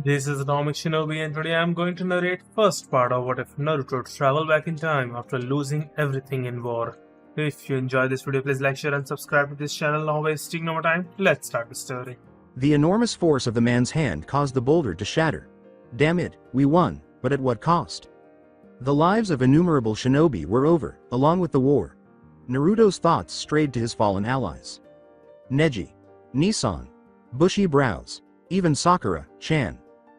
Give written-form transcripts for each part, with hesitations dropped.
This is Atomic Shinobi and today I'm going to narrate first part of what if Naruto traveled back in time after losing everything in war. If you enjoy this video, please like, share and subscribe to this channel. Now wasting no more time, let's start the story. The enormous force of the man's hand caused the boulder to shatter. Damn it, we won, but at what cost? The lives of innumerable shinobi were over, along with the war. Naruto's thoughts strayed to his fallen allies. Neji, Nissan, bushy brows, even Sakura, Chan.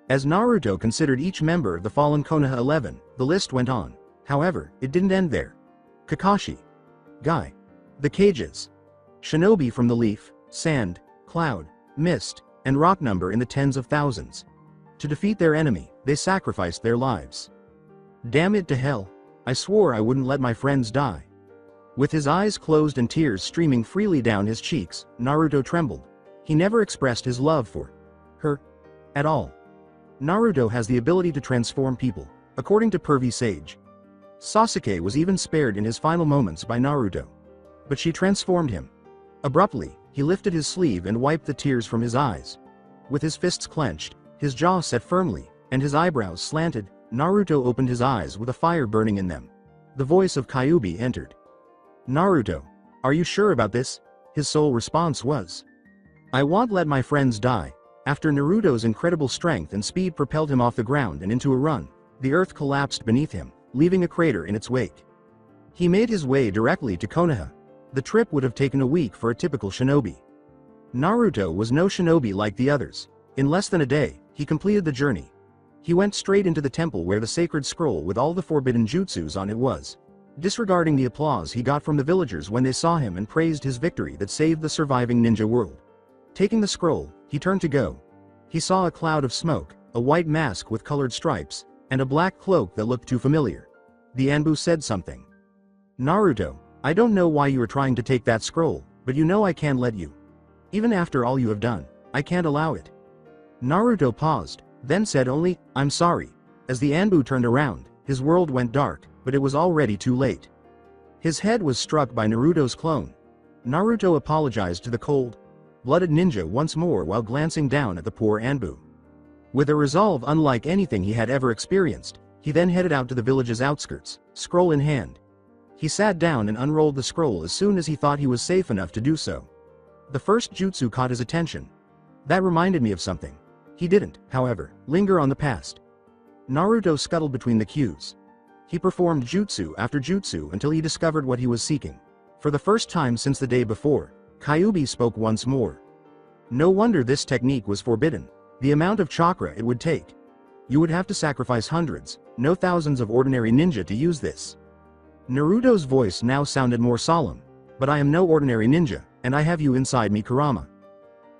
As Naruto considered each member of the fallen Konoha 11, the list went on. However, it didn't end there. Kakashi, Guy, the cages, shinobi from the leaf, sand, cloud, mist, and rock number in the tens of thousands. To defeat their enemy, they sacrificed their lives. Damn it to hell, I swore I wouldn't let my friends die. With his eyes closed and tears streaming freely down his cheeks, Naruto trembled. He never expressed his love for her at all. Naruto has the ability to transform people, according to Pervy Sage. Sasuke was even spared in his final moments by Naruto. But she transformed him. Abruptly, he lifted his sleeve and wiped the tears from his eyes. With his fists clenched, his jaw set firmly, and his eyebrows slanted, Naruto opened his eyes with a fire burning in them. The voice of Kyuubi entered. Naruto, are you sure about this? His sole response was, I won't let my friends die. After Naruto's incredible strength and speed propelled him off the ground and into a run, the earth collapsed beneath him, leaving a crater in its wake. He made his way directly to Konoha. The trip would have taken a week for a typical shinobi. Naruto was no shinobi like the others. In less than a day, he completed the journey. He went straight into the temple where the sacred scroll with all the forbidden jutsus on it was. Disregarding the applause he got from the villagers when they saw him and praised his victory that saved the surviving ninja world. Taking the scroll, he turned to go. He saw a cloud of smoke, a white mask with colored stripes, and a black cloak that looked too familiar. The Anbu said something. Naruto, I don't know why you are trying to take that scroll, but you know I can't let you. Even after all you have done, I can't allow it. Naruto paused, then said only, I'm sorry. As the Anbu turned around, his world went dark, but it was already too late. His head was struck by Naruto's clone. Naruto apologized to the cold-blooded ninja once more while glancing down at the poor Anbu. With a resolve unlike anything he had ever experienced, he then headed out to the village's outskirts, scroll in hand. He sat down and unrolled the scroll as soon as he thought he was safe enough to do so. The first jutsu caught his attention. That reminded me of something. He didn't, however, linger on the past. Naruto scuttled between the cues. He performed jutsu after jutsu until he discovered what he was seeking. For the first time since the day before, Kyuubi spoke once more. No wonder this technique was forbidden. The amount of chakra it would take. You would have to sacrifice hundreds, no thousands of ordinary ninja to use this. Naruto's voice now sounded more solemn. But I am no ordinary ninja, and I have you inside me, Kurama.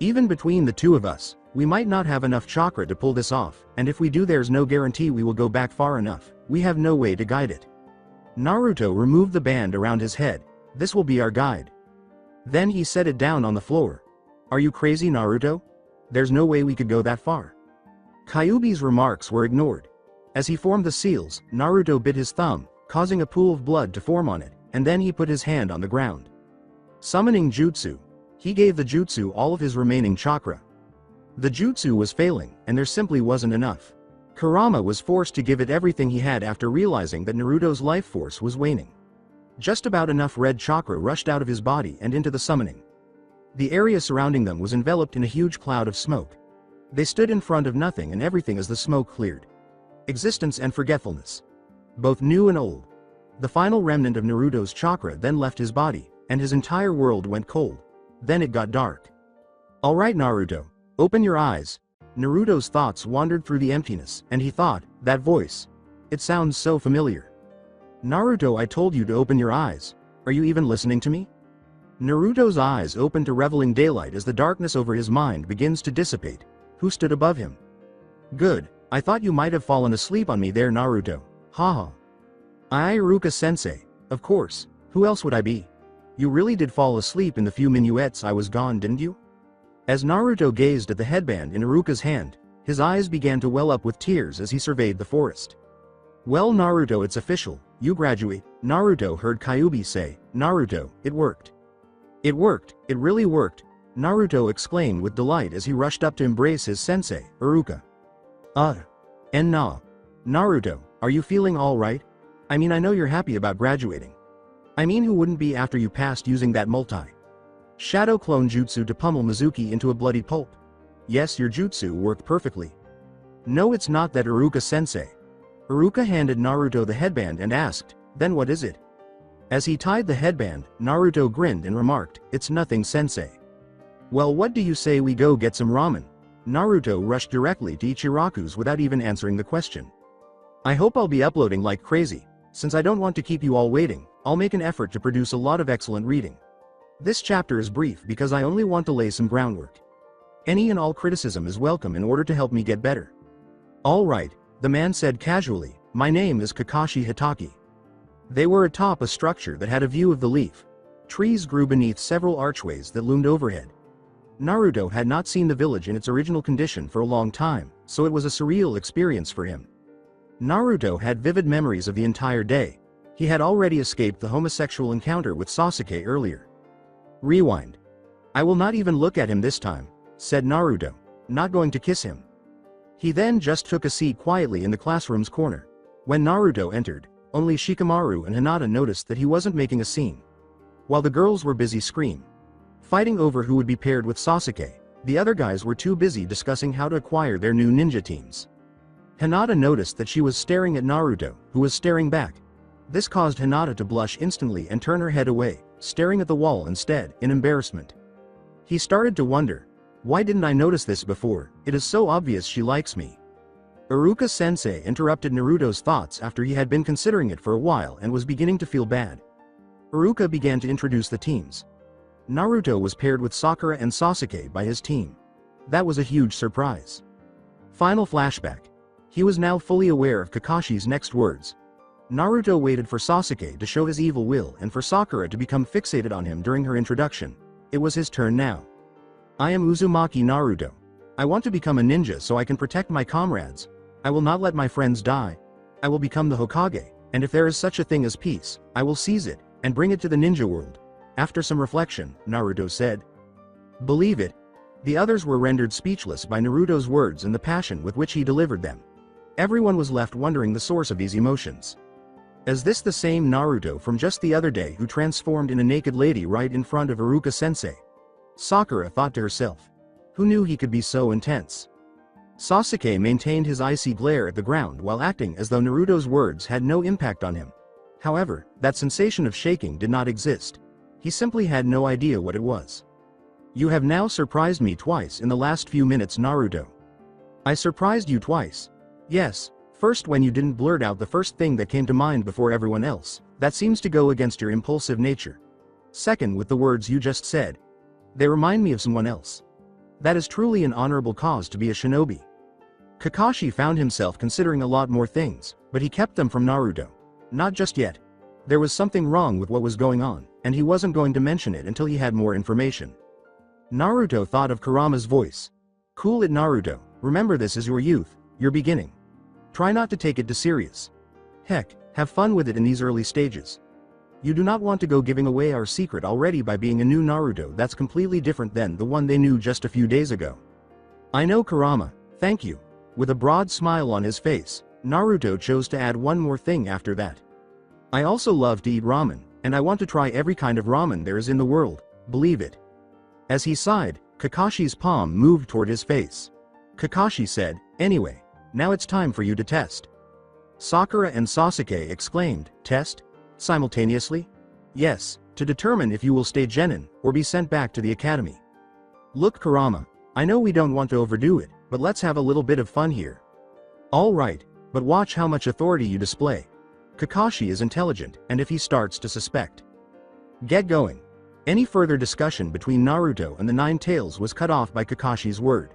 Even between the two of us, we might not have enough chakra to pull this off, and if we do there's no guarantee we will go back far enough. We have no way to guide it. Naruto removed the band around his head. This will be our guide. Then he set it down on the floor. Are you crazy, Naruto? There's no way we could go that far. Kyuubi's remarks were ignored. As he formed the seals, Naruto bit his thumb, causing a pool of blood to form on it, and then he put his hand on the ground. Summoning jutsu. He gave the jutsu all of his remaining chakra. The jutsu was failing, and there simply wasn't enough. Kurama was forced to give it everything he had after realizing that Naruto's life force was waning. Just about enough red chakra rushed out of his body and into the summoning. The area surrounding them was enveloped in a huge cloud of smoke. They stood in front of nothing and everything as the smoke cleared. Existence and forgetfulness. Both new and old. The final remnant of Naruto's chakra then left his body, and his entire world went cold. Then it got dark. Alright Naruto, open your eyes. Naruto's thoughts wandered through the emptiness, and he thought, that voice. It sounds so familiar. Naruto, I told you to open your eyes. Are you even listening to me? Naruto's eyes opened to reveling daylight as the darkness over his mind begins to dissipate. Who stood above him? Good, I thought you might have fallen asleep on me there, Naruto. Haha. I, Iruka-sensei. Of course, who else would I be? You really did fall asleep in the few minuets I was gone, didn't you? As Naruto gazed at the headband in Iruka's hand, his eyes began to well up with tears as he surveyed the forest. Well Naruto, it's official, you graduate. Naruto heard Kyuubi say. Naruto, it worked. It worked, it really worked. Naruto exclaimed with delight as he rushed up to embrace his sensei, Iruka. Uh. And nah. Naruto, are you feeling alright? I mean, I know you're happy about graduating. I mean, who wouldn't be after you passed using that shadow clone jutsu to pummel Mizuki into a bloody pulp? Yes, your jutsu worked perfectly. No, it's not that, Iruka-sensei. Iruka handed Naruto the headband and asked, then what is it? As he tied the headband, Naruto grinned and remarked, it's nothing, sensei. Well, what do you say we go get some ramen? Naruto rushed directly to Ichiraku's without even answering the question. I hope I'll be uploading like crazy. Since I don't want to keep you all waiting, I'll make an effort to produce a lot of excellent reading. This chapter is brief because I only want to lay some groundwork. Any and all criticism is welcome in order to help me get better. Alright, the man said casually, my name is Kakashi Hitaki. They were atop a structure that had a view of the leaf. Trees grew beneath several archways that loomed overhead. Naruto had not seen the village in its original condition for a long time, so it was a surreal experience for him. Naruto had vivid memories of the entire day. He had already escaped the homosexual encounter with Sasuke earlier. Rewind. I will not even look at him this time, said Naruto, not going to kiss him. He then just took a seat quietly in the classroom's corner. When Naruto entered, only Shikamaru and Hinata noticed that he wasn't making a scene. While the girls were busy fighting over who would be paired with Sasuke, the other guys were too busy discussing how to acquire their new ninja teams. Hinata noticed that she was staring at Naruto, who was staring back. This caused Hinata to blush instantly and turn her head away, staring at the wall instead, in embarrassment. He started to wonder, why didn't I notice this before? It is so obvious she likes me. Iruka-sensei interrupted Naruto's thoughts after he had been considering it for a while and was beginning to feel bad. Iruka began to introduce the teams. Naruto was paired with Sakura and Sasuke by his team. That was a huge surprise. Final flashback. He was now fully aware of Kakashi's next words. Naruto waited for Sasuke to show his evil will and for Sakura to become fixated on him during her introduction. It was his turn now. I am Uzumaki Naruto. I want to become a ninja so I can protect my comrades. I will not let my friends die. I will become the Hokage, and if there is such a thing as peace, I will seize it and bring it to the ninja world. After some reflection, Naruto said. Believe it. The others were rendered speechless by Naruto's words and the passion with which he delivered them. Everyone was left wondering the source of these emotions. Is this the same Naruto from just the other day who transformed in a naked lady right in front of Iruka-sensei? Sakura thought to herself. Who knew he could be so intense? Sasuke maintained his icy glare at the ground while acting as though Naruto's words had no impact on him. However, that sensation of shaking did not exist. He simply had no idea what it was. You have now surprised me twice in the last few minutes, Naruto. I surprised you twice. Yes, first when you didn't blurt out the first thing that came to mind before everyone else. That seems to go against your impulsive nature. Second, with the words you just said. They remind me of someone else. That is truly an honorable cause to be a shinobi. Kakashi found himself considering a lot more things, but he kept them from Naruto. Not just yet. There was something wrong with what was going on, and he wasn't going to mention it until he had more information. Naruto thought of Kurama's voice. Cool it, Naruto. Remember, this is your youth, your beginning. Try not to take it too serious. Heck, have fun with it in these early stages. You do not want to go giving away our secret already by being a new Naruto that's completely different than the one they knew just a few days ago. I know, Kurama, thank you. With a broad smile on his face, Naruto chose to add one more thing after that. I also love to eat ramen, and I want to try every kind of ramen there is in the world, believe it. As he sighed, Kakashi's palm moved toward his face. Kakashi said, anyway, now it's time for you to test. Sakura and Sasuke exclaimed, test? Simultaneously? Yes, to determine if you will stay genin, or be sent back to the academy. Look, Kurama, I know we don't want to overdo it, but let's have a little bit of fun here. Alright, but watch how much authority you display. Kakashi is intelligent, and if he starts to suspect. Get going. Any further discussion between Naruto and the Nine Tails was cut off by Kakashi's word.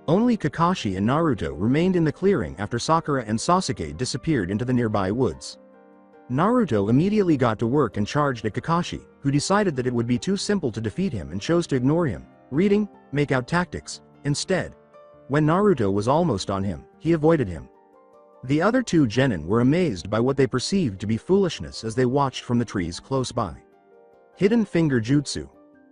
Only Kakashi and Naruto remained in the clearing after Sakura and Sasuke disappeared into the nearby woods. Naruto immediately got to work and charged at Kakashi, who decided that it would be too simple to defeat him and chose to ignore him, reading, make out tactics, instead. When Naruto was almost on him, he avoided him. The other two genin were amazed by what they perceived to be foolishness as they watched from the trees close by. Hidden finger jutsu.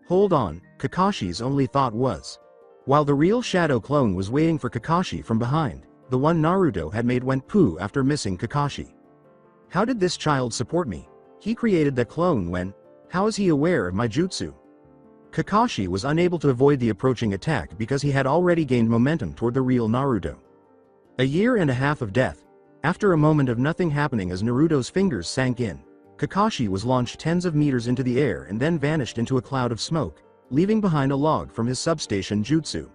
Hold on, Kakashi's only thought was. While the real shadow clone was waiting for Kakashi from behind, the one Naruto had made, went poo after missing Kakashi. How did this child support me? He created that clone when? How is he aware of my jutsu? Kakashi was unable to avoid the approaching attack because he had already gained momentum toward the real Naruto. A year and a half of death. After a moment of nothing happening as Naruto's fingers sank in, Kakashi was launched tens of meters into the air and then vanished into a cloud of smoke, leaving behind a log from his substation jutsu.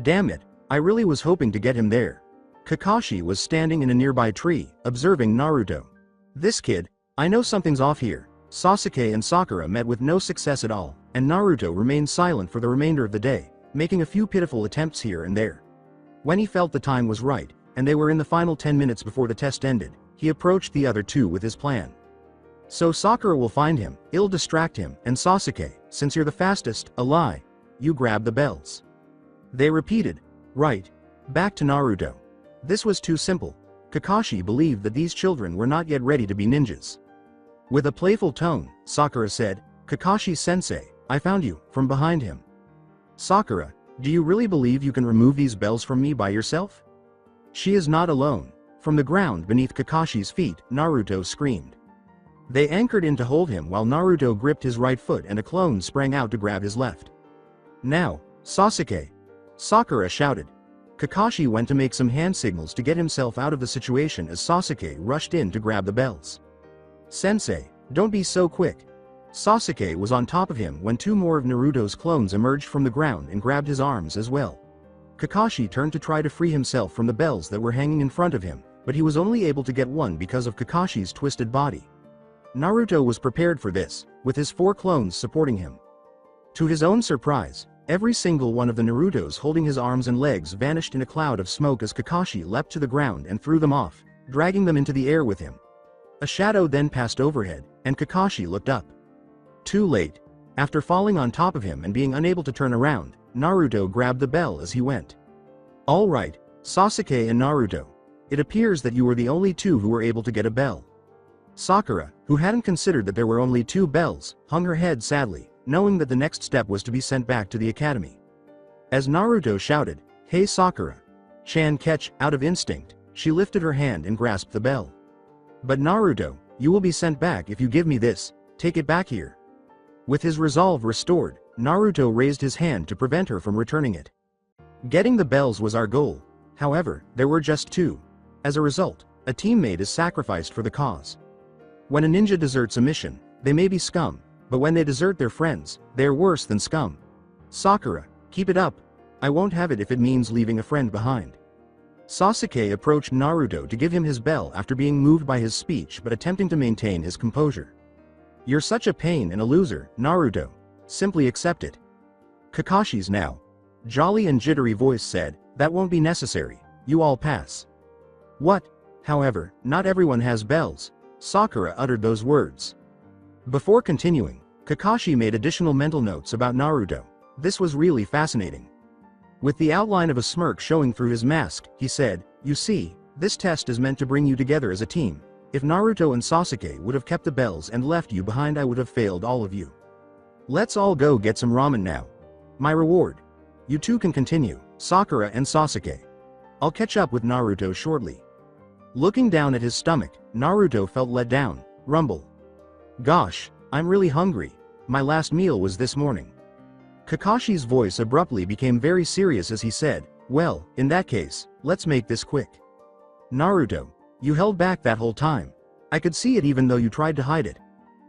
Damn it, I really was hoping to get him there. Kakashi was standing in a nearby tree, observing Naruto. This kid, I know something's off here. Sasuke and Sakura met with no success at all, and Naruto remained silent for the remainder of the day, making a few pitiful attempts here and there. When he felt the time was right, and they were in the final 10 minutes before the test ended, he approached the other two with his plan. So Sakura will find him, it'll distract him, and Sasuke, since you're the fastest, a lie. You grab the bells. They repeated, right. Back to Naruto. This was too simple. Kakashi believed that these children were not yet ready to be ninjas. With a playful tone, Sakura said, Kakashi-sensei, I found you, from behind him. Sakura, do you really believe you can remove these bells from me by yourself? She is not alone. From the ground beneath Kakashi's feet, Naruto screamed. They anchored in to hold him while Naruto gripped his right foot and a clone sprang out to grab his left. Now, Sasuke! Sakura shouted. Kakashi went to make some hand signals to get himself out of the situation as Sasuke rushed in to grab the bells. Sensei, don't be so quick. Sasuke was on top of him when two more of Naruto's clones emerged from the ground and grabbed his arms as well. Kakashi turned to try to free himself from the bells that were hanging in front of him, but he was only able to get one because of Kakashi's twisted body. Naruto was prepared for this, with his 4 clones supporting him. To his own surprise, every single one of the Narutos holding his arms and legs vanished in a cloud of smoke as Kakashi leapt to the ground and threw them off, dragging them into the air with him. A shadow then passed overhead, and Kakashi looked up. Too late. After falling on top of him and being unable to turn around, Naruto grabbed the bell as he went. All right, Sasuke and Naruto. It appears that you were the only two who were able to get a bell. Sakura, who hadn't considered that there were only 2 bells, hung her head sadly, knowing that the next step was to be sent back to the academy. As Naruto shouted, Hey Sakura! Chan catch, out of instinct, she lifted her hand and grasped the bell. But Naruto, you will be sent back if you give me this, take it back here. With his resolve restored, Naruto raised his hand to prevent her from returning it. Getting the bells was our goal. However, there were just 2. As a result, a teammate is sacrificed for the cause. When a ninja deserts a mission, they may be scum, but when they desert their friends, they are worse than scum. Sakura, keep it up. I won't have it if it means leaving a friend behind. Sasuke approached Naruto to give him his bell after being moved by his speech but attempting to maintain his composure. You're such a pain and a loser, Naruto. Simply accept it. Kakashi's now. Jolly and jittery voice said, that won't be necessary, you all pass. What? However, not everyone has bells. Sakura uttered those words. Before continuing, Kakashi made additional mental notes about Naruto. This was really fascinating. With the outline of a smirk showing through his mask, he said, You see, this test is meant to bring you together as a team. If Naruto and Sasuke would have kept the bells and left you behind, I would have failed all of you. Let's all go get some ramen now. My reward. You two can continue, Sakura and Sasuke. I'll catch up with Naruto shortly. Looking down at his stomach, Naruto felt let down. Rumble. Gosh, I'm really hungry. My last meal was this morning. Kakashi's voice abruptly became very serious as he said, Well, in that case, let's make this quick. Naruto, you held back that whole time. I could see it even though you tried to hide it.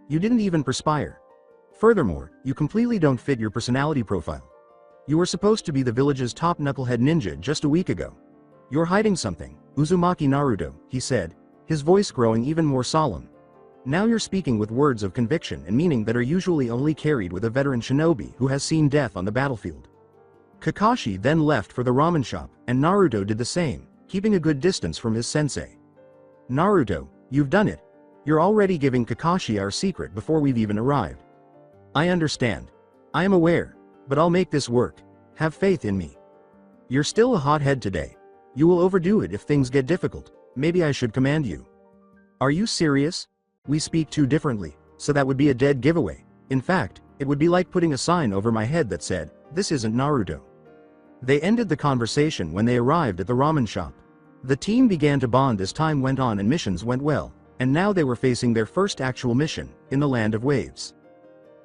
You didn't even perspire. Furthermore, you completely don't fit your personality profile. You were supposed to be the village's top knucklehead ninja just a week ago. You're hiding something, Uzumaki Naruto, he said, his voice growing even more solemn. Now you're speaking with words of conviction and meaning that are usually only carried with a veteran shinobi who has seen death on the battlefield. Kakashi then left for the ramen shop, and Naruto did the same, keeping a good distance from his sensei. Naruto, you've done it. You're already giving Kakashi our secret before we've even arrived. I understand. I am aware, but I'll make this work. Have faith in me. You're still a hothead today. You will overdo it if things get difficult. Maybe I should command you. Are you serious? We speak too differently, so that would be a dead giveaway. In fact, it would be like putting a sign over my head that said, This isn't Naruto. They ended the conversation when they arrived at the ramen shop. The team began to bond as time went on and missions went well, and now they were facing their first actual mission, in the Land of Waves.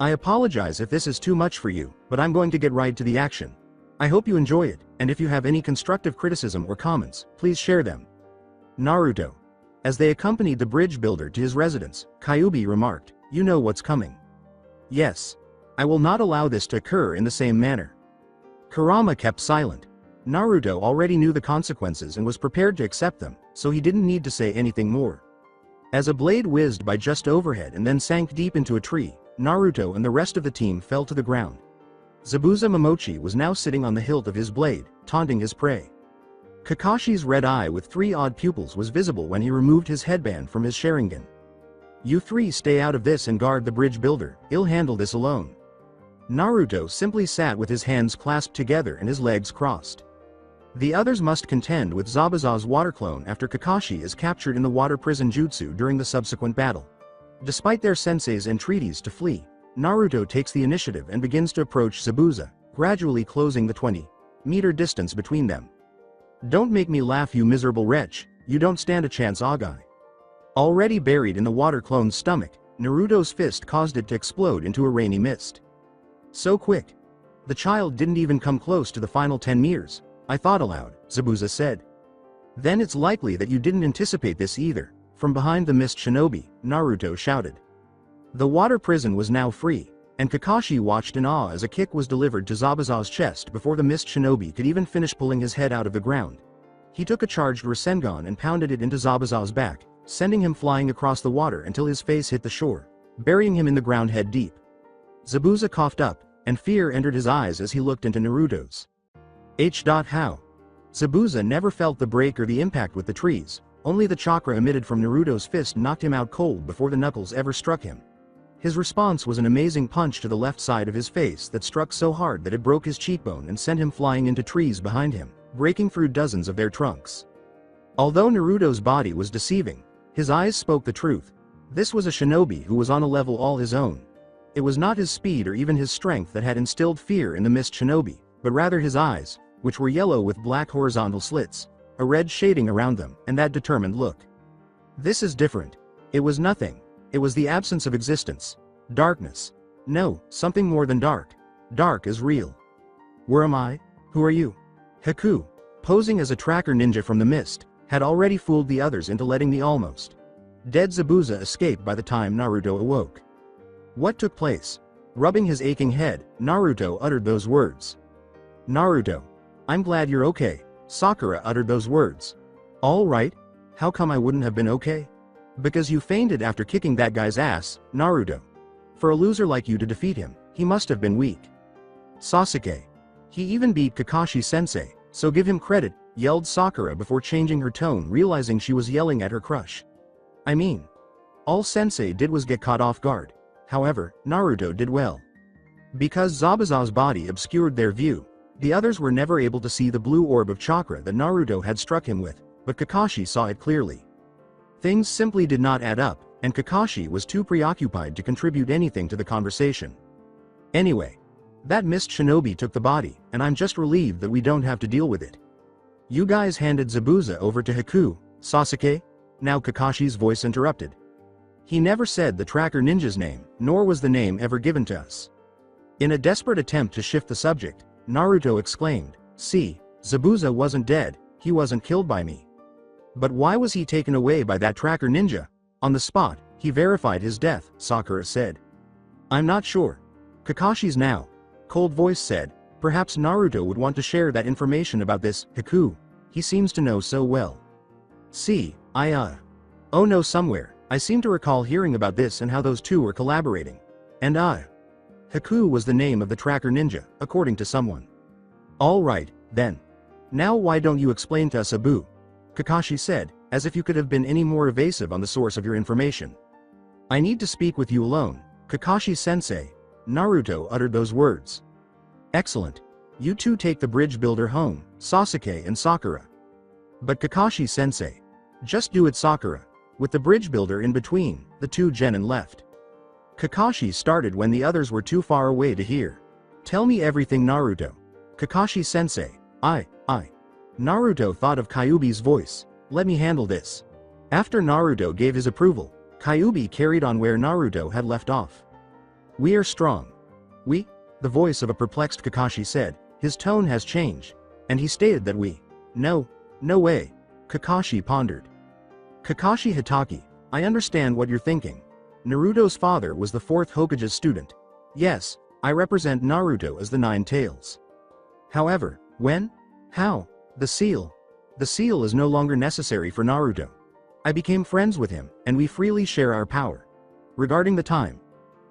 I apologize if this is too much for you, but I'm going to get right to the action. I hope you enjoy it, and if you have any constructive criticism or comments, please share them. Naruto. As they accompanied the bridge builder to his residence, Kyuubi remarked, "You know what's coming." "Yes. I will not allow this to occur in the same manner." Kurama kept silent. Naruto already knew the consequences and was prepared to accept them, so he didn't need to say anything more. As a blade whizzed by just overhead and then sank deep into a tree, Naruto and the rest of the team fell to the ground. Zabuza Momochi was now sitting on the hilt of his blade, taunting his prey. Kakashi's red eye with 3 odd pupils was visible when he removed his headband from his Sharingan. "You 3 stay out of this and guard the bridge builder, he'll handle this alone." Naruto simply sat with his hands clasped together and his legs crossed. The others must contend with Zabuza's water clone after Kakashi is captured in the water prison jutsu during the subsequent battle. Despite their sensei's entreaties to flee, Naruto takes the initiative and begins to approach Zabuza, gradually closing the 20-meter distance between them. "Don't make me laugh, you miserable wretch, you don't stand a chance, Agai." Already buried in the water clone's stomach, Naruto's fist caused it to explode into a rainy mist. "So quick. The child didn't even come close to the final 10 meters, I thought aloud," Zabuza said. "Then it's likely that you didn't anticipate this either," from behind the mist shinobi, Naruto shouted. The water prison was now free, and Kakashi watched in awe as a kick was delivered to Zabuza's chest before the mist shinobi could even finish pulling his head out of the ground. He took a charged Rasengan and pounded it into Zabuza's back, sending him flying across the water until his face hit the shore, burying him in the ground head deep. Zabuza coughed up, and fear entered his eyes as he looked into Naruto's. How? Zabuza never felt the break or the impact with the trees, only the chakra emitted from Naruto's fist knocked him out cold before the knuckles ever struck him. His response was an amazing punch to the left side of his face that struck so hard that it broke his cheekbone and sent him flying into trees behind him, breaking through dozens of their trunks. Although Naruto's body was deceiving, his eyes spoke the truth. This was a shinobi who was on a level all his own. It was not his speed or even his strength that had instilled fear in the mist shinobi, but rather his eyes, which were yellow with black horizontal slits, a red shading around them, and that determined look. "This is different." It was nothing. It was the absence of existence. Darkness. No, something more than dark. Dark is real. "Where am I? Who are you?" Haku, posing as a tracker ninja from the mist, had already fooled the others into letting the almost dead Zabuza escape by the time Naruto awoke. What took place? Rubbing his aching head, Naruto uttered those words. "Naruto. I'm glad you're okay." Sakura uttered those words. "All right? How come I wouldn't have been okay?" "Because you fainted after kicking that guy's ass, Naruto. For a loser like you to defeat him, he must have been weak." "Sasuke. He even beat Kakashi-sensei, so give him credit," yelled Sakura before changing her tone, realizing she was yelling at her crush. "I mean, all Sensei did was get caught off guard. However, Naruto did well. Because Zabuza's body obscured their view, the others were never able to see the blue orb of chakra that Naruto had struck him with, but Kakashi saw it clearly. Things simply did not add up, and Kakashi was too preoccupied to contribute anything to the conversation. "Anyway, that mist shinobi took the body, and I'm just relieved that we don't have to deal with it." "You guys handed Zabuza over to Haku, Sasuke?" Now Kakashi's voice interrupted. "He never said the tracker ninja's name, nor was the name ever given to us." In a desperate attempt to shift the subject, Naruto exclaimed, "See, Zabuza wasn't dead, he wasn't killed by me." "But why was he taken away by that tracker ninja?" "On the spot, he verified his death," Sakura said. "I'm not sure." Kakashi's now cold voice said, "Perhaps Naruto would want to share that information about this Haku. He seems to know so well." "See, oh no, somewhere, I seem to recall hearing about this and how those two were collaborating. And Haku was the name of the tracker ninja, according to someone." "All right, then. Now why don't you explain to us, Abu?" Kakashi said, as if you could have been any more evasive on the source of your information. "I need to speak with you alone, Kakashi-sensei." Naruto uttered those words. "Excellent. You two take the bridge builder home, Sasuke and Sakura." "But Kakashi-sensei." "Just do it, Sakura." With the bridge builder in between, the two genin left. Kakashi started when the others were too far away to hear. "Tell me everything, Naruto." "Kakashi-sensei, I. Naruto thought of Kyuubi's voice. let me handle this. After Naruto gave his approval, Kyuubi carried on where Naruto had left off. We are strong. We? The voice of a perplexed Kakashi said, his tone has changed, and he stated that we. No way. Kakashi pondered. Kakashi Hitaki, I understand what you're thinking. Naruto's father was the 4th Hokage's student. Yes, I represent Naruto as the 9 Tails. However, when? How? The seal. The seal is no longer necessary for Naruto. I became friends with him, and we freely share our power. Regarding the time,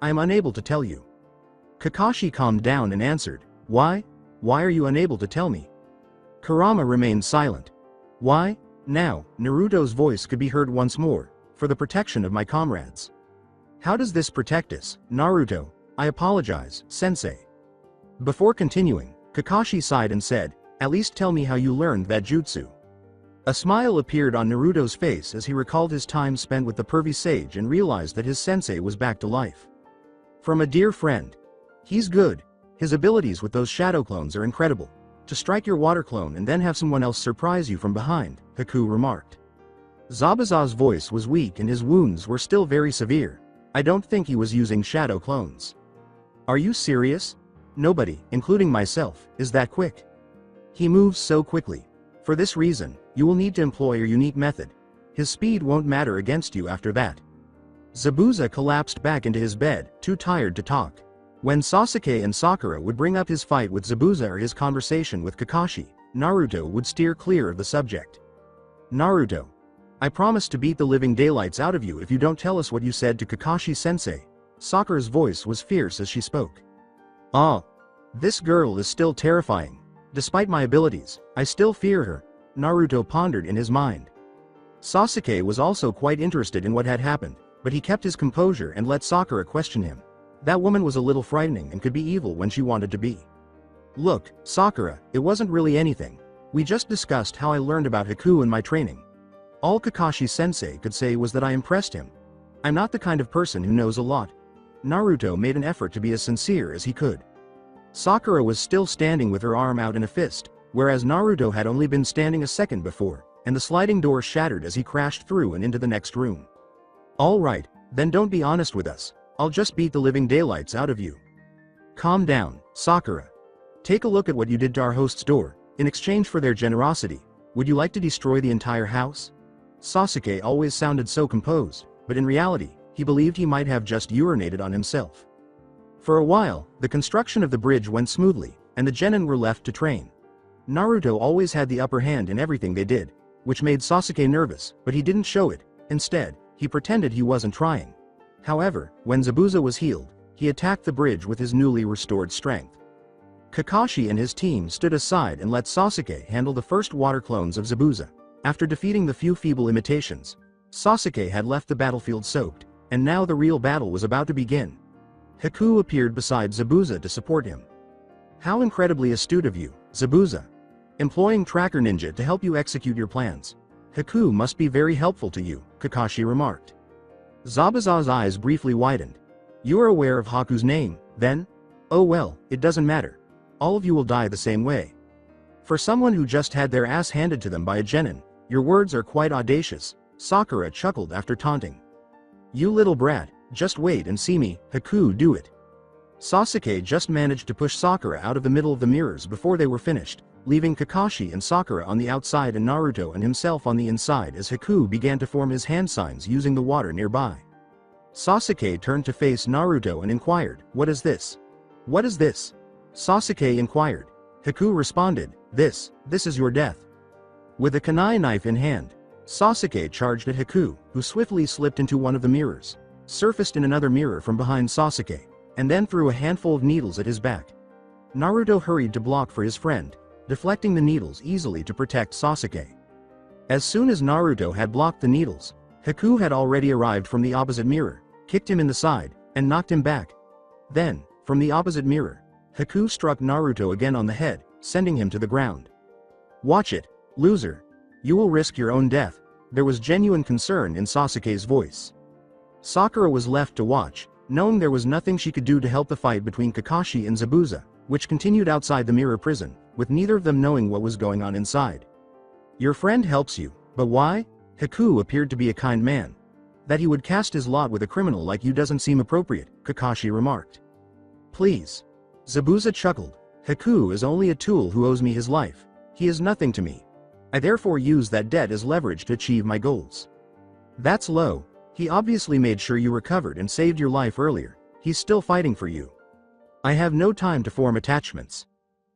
I am unable to tell you. Kakashi calmed down and answered, Why? Why are you unable to tell me? Kurama remained silent. Why? Now, Naruto's voice could be heard once more, for the protection of my comrades. How does this protect us, Naruto? I apologize, sensei. Before continuing, Kakashi sighed and said, At least tell me how you learned that jutsu. A smile appeared on Naruto's face as he recalled his time spent with the pervy sage and realized that his sensei was back to life. From a dear friend. He's good. His abilities with those shadow clones are incredible. To strike your water clone and then have someone else surprise you from behind, Haku remarked. Zabuza's voice was weak and his wounds were still very severe. I don't think he was using shadow clones. Are you serious? Nobody, including myself, is that quick. He moves so quickly. For this reason, you will need to employ your unique method. His speed won't matter against you after that. Zabuza collapsed back into his bed, too tired to talk. When Sasuke and Sakura would bring up his fight with Zabuza or his conversation with Kakashi, Naruto would steer clear of the subject. Naruto. I promise to beat the living daylights out of you if you don't tell us what you said to Kakashi-sensei. Sakura's voice was fierce as she spoke. Ah. This girl is still terrifying. Despite my abilities, I still fear her, Naruto pondered in his mind. Sasuke was also quite interested in what had happened, but he kept his composure and let Sakura question him. That woman was a little frightening and could be evil when she wanted to be. Look, Sakura, it wasn't really anything. We just discussed how I learned about Haku in my training. All Kakashi-sensei could say was that I impressed him. I'm not the kind of person who knows a lot. Naruto made an effort to be as sincere as he could. Sakura was still standing with her arm out in a fist, whereas Naruto had only been standing a second before, and the sliding door shattered as he crashed through and into the next room. Alright, then don't be honest with us. I'll just beat the living daylights out of you. Calm down, Sakura. Take a look at what you did to our host's door. In exchange for their generosity, would you like to destroy the entire house? Sasuke always sounded so composed, but in reality, he believed he might have just urinated on himself. For a while, the construction of the bridge went smoothly, and the genin were left to train. Naruto always had the upper hand in everything they did, which made Sasuke nervous, but he didn't show it. Instead, he pretended he wasn't trying. However, when Zabuza was healed, he attacked the bridge with his newly restored strength. Kakashi and his team stood aside and let Sasuke handle the first water clones of Zabuza. After defeating the few feeble imitations, Sasuke had left the battlefield soaked, and now the real battle was about to begin. Haku appeared beside Zabuza to support him. How incredibly astute of you, Zabuza. Employing Tracker Ninja to help you execute your plans. Haku must be very helpful to you, Kakashi remarked. Zabuza's eyes briefly widened. You are aware of Haku's name, then? Oh well, it doesn't matter. All of you will die the same way. For someone who just had their ass handed to them by a genin, your words are quite audacious, Sakura chuckled after taunting. You little brat, just wait and see me, Haku, do it. Sasuke just managed to push Sakura out of the middle of the mirrors before they were finished, leaving Kakashi and Sakura on the outside and Naruto and himself on the inside as Haku began to form his hand signs using the water nearby. Sasuke turned to face Naruto and inquired, What is this? What is this? Sasuke inquired. Haku responded, This is your death. With a kunai knife in hand, Sasuke charged at Haku, who swiftly slipped into one of the mirrors, surfaced in another mirror from behind Sasuke, and then threw a handful of needles at his back. Naruto hurried to block for his friend, deflecting the needles easily to protect Sasuke. As soon as Naruto had blocked the needles, Haku had already arrived from the opposite mirror, kicked him in the side, and knocked him back. Then, from the opposite mirror, Haku struck Naruto again on the head, sending him to the ground. Watch it, loser. You will risk your own death. There was genuine concern in Sasuke's voice. Sakura was left to watch, knowing there was nothing she could do to help the fight between Kakashi and Zabuza, which continued outside the mirror prison, with neither of them knowing what was going on inside. Your friend helps you, But why? Haku appeared to be a kind man. That he would cast his lot with a criminal like you doesn't seem appropriate, Kakashi remarked. Please. Zabuza chuckled. Haku is only a tool who owes me his life. He is nothing to me. I therefore use that debt as leverage to achieve my goals. That's low. He obviously made sure you recovered and saved your life earlier. He's still fighting for you. I have no time to form attachments.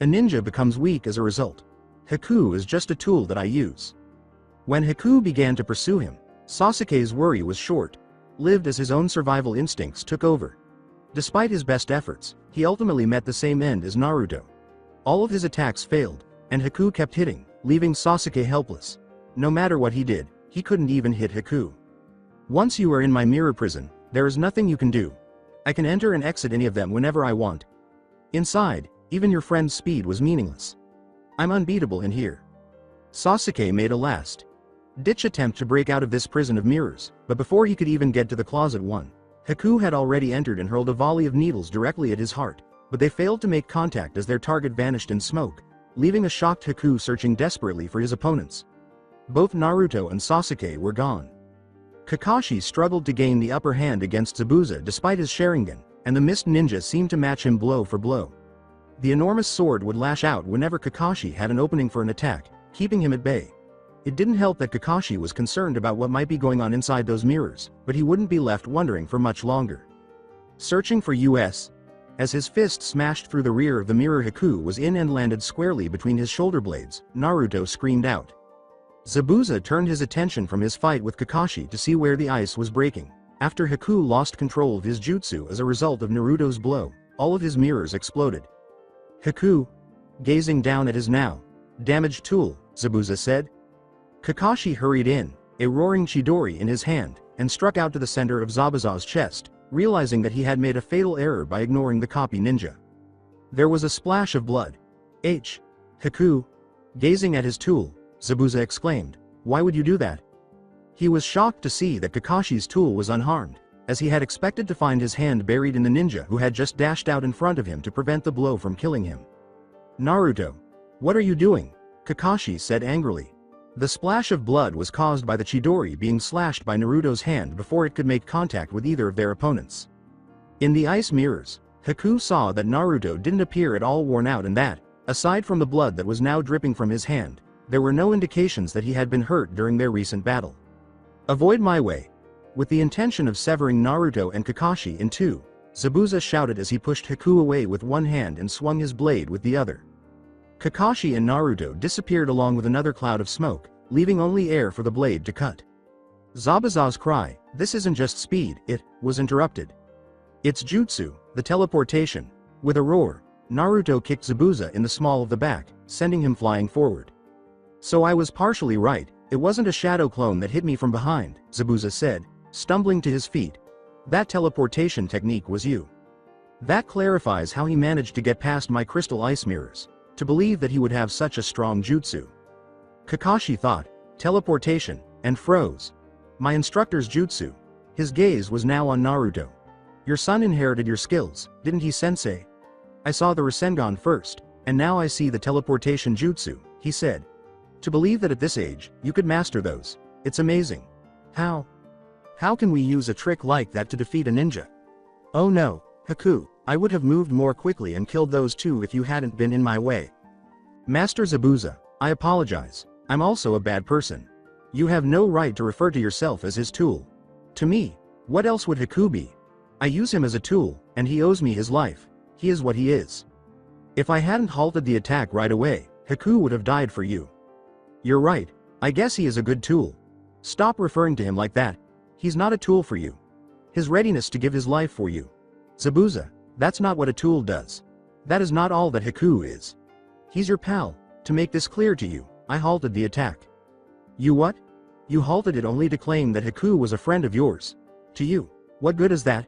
A ninja becomes weak as a result. Haku is just a tool that I use. When Haku began to pursue him, Sasuke's worry was short-lived as his own survival instincts took over. Despite his best efforts, he ultimately met the same end as Naruto. All of his attacks failed, and Haku kept hitting, leaving Sasuke helpless. No matter what he did, he couldn't even hit Haku. Once you are in my mirror prison, there is nothing you can do. I can enter and exit any of them whenever I want. Inside, even your friend's speed was meaningless. I'm unbeatable in here. Sasuke made a last-ditch attempt to break out of this prison of mirrors, but before he could even get to the closet one, Haku had already entered and hurled a volley of needles directly at his heart, but they failed to make contact as their target vanished in smoke, leaving a shocked Haku searching desperately for his opponents. Both Naruto and Sasuke were gone. Kakashi struggled to gain the upper hand against Zabuza despite his Sharingan, and the Mist Ninja seemed to match him blow for blow. The enormous sword would lash out whenever Kakashi had an opening for an attack, keeping him at bay. It didn't help that Kakashi was concerned about what might be going on inside those mirrors, but he wouldn't be left wondering for much longer. Searching for US. As his fist smashed through the rear of the mirror, Haku was in and landed squarely between his shoulder blades. Naruto screamed out. Zabuza turned his attention from his fight with Kakashi to see where the ice was breaking. After Haku lost control of his jutsu as a result of Naruto's blow, all of his mirrors exploded. Haku, gazing down at his now damaged tool, Zabuza said. Kakashi hurried in, a roaring Chidori in his hand, and struck out to the center of Zabuza's chest, realizing that he had made a fatal error by ignoring the copy ninja. There was a splash of blood. Haku, gazing at his tool, Zabuza exclaimed, "Why would you do that?" He was shocked to see that Kakashi's tool was unharmed, as he had expected to find his hand buried in the ninja who had just dashed out in front of him to prevent the blow from killing him. Naruto, what are you doing? Kakashi said angrily. The splash of blood was caused by the Chidori being slashed by Naruto's hand before it could make contact with either of their opponents. In the ice mirrors, Haku saw that Naruto didn't appear at all worn out and that, aside from the blood that was now dripping from his hand, there were no indications that he had been hurt during their recent battle. Avoid my way. With the intention of severing Naruto and Kakashi in two, Zabuza shouted as he pushed Haku away with one hand and swung his blade with the other. Kakashi and Naruto disappeared along with another cloud of smoke, leaving only air for the blade to cut. Zabuza's cry, "This isn't just speed, it," was interrupted. It's jutsu, the teleportation. With a roar, Naruto kicked Zabuza in the small of the back, sending him flying forward. So I was partially right, it wasn't a shadow clone that hit me from behind, Zabuza said, stumbling to his feet. That teleportation technique was you. That clarifies how he managed to get past my crystal ice mirrors. To believe that he would have such a strong jutsu. Kakashi thought, teleportation, and froze. My instructor's jutsu. His gaze was now on Naruto. Your son inherited your skills, didn't he, sensei? I saw the Rasengan first, and now I see the teleportation jutsu, he said. To believe that at this age, you could master those, it's amazing. How? How can we use a trick like that to defeat a ninja? Oh no, Haku, I would have moved more quickly and killed those two if you hadn't been in my way. Master Zabuza, I apologize, I'm also a bad person. You have no right to refer to yourself as his tool. To me, what else would Haku be? I use him as a tool, and he owes me his life. He is what he is. If I hadn't halted the attack right away, Haku would have died for you. You're right, I guess he is a good tool. Stop referring to him like that. He's not a tool for you. His readiness to give his life for you. Zabuza, that's not what a tool does. That is not all that Haku is. He's your pal. To make this clear to you, I halted the attack. You what? You halted it only to claim that Haku was a friend of yours. To you, what good is that?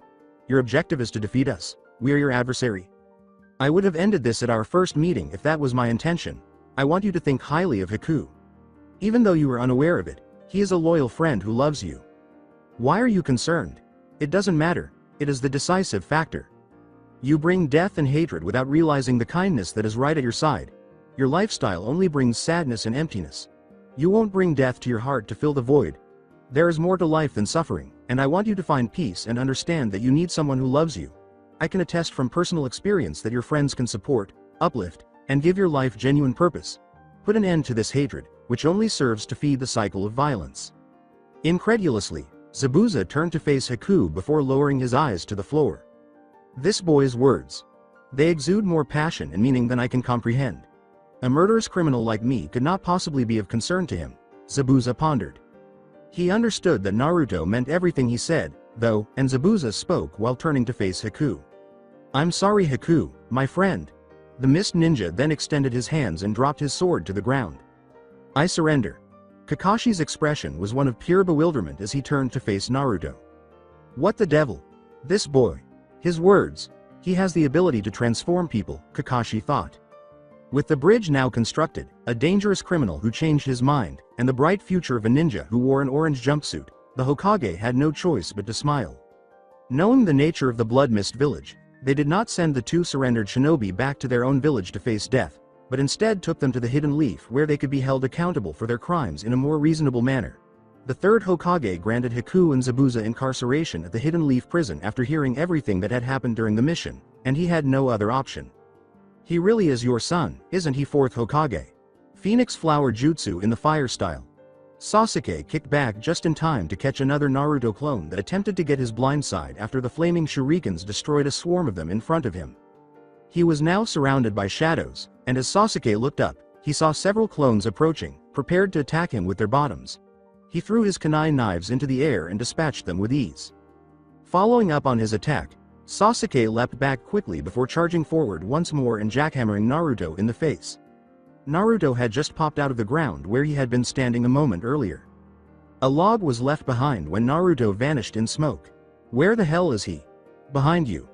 Your objective is to defeat us. We are your adversary. I would have ended this at our first meeting if that was my intention. I want you to think highly of Haku. Even though you are unaware of it, he is a loyal friend who loves you. Why are you concerned? It doesn't matter, it is the decisive factor. You bring death and hatred without realizing the kindness that is right at your side. Your lifestyle only brings sadness and emptiness. You won't bring death to your heart to fill the void. There is more to life than suffering, and I want you to find peace and understand that you need someone who loves you. I can attest from personal experience that your friends can support, uplift, and give your life genuine purpose. Put an end to this hatred, which only serves to feed the cycle of violence." Incredulously, Zabuza turned to face Haku before lowering his eyes to the floor. This boy's words. They exude more passion and meaning than I can comprehend. A murderous criminal like me could not possibly be of concern to him, Zabuza pondered. He understood that Naruto meant everything he said, though, and Zabuza spoke while turning to face Haku. "I'm sorry, Haku, my friend." The mist ninja then extended his hands and dropped his sword to the ground. "I surrender." Kakashi's expression was one of pure bewilderment as he turned to face Naruto. What the devil? This boy. His words. He has the ability to transform people, Kakashi thought. With the bridge now constructed, a dangerous criminal who changed his mind, and the bright future of a ninja who wore an orange jumpsuit, the Hokage had no choice but to smile. Knowing the nature of the Blood Mist village, they did not send the two surrendered shinobi back to their own village to face death, but instead took them to the Hidden Leaf where they could be held accountable for their crimes in a more reasonable manner. The third Hokage granted Haku and Zabuza incarceration at the Hidden Leaf prison after hearing everything that had happened during the mission, and he had no other option. "He really is your son, isn't he, fourth Hokage?" Phoenix Flower Jutsu in the fire style. Sasuke kicked back just in time to catch another Naruto clone that attempted to get his blind side after the flaming shurikens destroyed a swarm of them in front of him. He was now surrounded by shadows, and as Sasuke looked up, he saw several clones approaching, prepared to attack him with their bottoms. He threw his kunai knives into the air and dispatched them with ease. Following up on his attack, Sasuke leapt back quickly before charging forward once more and jackhammering Naruto in the face. Naruto had just popped out of the ground where he had been standing a moment earlier. A log was left behind when Naruto vanished in smoke. "Where the hell is he?" "Behind you."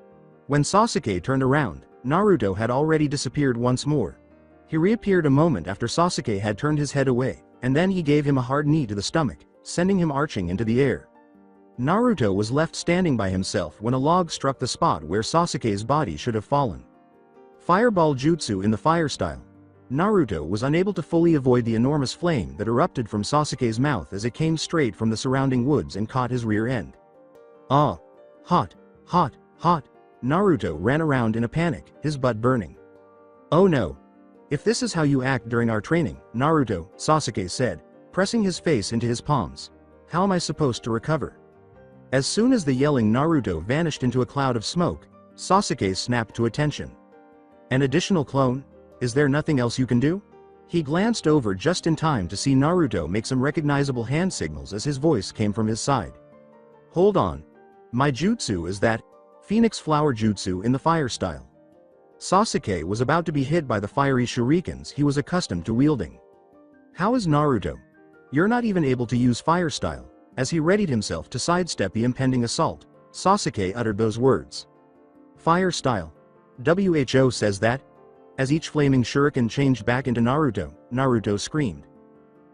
When Sasuke turned around, Naruto had already disappeared once more. He reappeared a moment after Sasuke had turned his head away, and then he gave him a hard knee to the stomach, sending him arching into the air. Naruto was left standing by himself when a log struck the spot where Sasuke's body should have fallen. Fireball Jutsu in the fire style. Naruto was unable to fully avoid the enormous flame that erupted from Sasuke's mouth as it came straight from the surrounding woods and caught his rear end. Ah! Hot! Hot! Hot! Naruto ran around in a panic, his butt burning. "Oh no! If this is how you act during our training, Naruto," Sasuke said, pressing his face into his palms, "how am I supposed to recover?" As soon as the yelling Naruto vanished into a cloud of smoke, Sasuke snapped to attention. "An additional clone? Is there nothing else you can do?" He glanced over just in time to see Naruto make some recognizable hand signals as his voice came from his side. "Hold on. My jutsu is that Phoenix Flower Jutsu in the fire style." Sasuke was about to be hit by the fiery shurikens he was accustomed to wielding. "How is Naruto? You're not even able to use fire style." As he readied himself to sidestep the impending assault, Sasuke uttered those words. "Fire style. WHO says that." As each flaming shuriken changed back into Naruto, Naruto screamed.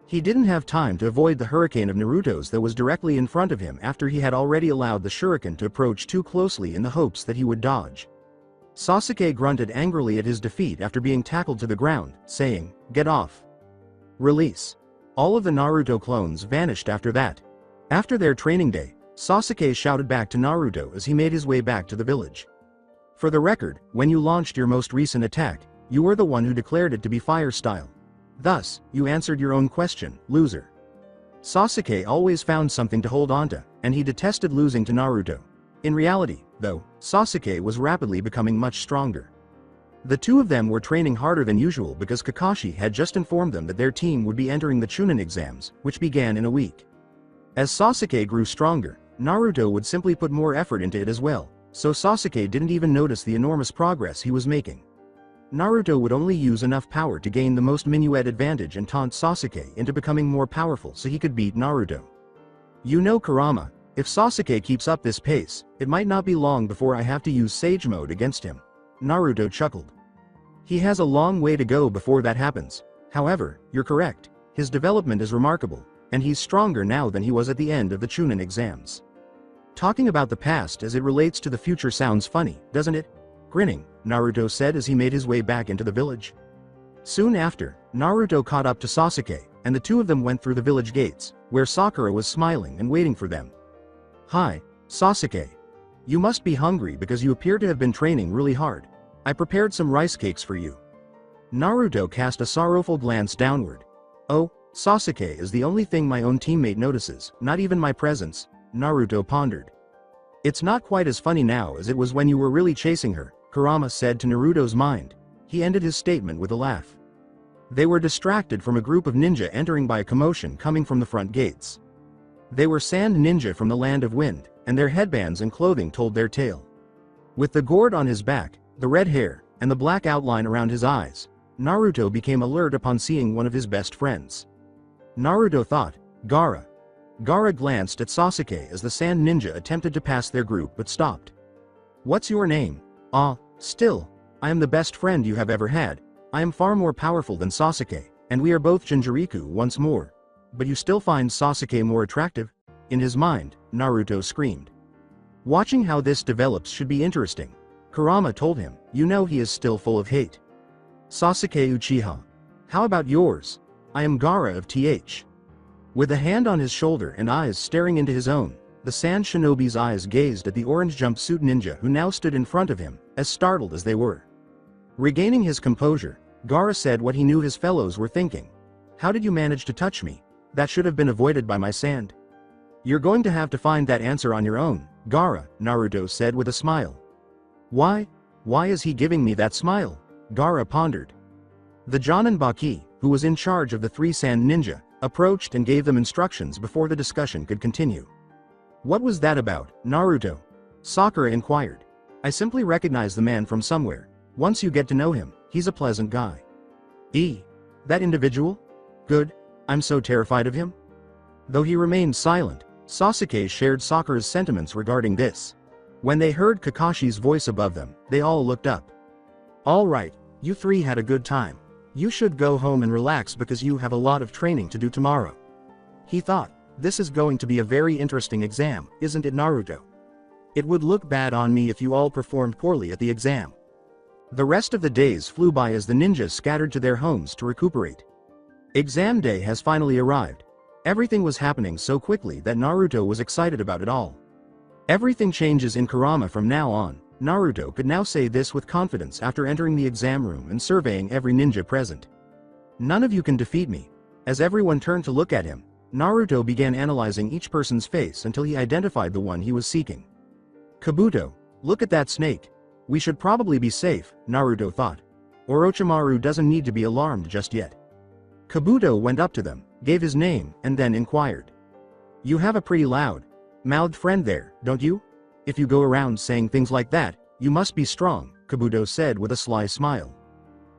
He didn't have time to avoid the hurricane of Naruto's that was directly in front of him after he had already allowed the shuriken to approach too closely in the hopes that he would dodge. Sasuke grunted angrily at his defeat after being tackled to the ground, saying, "Get off." Release. All of the Naruto clones vanished after that. After their training day, Sasuke shouted back to Naruto as he made his way back to the village. "For the record, when you launched your most recent attack, you were the one who declared it to be fire style. Thus, you answered your own question, loser." Sasuke always found something to hold onto, and he detested losing to Naruto. In reality, though, Sasuke was rapidly becoming much stronger. The two of them were training harder than usual because Kakashi had just informed them that their team would be entering the Chunin exams, which began in a week. As Sasuke grew stronger, Naruto would simply put more effort into it as well, so Sasuke didn't even notice the enormous progress he was making. Naruto would only use enough power to gain the most minuet advantage and taunt Sasuke into becoming more powerful so he could beat Naruto. "You know, Kurama, if Sasuke keeps up this pace, it might not be long before I have to use Sage Mode against him," Naruto chuckled. "He has a long way to go before that happens. However, you're correct, his development is remarkable, and he's stronger now than he was at the end of the Chunin exams." Talking about the past as it relates to the future sounds funny, doesn't it? Grinning, Naruto said as he made his way back into the village. Soon after, Naruto caught up to Sasuke, and the two of them went through the village gates, where Sakura was smiling and waiting for them. "Hi, Sasuke. You must be hungry because you appear to have been training really hard. I prepared some rice cakes for you." Naruto cast a sorrowful glance downward. "Oh, Sasuke is the only thing my own teammate notices, not even my presence," Naruto pondered. "It's not quite as funny now as it was when you were really chasing her," Kurama said to Naruto's mind. He ended his statement with a laugh. They were distracted from a group of ninja entering by a commotion coming from the front gates. They were sand ninja from the land of wind, and their headbands and clothing told their tale. With the gourd on his back, the red hair, and the black outline around his eyes, Naruto became alert upon seeing one of his best friends. Naruto thought, "Gaara." Gaara glanced at Sasuke as the sand ninja attempted to pass their group but stopped. "What's your name?" "Ah, still. I am the best friend you have ever had. I am far more powerful than Sasuke, and we are both Jinchuriku once more. But you still find Sasuke more attractive?" In his mind, Naruto screamed. "Watching how this develops should be interesting," Kurama told him. "You know he is still full of hate." "Sasuke Uchiha. How about yours?" "I am Gaara of TH." With a hand on his shoulder and eyes staring into his own, the sand shinobi's eyes gazed at the orange jumpsuit ninja who now stood in front of him, as startled as they were. Regaining his composure, Gaara said what he knew his fellows were thinking. "How did you manage to touch me? That should have been avoided by my sand." "You're going to have to find that answer on your own, Gaara," Naruto said with a smile. "Why? Why is he giving me that smile?" Gaara pondered. The Jonin Baki, who was in charge of the three sand ninja, approached and gave them instructions before the discussion could continue. "What was that about, Naruto?" Sakura inquired. "I simply recognize the man from somewhere. Once you get to know him, he's a pleasant guy." That individual? Good. I'm so terrified of him." Though he remained silent, Sasuke shared Sakura's sentiments regarding this. When they heard Kakashi's voice above them, they all looked up. "All right, you three had a good time. You should go home and relax because you have a lot of training to do tomorrow." He thought, "This is going to be a very interesting exam, isn't it, Naruto? It would look bad on me if you all performed poorly at the exam." The rest of the days flew by as the ninjas scattered to their homes to recuperate. Exam day has finally arrived. Everything was happening so quickly that Naruto was excited about it all. Everything changes in Kurama from now on. Naruto could now say this with confidence after entering the exam room and surveying every ninja present. "None of you can defeat me." As everyone turned to look at him, Naruto began analyzing each person's face until he identified the one he was seeking. "Kabuto, look at that snake. We should probably be safe," Naruto thought. "Orochimaru doesn't need to be alarmed just yet." Kabuto went up to them, gave his name, and then inquired. "You have a pretty loud-mouthed friend there, don't you? If you go around saying things like that, you must be strong," Kabuto said with a sly smile.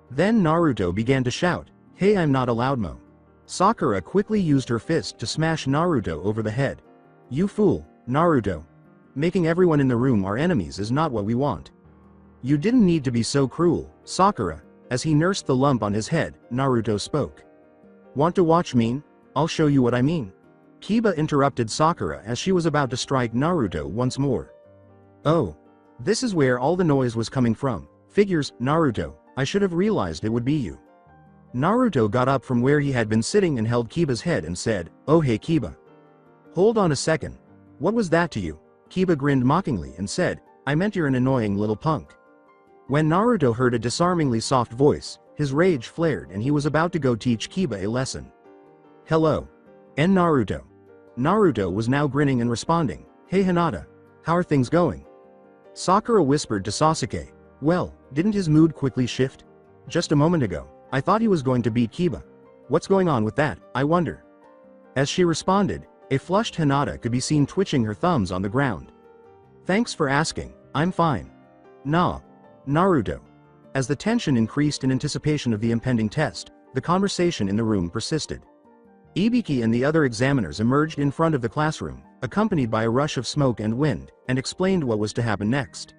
Then Naruto began to shout, "Hey, I'm not a loudmo." Sakura quickly used her fist to smash Naruto over the head. "You fool, Naruto. Making everyone in the room our enemies is not what we want." "You didn't need to be so cruel, Sakura." As he nursed the lump on his head, Naruto spoke. "Want to watch mean? I'll show you what I mean." Kiba interrupted Sakura as she was about to strike Naruto once more. "Oh. This is where all the noise was coming from. Figures, Naruto, I should have realized it would be you." Naruto got up from where he had been sitting and held Kiba's head and said, "Oh hey Kiba. Hold on a second. What was that to you?" Kiba grinned mockingly and said, "I meant you're an annoying little punk." When Naruto heard a disarmingly soft voice, his rage flared and he was about to go teach Kiba a lesson. "Hello. And Naruto." Naruto was now grinning and responding, "Hey Hinata. How are things going?" Sakura whispered to Sasuke, "Well, didn't his mood quickly shift? Just a moment ago, I thought he was going to beat Kiba. What's going on with that, I wonder?" As she responded, a flushed Hinata could be seen twitching her thumbs on the ground. "Thanks for asking, I'm fine." "Nah. Naruto." As the tension increased in anticipation of the impending test, the conversation in the room persisted. Ibiki and the other examiners emerged in front of the classroom, accompanied by a rush of smoke and wind, and explained what was to happen next.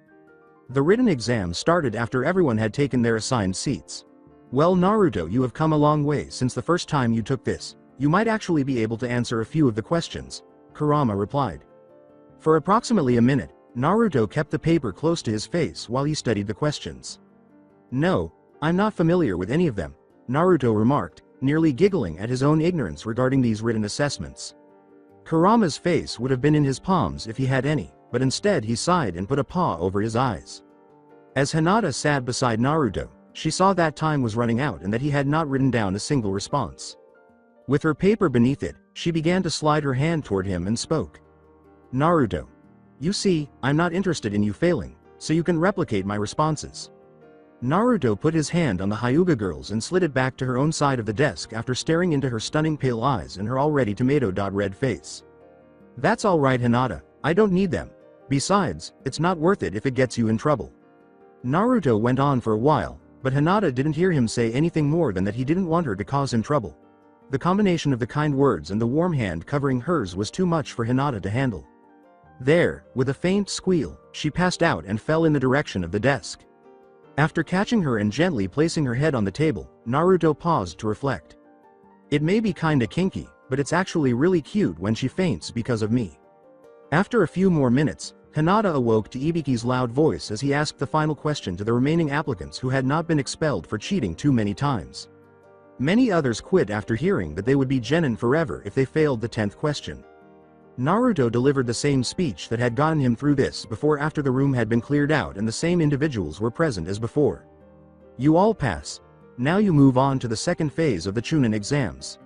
The written exam started after everyone had taken their assigned seats. "Well Naruto, you have come a long way since the first time you took this. You might actually be able to answer a few of the questions," Kurama replied. For approximately a minute, Naruto kept the paper close to his face while he studied the questions. "No, I'm not familiar with any of them," Naruto remarked, nearly giggling at his own ignorance regarding these written assessments. Kurama's face would have been in his palms if he had any, but instead he sighed and put a paw over his eyes. As Hinata sat beside Naruto, she saw that time was running out and that he had not written down a single response. With her paper beneath it, she began to slide her hand toward him and spoke. Naruto. You see, I'm not interested in you failing, so you can replicate my responses. Naruto put his hand on the Hyuga girl's and slid it back to her own side of the desk after staring into her stunning pale eyes and her already tomato-red face. That's alright Hinata, I don't need them. Besides, it's not worth it if it gets you in trouble. Naruto went on for a while, but Hinata didn't hear him say anything more than that he didn't want her to cause him trouble. The combination of the kind words and the warm hand covering hers was too much for Hinata to handle. There, with a faint squeal, she passed out and fell in the direction of the desk. After catching her and gently placing her head on the table, Naruto paused to reflect. It may be kinda kinky, but it's actually really cute when she faints because of me. After a few more minutes, Hinata awoke to Ibiki's loud voice as he asked the final question to the remaining applicants who had not been expelled for cheating too many times. Many others quit after hearing that they would be genin forever if they failed the 10th question. Naruto delivered the same speech that had gotten him through this before after the room had been cleared out and the same individuals were present as before. You all pass. Now you move on to the second phase of the Chunin exams.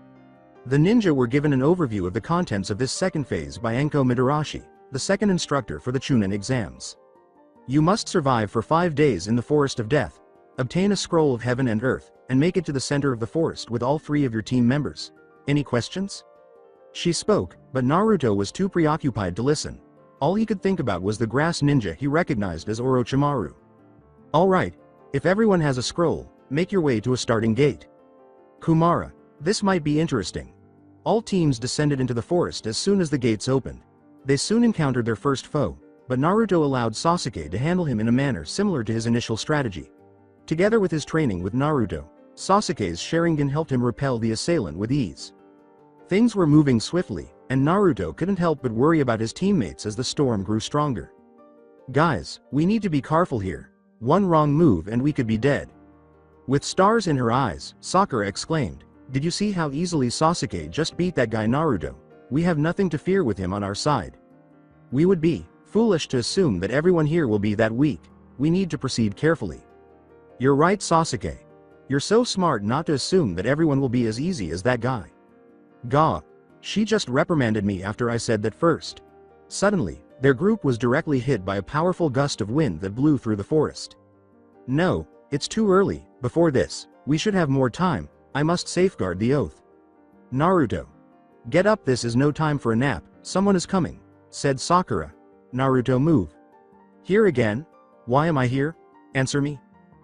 The ninja were given an overview of the contents of this second phase by Enko Midarashi, the second instructor for the Chunin exams. You must survive for 5 days in the Forest of Death, obtain a scroll of heaven and earth, and make it to the center of the forest with all 3 of your team members. Any questions? She spoke, but Naruto was too preoccupied to listen. All he could think about was the grass ninja he recognized as Orochimaru. Alright, if everyone has a scroll, make your way to a starting gate. Kumara, this might be interesting. All teams descended into the forest as soon as the gates opened. They soon encountered their first foe, but Naruto allowed Sasuke to handle him in a manner similar to his initial strategy. Together with his training with Naruto, Sasuke's Sharingan helped him repel the assailant with ease. Things were moving swiftly, and Naruto couldn't help but worry about his teammates as the storm grew stronger. Guys, we need to be careful here. One wrong move and we could be dead. With stars in her eyes, Sakura exclaimed, Did you see how easily Sasuke just beat that guy Naruto? We have nothing to fear with him on our side. We would be foolish to assume that everyone here will be that weak. We need to proceed carefully. You're right Sasuke. You're so smart not to assume that everyone will be as easy as that guy. Gah. She just reprimanded me after I said that first. Suddenly, their group was directly hit by a powerful gust of wind that blew through the forest. No, it's too early. Before this, we should have more time. I must safeguard the oath. Naruto. Get up, this is no time for a nap, someone is coming, said Sakura. Naruto, move. Here again? Why am I here? Answer me.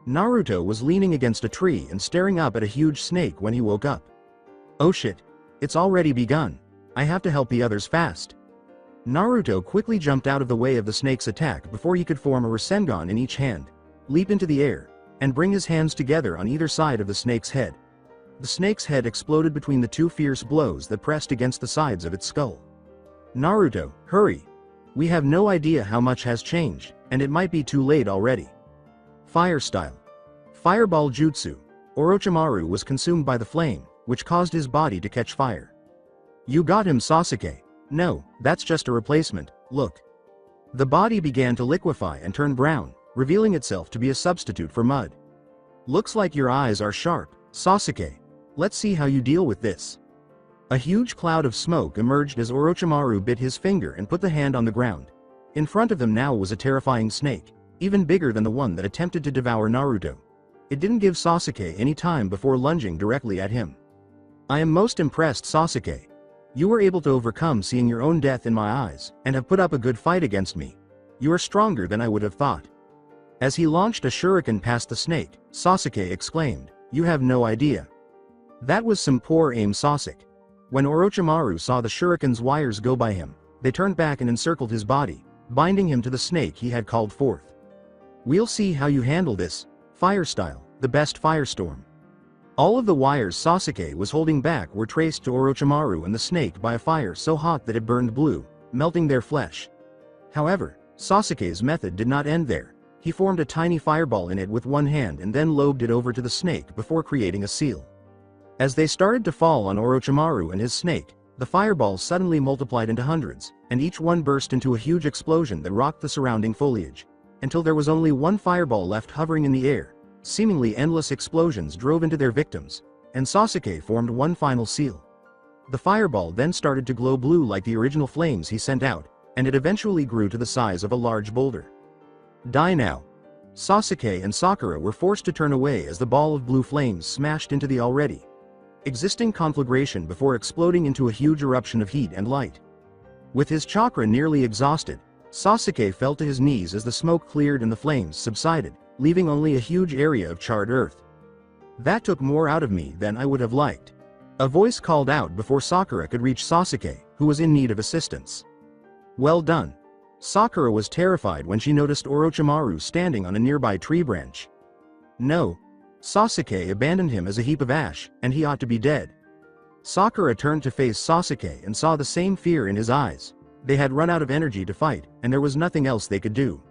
Naruto was leaning against a tree and staring up at a huge snake when he woke up. Oh shit. It's already begun. I have to help the others fast. Naruto quickly jumped out of the way of the snake's attack before he could form a Rasengan in each hand, leap into the air, and bring his hands together on either side of the snake's head. The snake's head exploded between the 2 fierce blows that pressed against the sides of its skull. Naruto, hurry! We have no idea how much has changed, and it might be too late already. Fire style. Fireball jutsu. Orochimaru was consumed by the flame, which caused his body to catch fire. You got him Sasuke. No, that's just a replacement, look. The body began to liquefy and turn brown, revealing itself to be a substitute for mud. Looks like your eyes are sharp, Sasuke. Let's see how you deal with this. A huge cloud of smoke emerged as Orochimaru bit his finger and put the hand on the ground. In front of them now was a terrifying snake, even bigger than the one that attempted to devour Naruto. It didn't give Sasuke any time before lunging directly at him. I am most impressed, Sasuke. You were able to overcome seeing your own death in my eyes, and have put up a good fight against me. You are stronger than I would have thought. As he launched a shuriken past the snake, Sasuke exclaimed, You have no idea. That was some poor aim, Sasuke. When Orochimaru saw the shuriken's wires go by him, they turned back and encircled his body, binding him to the snake he had called forth. We'll see how you handle this. Fire style, the best firestorm. All of the wires Sasuke was holding back were traced to Orochimaru and the snake by a fire so hot that it burned blue, melting their flesh. However, Sasuke's method did not end there. He formed a tiny fireball in it with one hand and then lobed it over to the snake before creating a seal. As they started to fall on Orochimaru and his snake, the fireballs suddenly multiplied into hundreds, and each one burst into a huge explosion that rocked the surrounding foliage, until there was only one fireball left hovering in the air. Seemingly endless explosions drove into their victims, and Sasuke formed one final seal. The fireball then started to glow blue like the original flames he sent out, and it eventually grew to the size of a large boulder. Die now. Sasuke and Sakura were forced to turn away as the ball of blue flames smashed into the already existing conflagration before exploding into a huge eruption of heat and light. With his chakra nearly exhausted, Sasuke fell to his knees as the smoke cleared and the flames subsided, leaving only a huge area of charred earth. That took more out of me than I would have liked. A voice called out before Sakura could reach Sasuke, who was in need of assistance. Well done. Sakura was terrified when she noticed Orochimaru standing on a nearby tree branch. No. Sasuke abandoned him as a heap of ash, and he ought to be dead. Sakura turned to face Sasuke and saw the same fear in his eyes. They had run out of energy to fight, and there was nothing else they could do.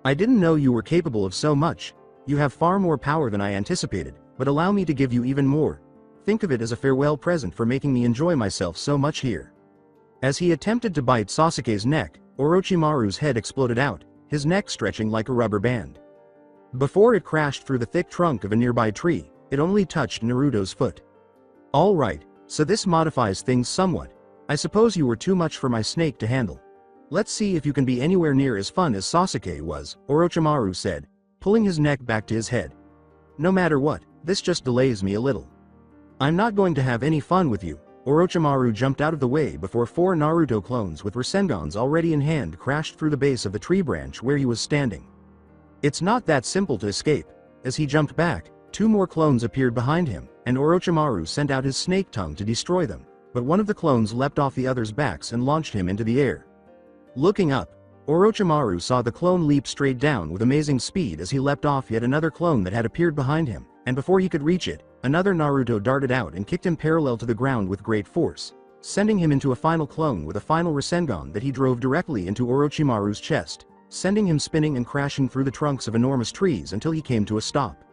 I didn't know you were capable of so much. You have far more power than I anticipated, but allow me to give you even more. Think of it as a farewell present for making me enjoy myself so much here. As he attempted to bite Sasuke's neck, Orochimaru's head exploded out, his neck stretching like a rubber band. Before it crashed through the thick trunk of a nearby tree, it only touched Naruto's foot. All right, so this modifies things somewhat. I suppose you were too much for my snake to handle. Let's see if you can be anywhere near as fun as Sasuke was, Orochimaru said, pulling his neck back to his head. No matter what, this just delays me a little. I'm not going to have any fun with you. Orochimaru jumped out of the way before 4 Naruto clones with Rasengans already in hand crashed through the base of the tree branch where he was standing. It's not that simple to escape. As he jumped back, 2 more clones appeared behind him, and Orochimaru sent out his snake tongue to destroy them, but one of the clones leapt off the other's backs and launched him into the air. Looking up, Orochimaru saw the clone leap straight down with amazing speed as he leapt off yet another clone that had appeared behind him, and before he could reach it, another Naruto darted out and kicked him parallel to the ground with great force, sending him into a final clone with a final Rasengan that he drove directly into Orochimaru's chest, sending him spinning and crashing through the trunks of enormous trees until he came to a stop.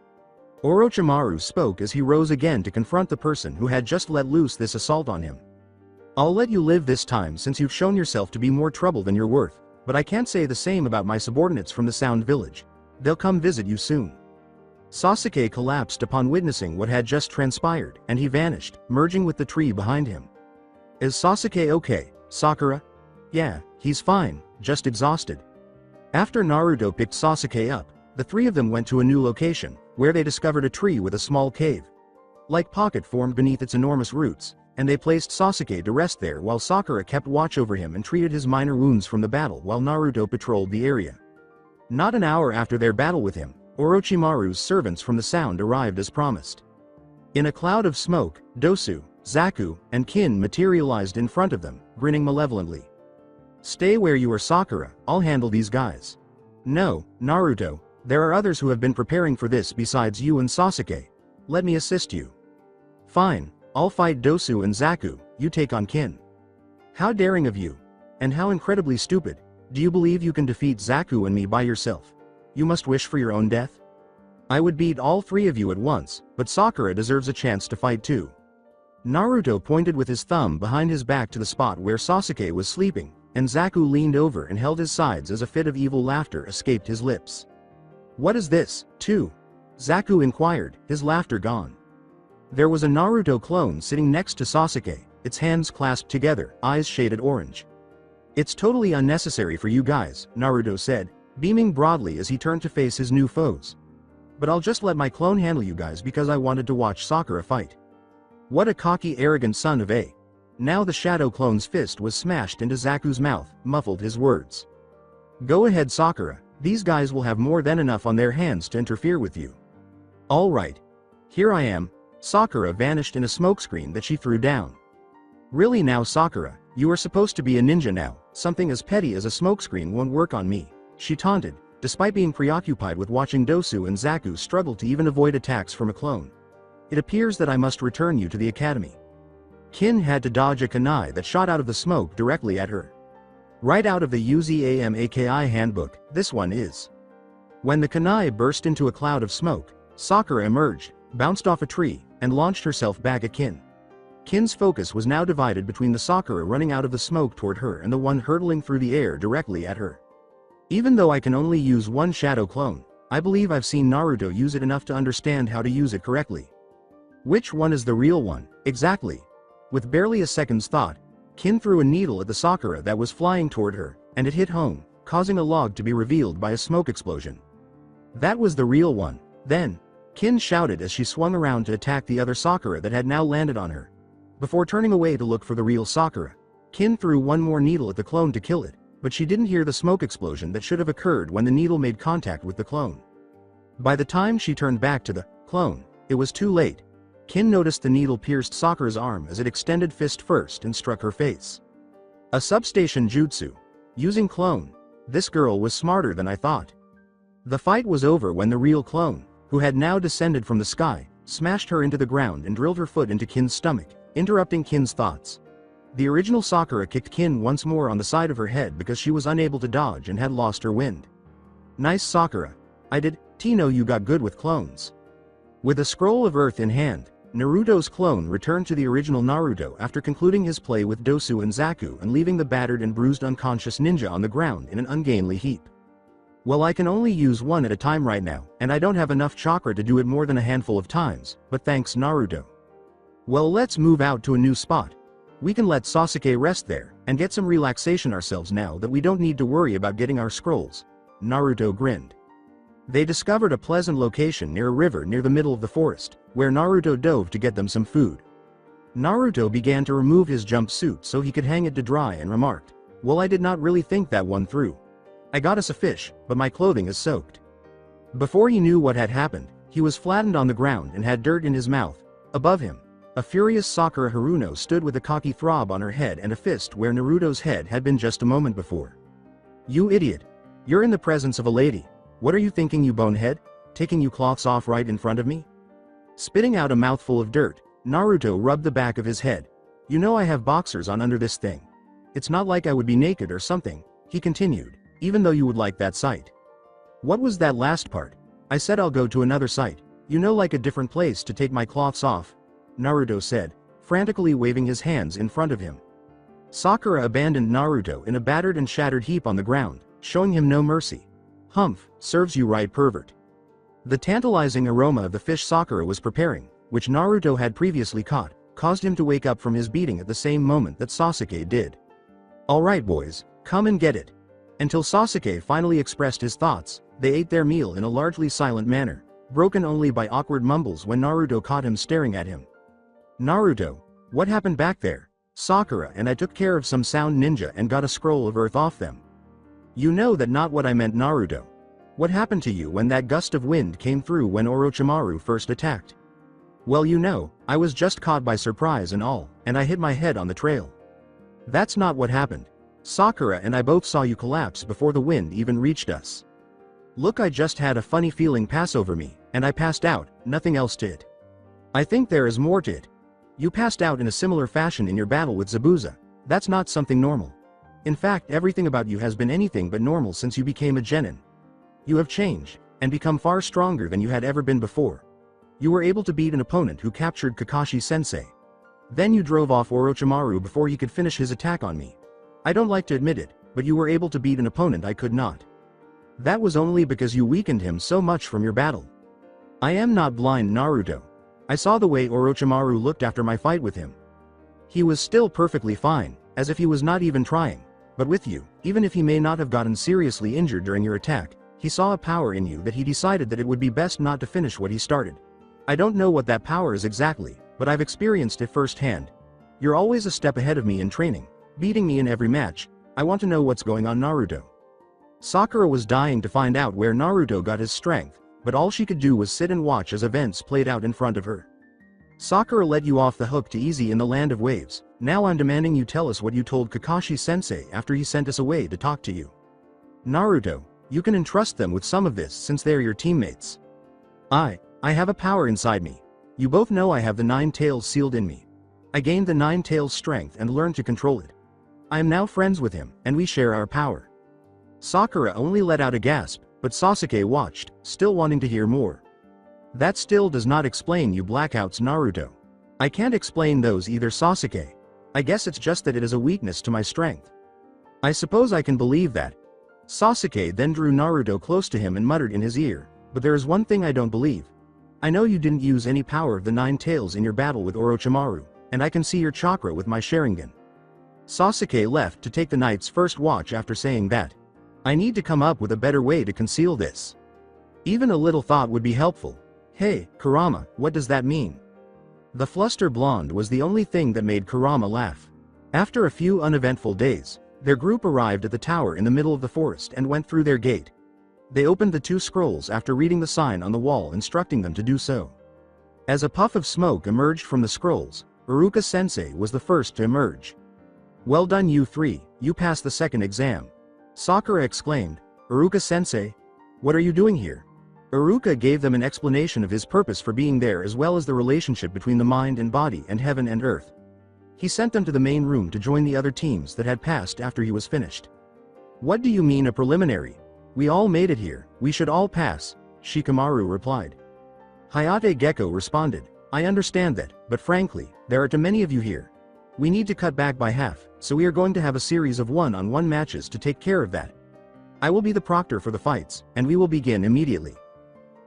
Orochimaru spoke as he rose again to confront the person who had just let loose this assault on him. I'll let you live this time since you've shown yourself to be more trouble than you're worth, but I can't say the same about my subordinates from the Sound Village. They'll come visit you soon. Sasuke collapsed upon witnessing what had just transpired, and he vanished, merging with the tree behind him. Is Sasuke okay, Sakura? Yeah, he's fine, just exhausted. After Naruto picked Sasuke up, the 3 of them went to a new location, where they discovered a tree with a small cave-like pocket formed beneath its enormous roots, and they placed Sasuke to rest there while Sakura kept watch over him and treated his minor wounds from the battle while Naruto patrolled the area. Not an hour after their battle with him, Orochimaru's servants from the Sound arrived as promised. In a cloud of smoke, Dosu, Zaku, and Kin materialized in front of them, grinning malevolently. Stay where you are, Sakura, I'll handle these guys. No, Naruto, there are others who have been preparing for this besides you and Sasuke. Let me assist you. Fine, I'll fight Dosu and Zaku, you take on Kin. How daring of you. And how incredibly stupid. Do you believe you can defeat Zaku and me by yourself? You must wish for your own death? I would beat all 3 of you at once, but Sakura deserves a chance to fight too. Naruto pointed with his thumb behind his back to the spot where Sasuke was sleeping, and Zaku leaned over and held his sides as a fit of evil laughter escaped his lips. What is this, too? Zaku inquired, his laughter gone. There was a Naruto clone sitting next to Sasuke, its hands clasped together, eyes shaded orange. It's totally unnecessary for you guys, Naruto said, beaming broadly as he turned to face his new foes. But I'll just let my clone handle you guys because I wanted to watch Sakura fight. What a cocky, arrogant son of a. Now the shadow clone's fist was smashed into Zaku's mouth, muffled his words. Go ahead, Sakura, these guys will have more than enough on their hands to interfere with you. All right. Here I am. Sakura vanished in a smokescreen that she threw down. Really now, Sakura, you are supposed to be a ninja now, something as petty as a smokescreen won't work on me, she taunted, despite being preoccupied with watching Dosu and Zaku struggle to even avoid attacks from a clone. It appears that I must return you to the academy. Kin had to dodge a kunai that shot out of the smoke directly at her. Right out of the UZAMAKI handbook, this one is. When the kunai burst into a cloud of smoke, Sakura emerged, bounced off a tree, and launched herself back at Kin. Kin's focus was now divided between the Sakura running out of the smoke toward her and the one hurtling through the air directly at her. Even though I can only use one shadow clone, I believe I've seen Naruto use it enough to understand how to use it correctly. Which one is the real one, exactly? With barely a second's thought, Kin threw a needle at the Sakura that was flying toward her, and it hit home, causing a log to be revealed by a smoke explosion. That was the real one. Then, Kin shouted as she swung around to attack the other Sakura that had now landed on her. Before turning away to look for the real Sakura, Kin threw one more needle at the clone to kill it, but she didn't hear the smoke explosion that should have occurred when the needle made contact with the clone. By the time she turned back to the clone, it was too late. Kin noticed the needle pierced Sakura's arm as it extended fist first and struck her face. A substation jutsu. Using clone. This girl was smarter than I thought. The fight was over when the real clone, who had now descended from the sky, smashed her into the ground and drilled her foot into Kin's stomach, interrupting Kin's thoughts. The original Sakura kicked Kin once more on the side of her head because she was unable to dodge and had lost her wind. Nice Sakura. I did know you got good with clones. With a scroll of earth in hand, Naruto's clone returned to the original Naruto after concluding his play with Dosu and Zaku and leaving the battered and bruised unconscious ninja on the ground in an ungainly heap. Well, I can only use one at a time right now, and I don't have enough chakra to do it more than a handful of times, but thanks Naruto. Well, let's move out to a new spot. We can let Sasuke rest there, and get some relaxation ourselves now that we don't need to worry about getting our scrolls. Naruto grinned. They discovered a pleasant location near a river near the middle of the forest, where Naruto dove to get them some food. Naruto began to remove his jumpsuit so he could hang it to dry and remarked, "Well, I did not really think that one through. I got us a fish, but my clothing is soaked." Before he knew what had happened, he was flattened on the ground and had dirt in his mouth. Above him, a furious Sakura Haruno stood with a cocky throb on her head and a fist where Naruto's head had been just a moment before. "You idiot. You're in the presence of a lady. What are you thinking, you bonehead? Taking you cloths off right in front of me?" Spitting out a mouthful of dirt, Naruto rubbed the back of his head. "You know I have boxers on under this thing. It's not like I would be naked or something," he continued, "even though you would like that sight." "What was that last part?" "I said I'll go to another site. You know, like a different place to take my cloths off," Naruto said, frantically waving his hands in front of him. Sakura abandoned Naruto in a battered and shattered heap on the ground, showing him no mercy. "Humph, serves you right, pervert." The tantalizing aroma of the fish Sakura was preparing, which Naruto had previously caught, caused him to wake up from his beating at the same moment that Sasuke did. "Alright boys, come and get it." Until Sasuke finally expressed his thoughts, they ate their meal in a largely silent manner, broken only by awkward mumbles when Naruto caught him staring at him. "Naruto, what happened back there?" "Sakura and I took care of some sound ninja and got a scroll of earth off them." "You know that not what I meant, Naruto. What happened to you when that gust of wind came through when Orochimaru first attacked?" "Well, you know, I was just caught by surprise and all, and I hit my head on the trail." "That's not what happened. Sakura and I both saw you collapse before the wind even reached us. Look, I just had a funny feeling pass over me, and I passed out, nothing else to it. I think there is more to it. You passed out in a similar fashion in your battle with Zabuza. That's not something normal. In fact, everything about you has been anything but normal since you became a genin. You have changed, and become far stronger than you had ever been before. You were able to beat an opponent who captured Kakashi-sensei. Then you drove off Orochimaru before he could finish his attack on me. I don't like to admit it, but you were able to beat an opponent I could not. That was only because you weakened him so much from your battle. I am not blind, Naruto. I saw the way Orochimaru looked after my fight with him. He was still perfectly fine, as if he was not even trying. But with you, even if he may not have gotten seriously injured during your attack, he saw a power in you that he decided that it would be best not to finish what he started. I don't know what that power is exactly, but I've experienced it firsthand. You're always a step ahead of me in training, beating me in every match. I want to know what's going on, Naruto." Sakura was dying to find out where Naruto got his strength, but all she could do was sit and watch as events played out in front of her. "Sakura let you off the hook too easy in the land of waves. Now I'm demanding you tell us what you told Kakashi-sensei after he sent us away to talk to you. Naruto, you can entrust them with some of this since they're your teammates. I have a power inside me. You both know I have the 9 tails sealed in me. I gained the 9 tails strength and learned to control it. I am now friends with him, and we share our power." Sakura only let out a gasp, but Sasuke watched, still wanting to hear more. That still does not explain you blackouts, Naruto. I can't explain those either, Sasuke. I guess it's just that it is a weakness to my strength. I suppose I can believe that. Sasuke then drew Naruto close to him and muttered in his ear, but there is one thing I don't believe. I know you didn't use any power of the 9 tails in your battle with Orochimaru, and I can see your chakra with my Sharingan. Sasuke left to take the night's first watch after saying that. I need to come up with a better way to conceal this. Even a little thought would be helpful. Hey, Kurama, what does that mean? The fluster blonde was the only thing that made Kurama laugh. After a few uneventful days, their group arrived at the tower in the middle of the forest and went through their gate. They opened the 2 scrolls after reading the sign on the wall instructing them to do so. As a puff of smoke emerged from the scrolls, Iruka-sensei was the first to emerge. Well done, you 3, you passed the second exam. Sakura exclaimed. Iruka-sensei? What are you doing here? Iruka gave them an explanation of his purpose for being there as well as the relationship between the mind and body and heaven and earth. He sent them to the main room to join the other teams that had passed after he was finished. What do you mean a preliminary? We all made it here, we should all pass, Shikamaru replied. Hayate Gecko responded, I understand that, but frankly, there are too many of you here. We need to cut back by half, so we are going to have a series of one-on-one matches to take care of that. I will be the proctor for the fights, and we will begin immediately.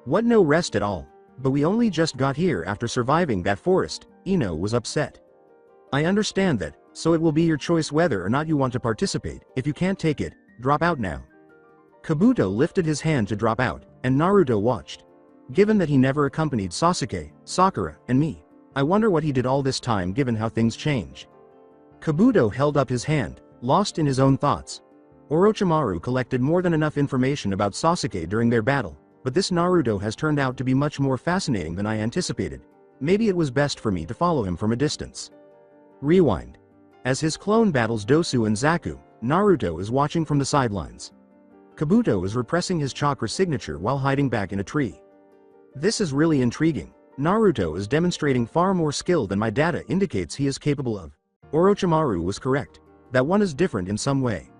What, no rest at all? But we only just got here after surviving that forest, Ino was upset. I understand that, so it will be your choice whether or not you want to participate. If you can't take it, drop out now. Kabuto lifted his hand to drop out, and Naruto watched. Given that he never accompanied Sasuke, Sakura, and me, I wonder what he did all this time given how things change. Kabuto held up his hand, lost in his own thoughts. Orochimaru collected more than enough information about Sasuke during their battle, but this Naruto has turned out to be much more fascinating than I anticipated. Maybe it was best for me to follow him from a distance. Rewind. As his clone battles Dosu and Zaku, Naruto is watching from the sidelines. Kabuto is repressing his chakra signature while hiding back in a tree. This is really intriguing. Naruto is demonstrating far more skill than my data indicates he is capable of. Orochimaru was correct. That one is different in some way.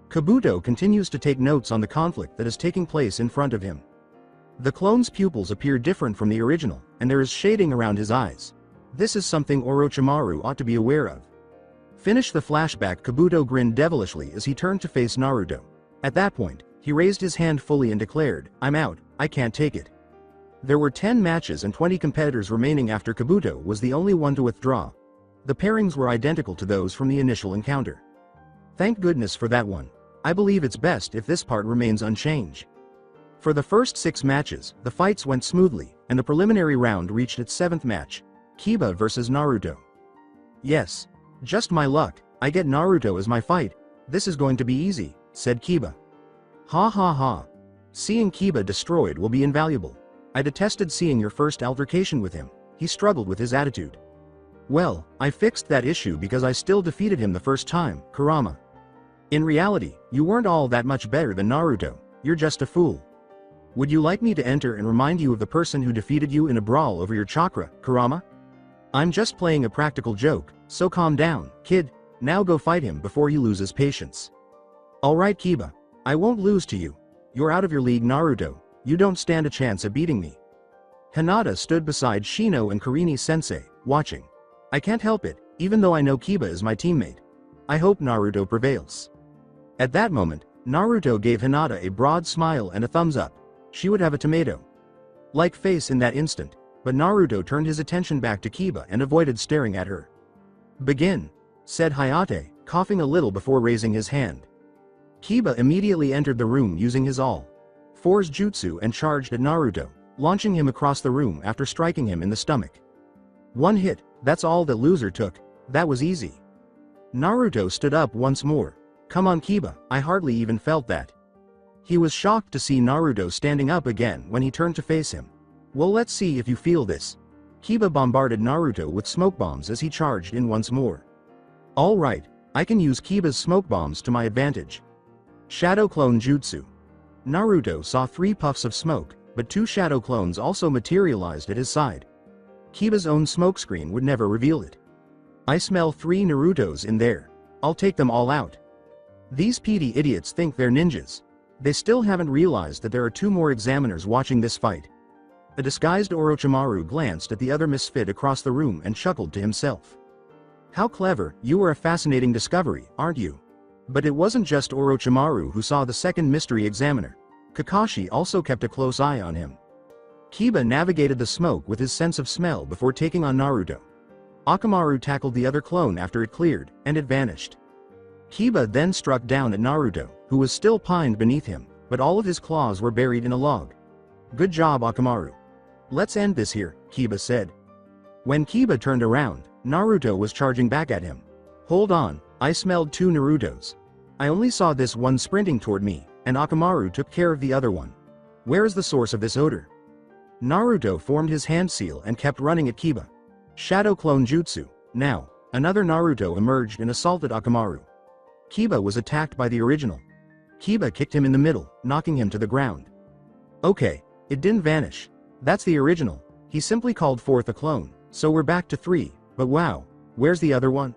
Kabuto continues to take notes on the conflict that is taking place in front of him. The clone's pupils appear different from the original, and there is shading around his eyes. This is something Orochimaru ought to be aware of. Finish the flashback. Kabuto grinned devilishly as he turned to face Naruto. At that point, he raised his hand fully and declared, I'm out, I can't take it. There were 10 matches and 20 competitors remaining after Kabuto was the only one to withdraw. The pairings were identical to those from the initial encounter. Thank goodness for that one. I believe it's best if this part remains unchanged. For the first 6 matches, the fights went smoothly, and the preliminary round reached its 7th match. Kiba versus Naruto. Yes. Just my luck, I get Naruto as my fight. This is going to be easy, said Kiba. Ha ha ha. Seeing Kiba destroyed will be invaluable. I detested seeing your first altercation with him. He struggled with his attitude. Well, I fixed that issue because I still defeated him the first time, Kurama. In reality, you weren't all that much better than Naruto, you're just a fool. Would you like me to enter and remind you of the person who defeated you in a brawl over your chakra, Kurama? I'm just playing a practical joke, so calm down, kid, now go fight him before he loses patience. Alright Kiba, I won't lose to you. You're out of your league, Naruto, you don't stand a chance at beating me. Hinata stood beside Shino and Kurini-sensei, watching. I can't help it, even though I know Kiba is my teammate. I hope Naruto prevails. At that moment, Naruto gave Hinata a broad smile and a thumbs up. She would have a tomato-like face in that instant, but Naruto turned his attention back to Kiba and avoided staring at her. Begin, said Hayate, coughing a little before raising his hand. Kiba immediately entered the room using his all-fours jutsu and charged at Naruto, launching him across the room after striking him in the stomach. One hit, that's all that loser took, that was easy. Naruto stood up once more. Come on Kiba, I hardly even felt that. He was shocked to see Naruto standing up again when he turned to face him. Well, let's see if you feel this. Kiba bombarded Naruto with smoke bombs as he charged in once more. Alright, I can use Kiba's smoke bombs to my advantage. Shadow Clone Jutsu. Naruto saw 3 puffs of smoke, but 2 shadow clones also materialized at his side. Kiba's own smokescreen would never reveal it. I smell 3 Narutos in there. I'll take them all out. These PD idiots think they're ninjas. They still haven't realized that there are 2 more examiners watching this fight. A disguised Orochimaru glanced at the other misfit across the room and chuckled to himself. How clever, you were a fascinating discovery, aren't you? But it wasn't just Orochimaru who saw the second mystery examiner. Kakashi also kept a close eye on him. Kiba navigated the smoke with his sense of smell before taking on Naruto. Akamaru tackled the other clone after it cleared, and it vanished. Kiba then struck down at Naruto, who was still pinned beneath him, but all of his claws were buried in a log. Good job, Akamaru. Let's end this here, Kiba said. When Kiba turned around, Naruto was charging back at him. Hold on, I smelled 2 Narutos. I only saw this one sprinting toward me, and Akamaru took care of the other one. Where is the source of this odor? Naruto formed his hand seal and kept running at Kiba. Shadow Clone Jutsu. Now, another Naruto emerged and assaulted Akamaru. Kiba was attacked by the original. Kiba kicked him in the middle, knocking him to the ground. Okay, it didn't vanish. That's the original. He simply called forth a clone, so we're back to 3, but wow, where's the other one?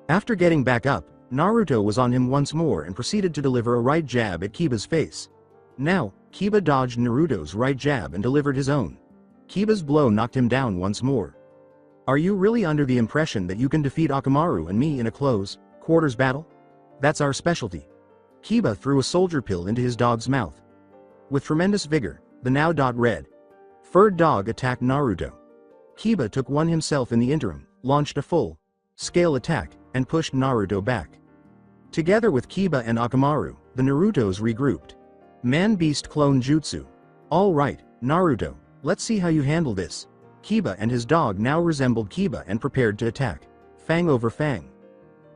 After getting back up, Naruto was on him once more and proceeded to deliver a right jab at Kiba's face. Now, Kiba dodged Naruto's right jab and delivered his own. Kiba's blow knocked him down once more. Are you really under the impression that you can defeat Akamaru and me in a close quarters battle? That's our specialty. Kiba threw a soldier pill into his dog's mouth. With tremendous vigor, the now red furred dog attacked Naruto. Kiba took one himself in the interim, launched a full scale attack, and pushed Naruto back. Together with Kiba and Akamaru, the Narutos regrouped. Man-Beast Clone Jutsu. Alright, Naruto, let's see how you handle this. Kiba and his dog now resembled Kiba and prepared to attack. Fang over Fang.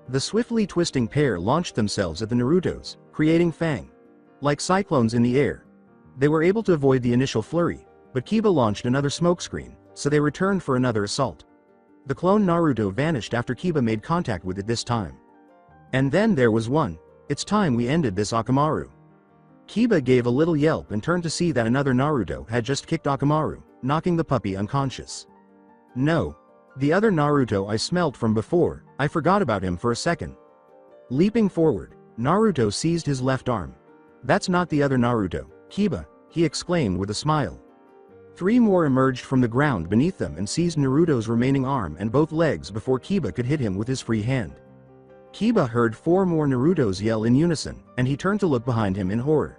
The swiftly twisting pair launched themselves at the Narutos, creating Fang. Like cyclones in the air. They were able to avoid the initial flurry, but Kiba launched another smokescreen, so they returned for another assault. The clone Naruto vanished after Kiba made contact with it this time. And then there was one. It's time we ended this, Akamaru. Kiba gave a little yelp and turned to see that another Naruto had just kicked Akamaru, knocking the puppy unconscious. No. The other Naruto I smelt from before, I forgot about him for a second. Leaping forward, Naruto seized his left arm. That's not the other Naruto, Kiba, he exclaimed with a smile. 3 more emerged from the ground beneath them and seized Naruto's remaining arm and both legs before Kiba could hit him with his free hand. Kiba heard 4 more Narutos yell in unison, and he turned to look behind him in horror.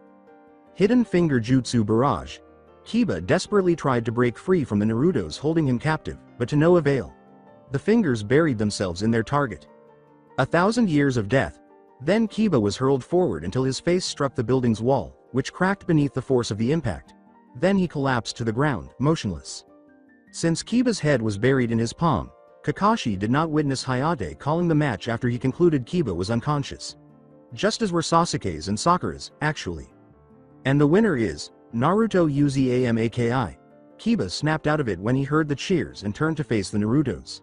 Hidden Finger Jutsu Barrage. Kiba desperately tried to break free from the Narutos holding him captive, but to no avail. The fingers buried themselves in their target. 1,000 years of death. Then Kiba was hurled forward until his face struck the building's wall, which cracked beneath the force of the impact. Then he collapsed to the ground, motionless. Since Kiba's head was buried in his palm, Kakashi did not witness Hayate calling the match after he concluded Kiba was unconscious. Just as were Sasuke's and Sakura's, actually. And the winner is Naruto Uzumaki. Kiba snapped out of it when he heard the cheers and turned to face the Narutos.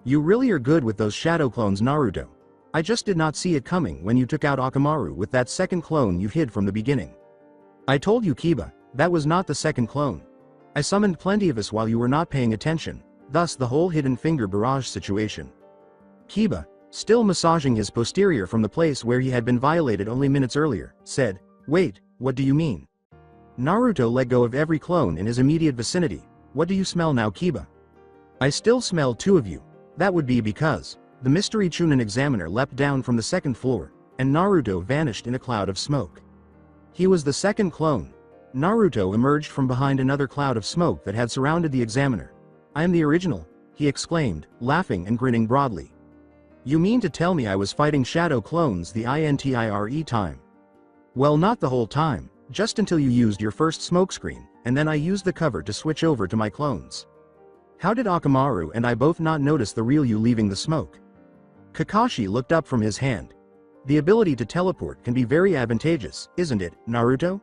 You really are good with those shadow clones, Naruto. I just did not see it coming when you took out Akamaru with that second clone you hid from the beginning. I told you, Kiba, that was not the second clone. I summoned plenty of us while you were not paying attention, thus the whole Hidden Finger Barrage situation. Kiba, still massaging his posterior from the place where he had been violated only minutes earlier, said, Wait, what do you mean? Naruto let go of every clone in his immediate vicinity. What do you smell now, Kiba? I still smell 2 of you. That would be because the mystery Chunin examiner leapt down from the 2nd floor, and Naruto vanished in a cloud of smoke. He was the second clone. Naruto emerged from behind another cloud of smoke that had surrounded the examiner. I am the original, he exclaimed, laughing and grinning broadly. You mean to tell me I was fighting shadow clones the entire time? Well, not the whole time, just until you used your first smokescreen, and then I used the cover to switch over to my clones. How did Akamaru and I both not notice the real you leaving the smoke? Kakashi looked up from his hand. The ability to teleport can be very advantageous, isn't it, Naruto?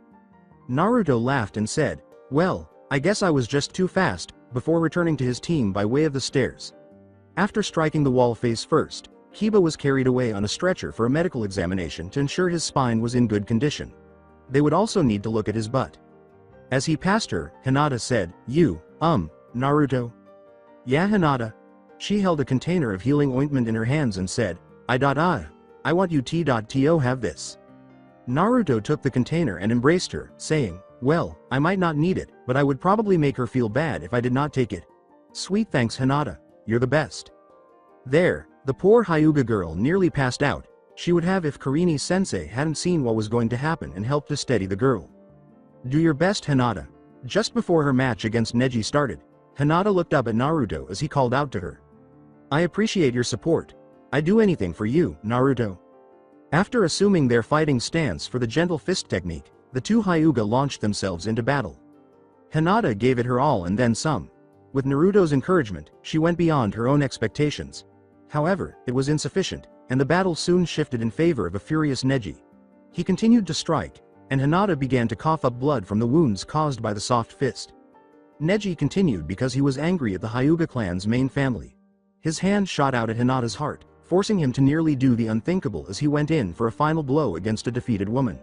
Naruto laughed and said, Well, I guess I was just too fast, before returning to his team by way of the stairs. After striking the wall face first, Kiba was carried away on a stretcher for a medical examination to ensure his spine was in good condition. They would also need to look at his butt. As he passed her, Hinata said, Naruto? Yeah, Hinata. She held a container of healing ointment in her hands and said, I want you to have this. Naruto took the container and embraced her, saying, Well, I might not need it, but I would probably make her feel bad if I did not take it. Sweet thanks Hinata, you're the best. There, the poor Hyuga girl nearly passed out. She would have if Karini-sensei hadn't seen what was going to happen and helped to steady the girl. Do your best Hinata. Just before her match against Neji started, Hinata looked up at Naruto as he called out to her. I appreciate your support. I'd do anything for you, Naruto. After assuming their fighting stance for the gentle fist technique, the two Hyuga launched themselves into battle. Hinata gave it her all and then some. With Naruto's encouragement, she went beyond her own expectations. However, it was insufficient, and the battle soon shifted in favor of a furious Neji. He continued to strike, and Hinata began to cough up blood from the wounds caused by the soft fist. Neji continued because he was angry at the Hyuga clan's main family. His hand shot out at Hinata's heart, forcing him to nearly do the unthinkable as he went in for a final blow against a defeated woman.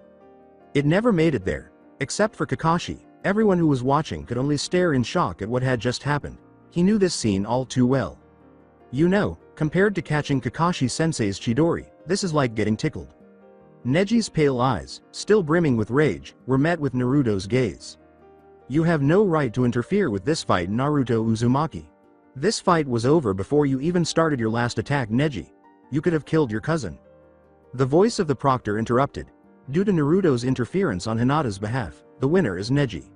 It never made it there. Except for Kakashi, everyone who was watching could only stare in shock at what had just happened. He knew this scene all too well. You know, compared to catching Kakashi-sensei's Chidori, this is like getting tickled. Neji's pale eyes, still brimming with rage, were met with Naruto's gaze. You have no right to interfere with this fight, Naruto Uzumaki. This fight was over before you even started your last attack, Neji. You could have killed your cousin. The voice of the proctor interrupted. Due to Naruto's interference on Hinata's behalf, the winner is Neji.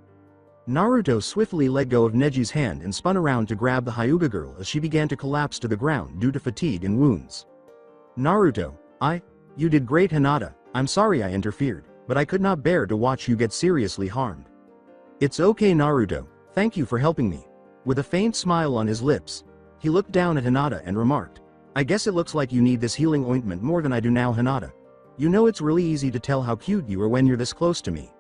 Naruto swiftly let go of Neji's hand and spun around to grab the Hyuga girl as she began to collapse to the ground due to fatigue and wounds. Naruto, you did great Hinata, I'm sorry I interfered, but I could not bear to watch you get seriously harmed. It's okay Naruto, thank you for helping me. With a faint smile on his lips, he looked down at Hinata and remarked, I guess it looks like you need this healing ointment more than I do now Hinata. You know it's really easy to tell how cute you are when you're this close to me.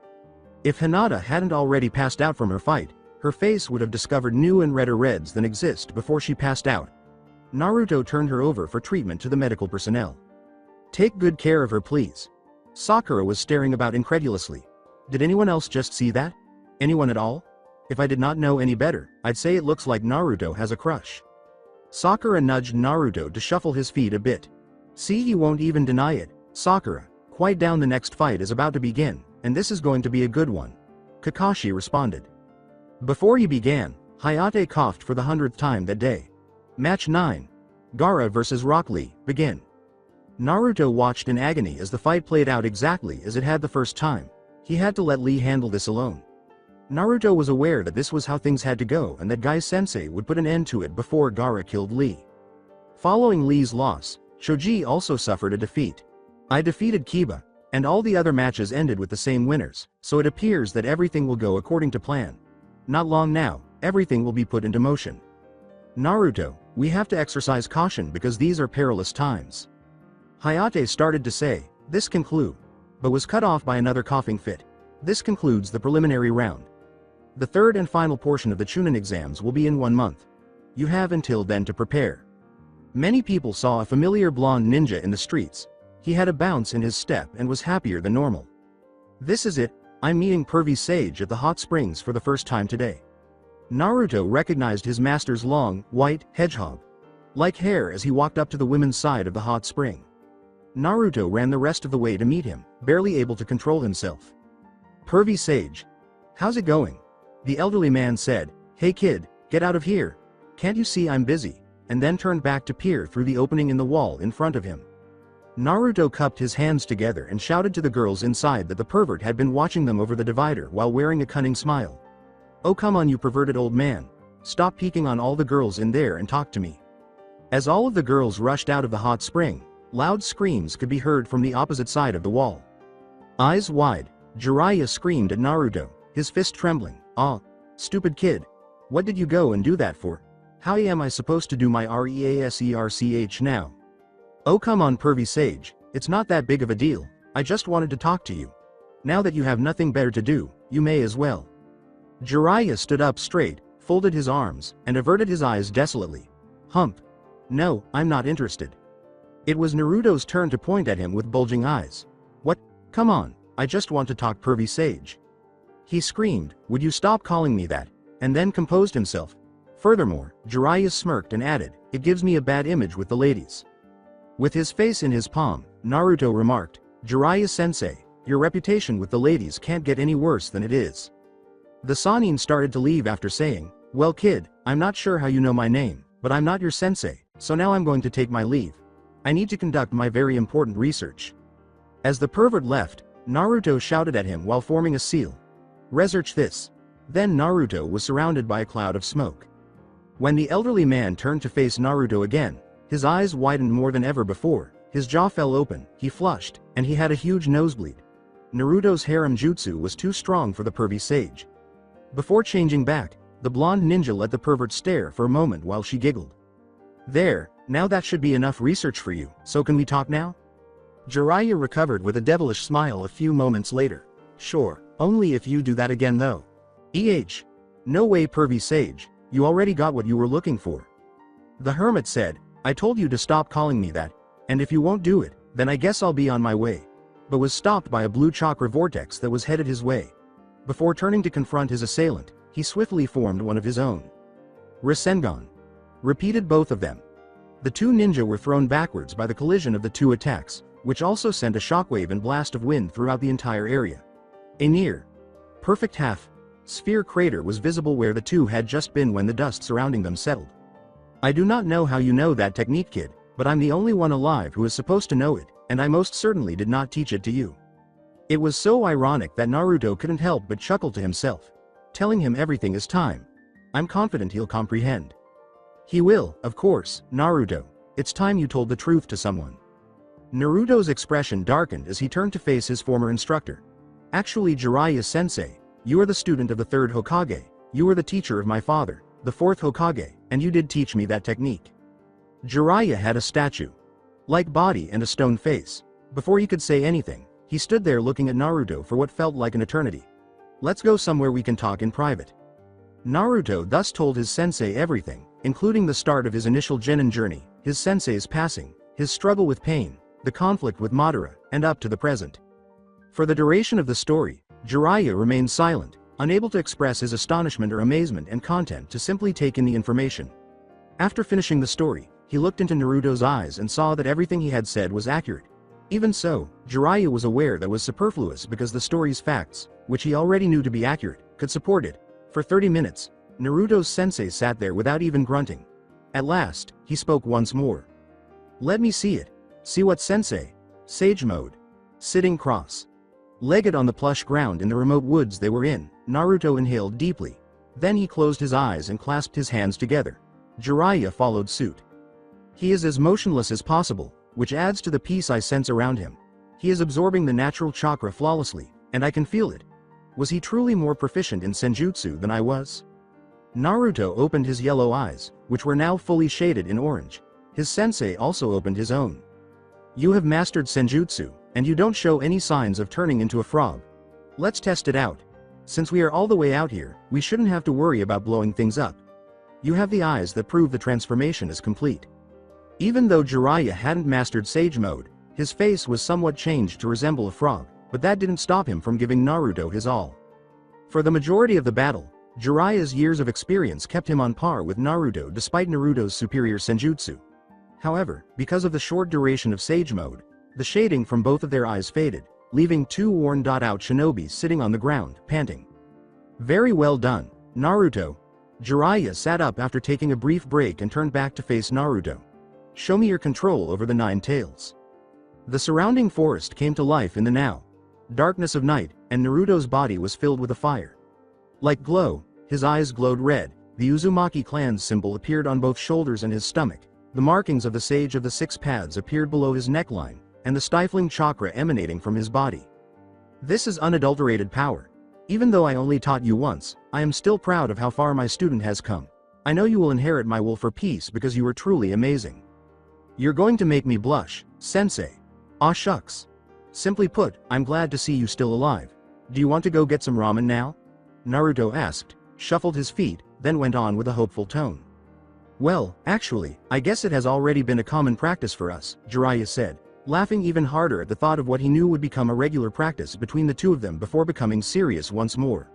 If Hinata hadn't already passed out from her fight, her face would have discovered new and redder reds than exist before she passed out. Naruto turned her over for treatment to the medical personnel. Take good care of her please. Sakura was staring about incredulously. Did anyone else just see that? Anyone at all? If I did not know any better, I'd say it looks like Naruto has a crush. Sakura nudged Naruto to shuffle his feet a bit. See, he won't even deny it. Sakura, quiet down, the next fight is about to begin, and this is going to be a good one. Kakashi responded. Before he began, Hayate coughed for the 100th time that day. Match 9. Gaara vs Rock Lee, begin. Naruto watched in agony as the fight played out exactly as it had the first time. He had to let Lee handle this alone. Naruto was aware that this was how things had to go and that Gai-sensei would put an end to it before Gaara killed Lee. Following Lee's loss, Choji also suffered a defeat. I defeated Kiba, and all the other matches ended with the same winners, so it appears that everything will go according to plan. Not long now, everything will be put into motion. Naruto, we have to exercise caution because these are perilous times. Hayate started to say, this conclude, but was cut off by another coughing fit. This concludes the preliminary round. The third and final portion of the Chunin exams will be in 1 month. You have until then to prepare. Many people saw a familiar blonde ninja in the streets. He had a bounce in his step and was happier than normal. This is it, I'm meeting Pervy Sage at the hot springs for the first time today. Naruto recognized his master's long, white, hedgehog-like hair as he walked up to the women's side of the hot spring. Naruto ran the rest of the way to meet him, barely able to control himself. Pervy Sage. How's it going? The elderly man said, hey kid, get out of here. Can't you see I'm busy? And then turned back to peer through the opening in the wall in front of him. Naruto cupped his hands together and shouted to the girls inside that the pervert had been watching them over the divider while wearing a cunning smile. Oh come on you perverted old man. Stop peeking on all the girls in there and talk to me. As all of the girls rushed out of the hot spring, loud screams could be heard from the opposite side of the wall. Eyes wide, Jiraiya screamed at Naruto, his fist trembling. Ah, stupid kid. What did you go and do that for? How am I supposed to do my reaserch now? Oh come on Pervy Sage, it's not that big of a deal, I just wanted to talk to you. Now that you have nothing better to do, you may as well. Jiraiya stood up straight, folded his arms, and averted his eyes desolately. Hump. No, I'm not interested. It was Naruto's turn to point at him with bulging eyes. What? Come on, I just want to talk Pervy Sage. He screamed, would you stop calling me that? And then composed himself. Furthermore, Jiraiya smirked and added, it gives me a bad image with the ladies. With his face in his palm, Naruto remarked, Jiraiya-sensei, Your reputation with the ladies can't get any worse than it is. The Sannin started to leave after saying, "Well kid, I'm not sure how you know my name, but I'm not your sensei, so now I'm going to take my leave. I need to conduct my very important research." As the pervert left, Naruto shouted at him while forming a seal. "Research this." Then Naruto was surrounded by a cloud of smoke. When the elderly man turned to face Naruto again, his eyes widened more than ever before, his jaw fell open, he flushed, and he had a huge nosebleed. Naruto's harem jutsu was too strong for the pervy sage. Before changing back, the blonde ninja let the pervert stare for a moment while she giggled. "There, now that should be enough research for you, so can we talk now?" Jiraiya recovered with a devilish smile a few moments later. "Sure, only if you do that again though." No way pervy sage, you already got what you were looking for." The hermit said, "I told you to stop calling me that, and if you won't do it, then I guess I'll be on my way," but was stopped by a blue chakra vortex that was headed his way. Before turning to confront his assailant, he swiftly formed one of his own. Rasengan. Repeated both of them. The two ninja were thrown backwards by the collision of the two attacks, which also sent a shockwave and blast of wind throughout the entire area. A near perfect half-sphere crater was visible where the two had just been when the dust surrounding them settled. "I do not know how you know that technique, kid, but I'm the only one alive who is supposed to know it, and I most certainly did not teach it to you." It was so ironic that Naruto couldn't help but chuckle to himself. Telling him everything is time. I'm confident he'll comprehend. He will, of course, Naruto. It's time you told the truth to someone. Naruto's expression darkened as he turned to face his former instructor. "Actually, Jiraiya-sensei, you are the student of the third Hokage, you were the teacher of my father, the fourth Hokage, and you did teach me that technique." Jiraiya had a statue-like body and a stone face. Before he could say anything, he stood there looking at Naruto for what felt like an eternity. "Let's go somewhere we can talk in private." Naruto thus told his sensei everything, including the start of his initial genin journey, his sensei's passing, his struggle with pain, the conflict with Madara, and up to the present. For the duration of the story, Jiraiya remained silent, unable to express his astonishment or amazement and content to simply take in the information. After finishing the story, he looked into Naruto's eyes and saw that everything he had said was accurate. Even so, Jiraiya was aware that was superfluous because the story's facts, which he already knew to be accurate, could support it. For 30 minutes, Naruto's sensei sat there without even grunting. At last, he spoke once more. "Let me see it." "See what, sensei?" "Sage mode." Sitting cross-legged on the plush ground in the remote woods they were in, Naruto inhaled deeply. Then he closed his eyes and clasped his hands together. Jiraiya followed suit. "He is as motionless as possible, which adds to the peace I sense around him. He is absorbing the natural chakra flawlessly, and I can feel it. Was he truly more proficient in senjutsu than I was?" Naruto opened his yellow eyes, which were now fully shaded in orange. His sensei also opened his own. "You have mastered senjutsu, and you don't show any signs of turning into a frog. Let's test it out. Since we are all the way out here, we shouldn't have to worry about blowing things up. You have the eyes that prove the transformation is complete." Even though Jiraiya hadn't mastered Sage Mode, his face was somewhat changed to resemble a frog, but that didn't stop him from giving Naruto his all. For the majority of the battle, Jiraiya's years of experience kept him on par with Naruto despite Naruto's superior senjutsu. However, because of the short duration of Sage Mode, the shading from both of their eyes faded, leaving two worn-out shinobis sitting on the ground, panting. "Very well done, Naruto." Jiraiya sat up after taking a brief break and turned back to face Naruto. "Show me your control over the nine tails." The surrounding forest came to life in the now darkness of night, and Naruto's body was filled with a fire. Like glow, his eyes glowed red, the Uzumaki clan's symbol appeared on both shoulders and his stomach, the markings of the Sage of the Six Paths appeared below his neckline, and the stifling chakra emanating from his body. "This is unadulterated power. Even though I only taught you once, I am still proud of how far my student has come. I know you will inherit my will for peace because you are truly amazing." "You're going to make me blush, sensei." "Aw shucks. Simply put, I'm glad to see you still alive. Do you want to go get some ramen now?" Naruto asked, shuffled his feet, then went on with a hopeful tone. "Well, actually, I guess it has already been a common practice for us," Jiraiya said, laughing even harder at the thought of what he knew would become a regular practice between the two of them before becoming serious once more.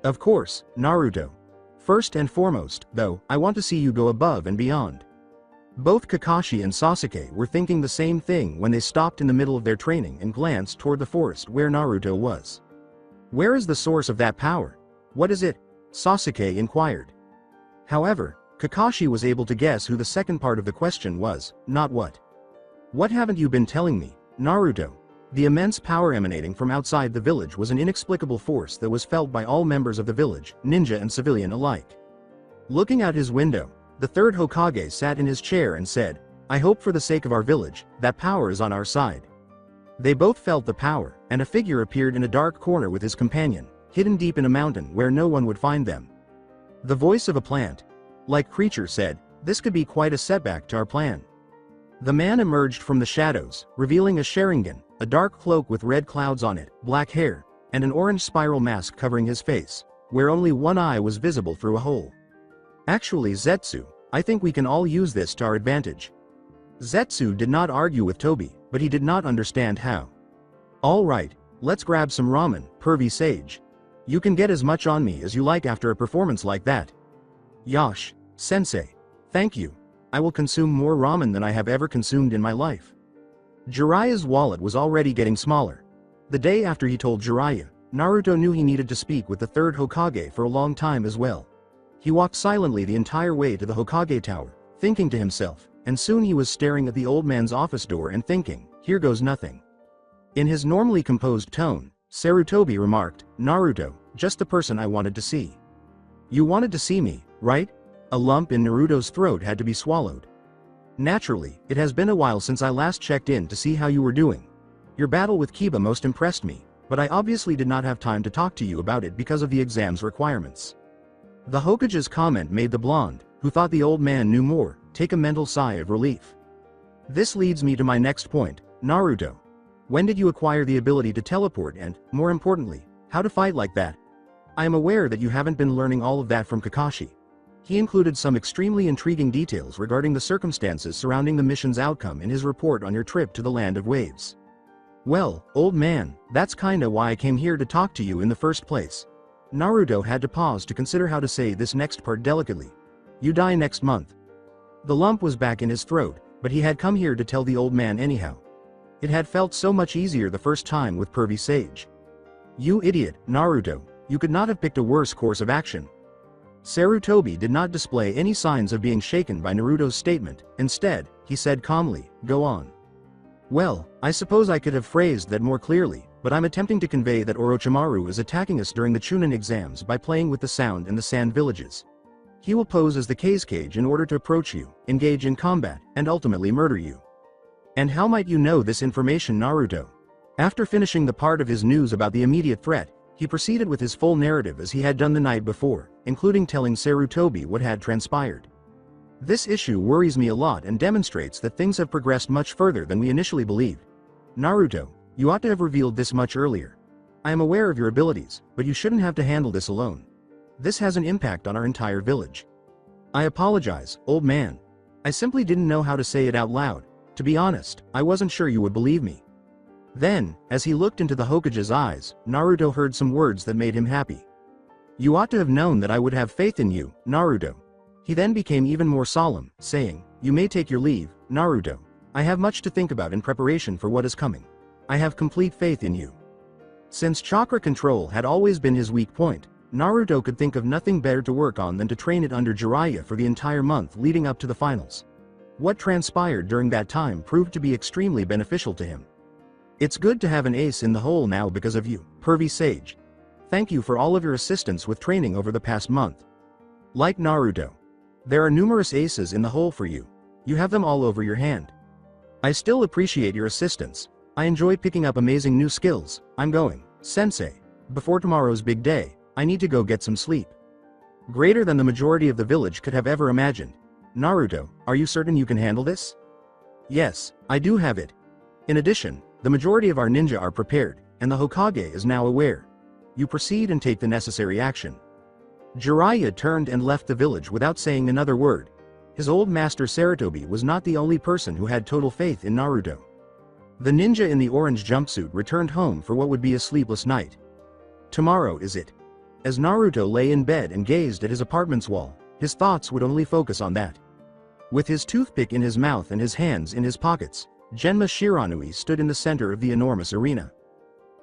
"Of course, Naruto. First and foremost, though, I want to see you go above and beyond." Both Kakashi and Sasuke were thinking the same thing when they stopped in the middle of their training and glanced toward the forest where Naruto was. Where is the source of that power? What is it? Sasuke inquired. However, Kakashi was able to guess who the second part of the question was, not what. What haven't you been telling me, Naruto? The immense power emanating from outside the village was an inexplicable force that was felt by all members of the village, ninja and civilian alike. Looking out his window, the third Hokage sat in his chair and said, I hope for the sake of our village, that power is on our side. They both felt the power, and a figure appeared in a dark corner with his companion, hidden deep in a mountain where no one would find them. The voice of a plant-like creature said, this could be quite a setback to our plan. The man emerged from the shadows, revealing a Sharingan, a dark cloak with red clouds on it, black hair, and an orange spiral mask covering his face, where only one eye was visible through a hole. Actually, Zetsu, I think we can all use this to our advantage. Zetsu did not argue with Toby, but he did not understand how. All right, let's grab some ramen, pervy sage. You can get as much on me as you like after a performance like that. Yash, sensei. Thank you. I will consume more ramen than I have ever consumed in my life. Jiraiya's wallet was already getting smaller. The day after he told Jiraiya, Naruto knew he needed to speak with the third Hokage for a long time as well. He walked silently the entire way to the Hokage tower, thinking to himself, and soon he was staring at the old man's office door and thinking, here goes nothing. In his normally composed tone, Sarutobi remarked, Naruto, just the person I wanted to see. You wanted to see me, right? A lump in Naruto's throat had to be swallowed. Naturally, it has been a while since I last checked in to see how you were doing. Your battle with Kiba most impressed me, but I obviously did not have time to talk to you about it because of the exam's requirements. The Hokage's comment made the blonde, who thought the old man knew more, take a mental sigh of relief. This leads me to my next point, Naruto. When did you acquire the ability to teleport and, more importantly, how to fight like that? I am aware that you haven't been learning all of that from Kakashi. He included some extremely intriguing details regarding the circumstances surrounding the mission's outcome in his report on your trip to the Land of Waves. Well, old man, that's kinda why I came here to talk to you in the first place. Naruto had to pause to consider how to say this next part delicately. You die next month. The lump was back in his throat, but he had come here to tell the old man anyhow. It had felt so much easier the first time with Pervy Sage. You idiot, Naruto, you could not have picked a worse course of action. Sarutobi did not display any signs of being shaken by Naruto's statement, instead, he said calmly, go on. Well, I suppose I could have phrased that more clearly, but I'm attempting to convey that Orochimaru is attacking us during the Chunin exams by playing with the sound in the sand villages. He will pose as the Kazekage in order to approach you, engage in combat, and ultimately murder you. And how might you know this information, Naruto? After finishing the part of his news about the immediate threat, he proceeded with his full narrative as he had done the night before, including telling Sarutobi what had transpired. This issue worries me a lot and demonstrates that things have progressed much further than we initially believed. Naruto, you ought to have revealed this much earlier. I am aware of your abilities, but you shouldn't have to handle this alone. This has an impact on our entire village. I apologize, old man. I simply didn't know how to say it out loud. To be honest, I wasn't sure you would believe me. Then, as he looked into the Hokage's eyes, Naruto heard some words that made him happy. You ought to have known that I would have faith in you, Naruto. He then became even more solemn, saying, you may take your leave, Naruto. I have much to think about in preparation for what is coming. I have complete faith in you. Since chakra control had always been his weak point, Naruto could think of nothing better to work on than to train it under Jiraiya for the entire month leading up to the finals. What transpired during that time proved to be extremely beneficial to him. It's good to have an ace in the hole now because of you, Pervy Sage. Thank you for all of your assistance with training over the past month. Like Naruto. There are numerous aces in the hole for you. You have them all over your hand. I still appreciate your assistance. I enjoy picking up amazing new skills. I'm going, Sensei. Before tomorrow's big day, I need to go get some sleep. Greater than the majority of the village could have ever imagined. Naruto, are you certain you can handle this? Yes, I do have it. In addition, the majority of our ninja are prepared, and the Hokage is now aware. You proceed and take the necessary action. Jiraiya turned and left the village without saying another word. His old master Sarutobi was not the only person who had total faith in Naruto. The ninja in the orange jumpsuit returned home for what would be a sleepless night. Tomorrow is it. As Naruto lay in bed and gazed at his apartment's wall, his thoughts would only focus on that. With his toothpick in his mouth and his hands in his pockets, Genma Shiranui stood in the center of the enormous arena.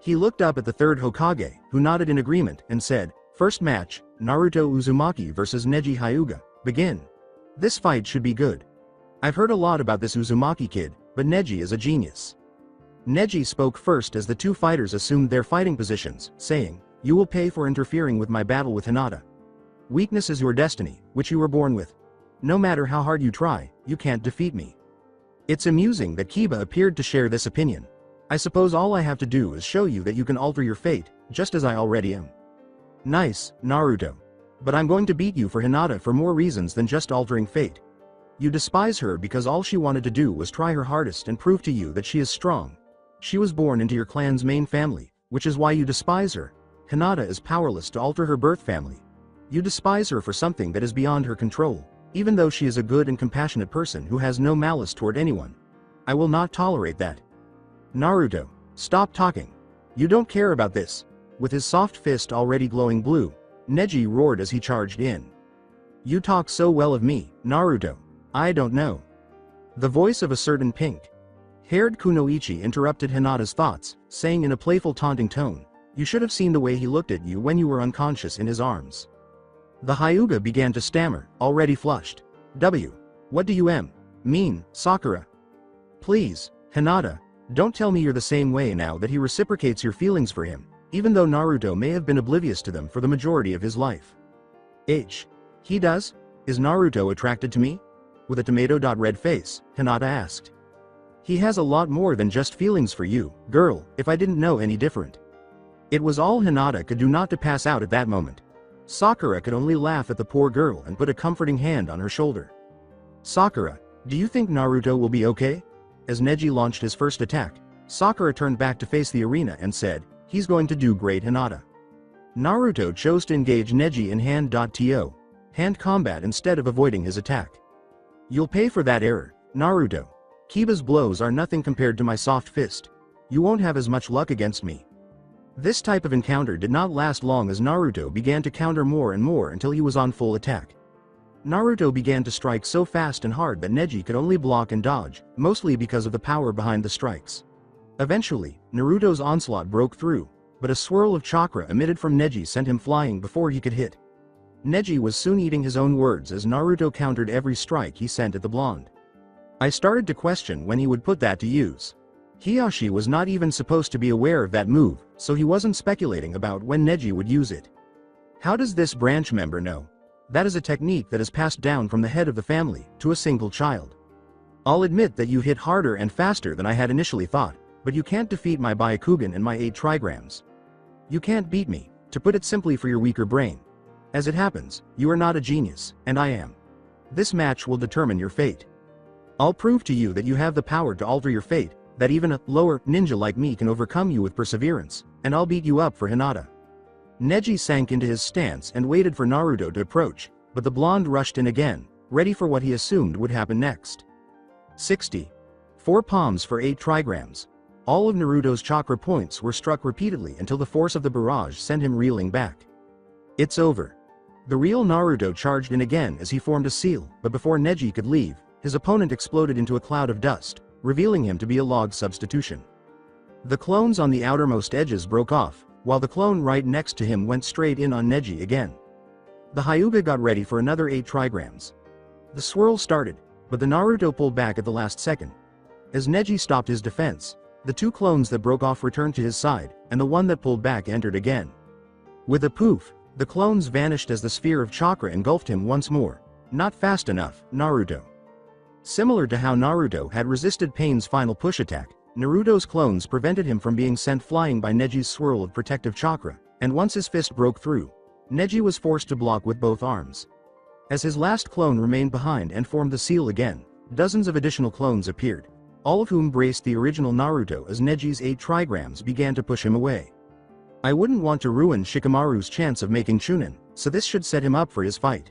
He looked up at the third Hokage, who nodded in agreement and said, "First match, Naruto Uzumaki vs Neji Hyuga, begin. This fight should be good. I've heard a lot about this Uzumaki kid, but Neji is a genius." Neji spoke first as the two fighters assumed their fighting positions, saying, "You will pay for interfering with my battle with Hinata. Weakness is your destiny, which you were born with. No matter how hard you try, you can't defeat me." It's amusing that Kiba appeared to share this opinion. "I suppose all I have to do is show you that you can alter your fate, just as I already am." "Nice, Naruto. But I'm going to beat you for Hinata for more reasons than just altering fate. You despise her because all she wanted to do was try her hardest and prove to you that she is strong. She was born into your clan's main family, which is why you despise her. Hinata is powerless to alter her birth family. You despise her for something that is beyond her control, even though she is a good and compassionate person who has no malice toward anyone. I will not tolerate that. Naruto, stop talking. You don't care about this." With his soft fist already glowing blue, Neji roared as he charged in. "You talk so well of me, Naruto. I don't know." The voice of a certain pink-haired Kunoichi interrupted Hinata's thoughts, saying in a playful taunting tone, "You should have seen the way he looked at you when you were unconscious in his arms." The Hyuga began to stammer, already flushed. What do you mean, Sakura? Please, Hinata, don't tell me you're the same way now that he reciprocates your feelings for him, even though Naruto may have been oblivious to them for the majority of his life." He does? Is Naruto attracted to me?" With a tomato-red face, Hinata asked. "He has a lot more than just feelings for you, girl, if I didn't know any different." It was all Hinata could do not to pass out at that moment. Sakura could only laugh at the poor girl and put a comforting hand on her shoulder. "Sakura, do you think Naruto will be okay?" As Neji launched his first attack, Sakura turned back to face the arena and said, "He's going to do great, Hinata." Naruto chose to engage Neji in hand combat instead of avoiding his attack. "You'll pay for that error, Naruto. Kiba's blows are nothing compared to my soft fist. You won't have as much luck against me." This type of encounter did not last long as Naruto began to counter more and more until he was on full attack. Naruto began to strike so fast and hard that Neji could only block and dodge, mostly because of the power behind the strikes. Eventually, Naruto's onslaught broke through, but a swirl of chakra emitted from Neji sent him flying before he could hit. Neji was soon eating his own words as Naruto countered every strike he sent at the blonde. I started to question when he would put that to use. Hiyashi was not even supposed to be aware of that move, so he wasn't speculating about when Neji would use it. How does this branch member know? That is a technique that is passed down from the head of the family to a single child. I'll admit that you hit harder and faster than I had initially thought, but you can't defeat my Byakugan and my 8 trigrams. You can't beat me, to put it simply for your weaker brain. As it happens, you are not a genius, and I am. This match will determine your fate. I'll prove to you that you have the power to alter your fate, that even a lower ninja like me can overcome you with perseverance, and I'll beat you up for Hinata. Neji sank into his stance and waited for Naruto to approach, but the blonde rushed in again, ready for what he assumed would happen next. 4 palms for 8 trigrams. All of Naruto's chakra points were struck repeatedly until the force of the barrage sent him reeling back. It's over. The real Naruto charged in again as he formed a seal, but before Neji could leave, his opponent exploded into a cloud of dust, revealing him to be a log substitution. The clones on the outermost edges broke off, while the clone right next to him went straight in on Neji again. The Hyuga got ready for another 8 trigrams. The swirl started, but the Naruto pulled back at the last second. As Neji stopped his defense, the 2 clones that broke off returned to his side, and the one that pulled back entered again. With a poof, the clones vanished as the sphere of chakra engulfed him once more. Not fast enough, Naruto. Similar to how Naruto had resisted Pain's final push attack, Naruto's clones prevented him from being sent flying by Neji's swirl of protective chakra, and once his fist broke through, Neji was forced to block with both arms. As his last clone remained behind and formed the seal again, dozens of additional clones appeared, all of whom braced the original Naruto as Neji's 8 trigrams began to push him away. I wouldn't want to ruin Shikamaru's chance of making Chunin, so this should set him up for his fight.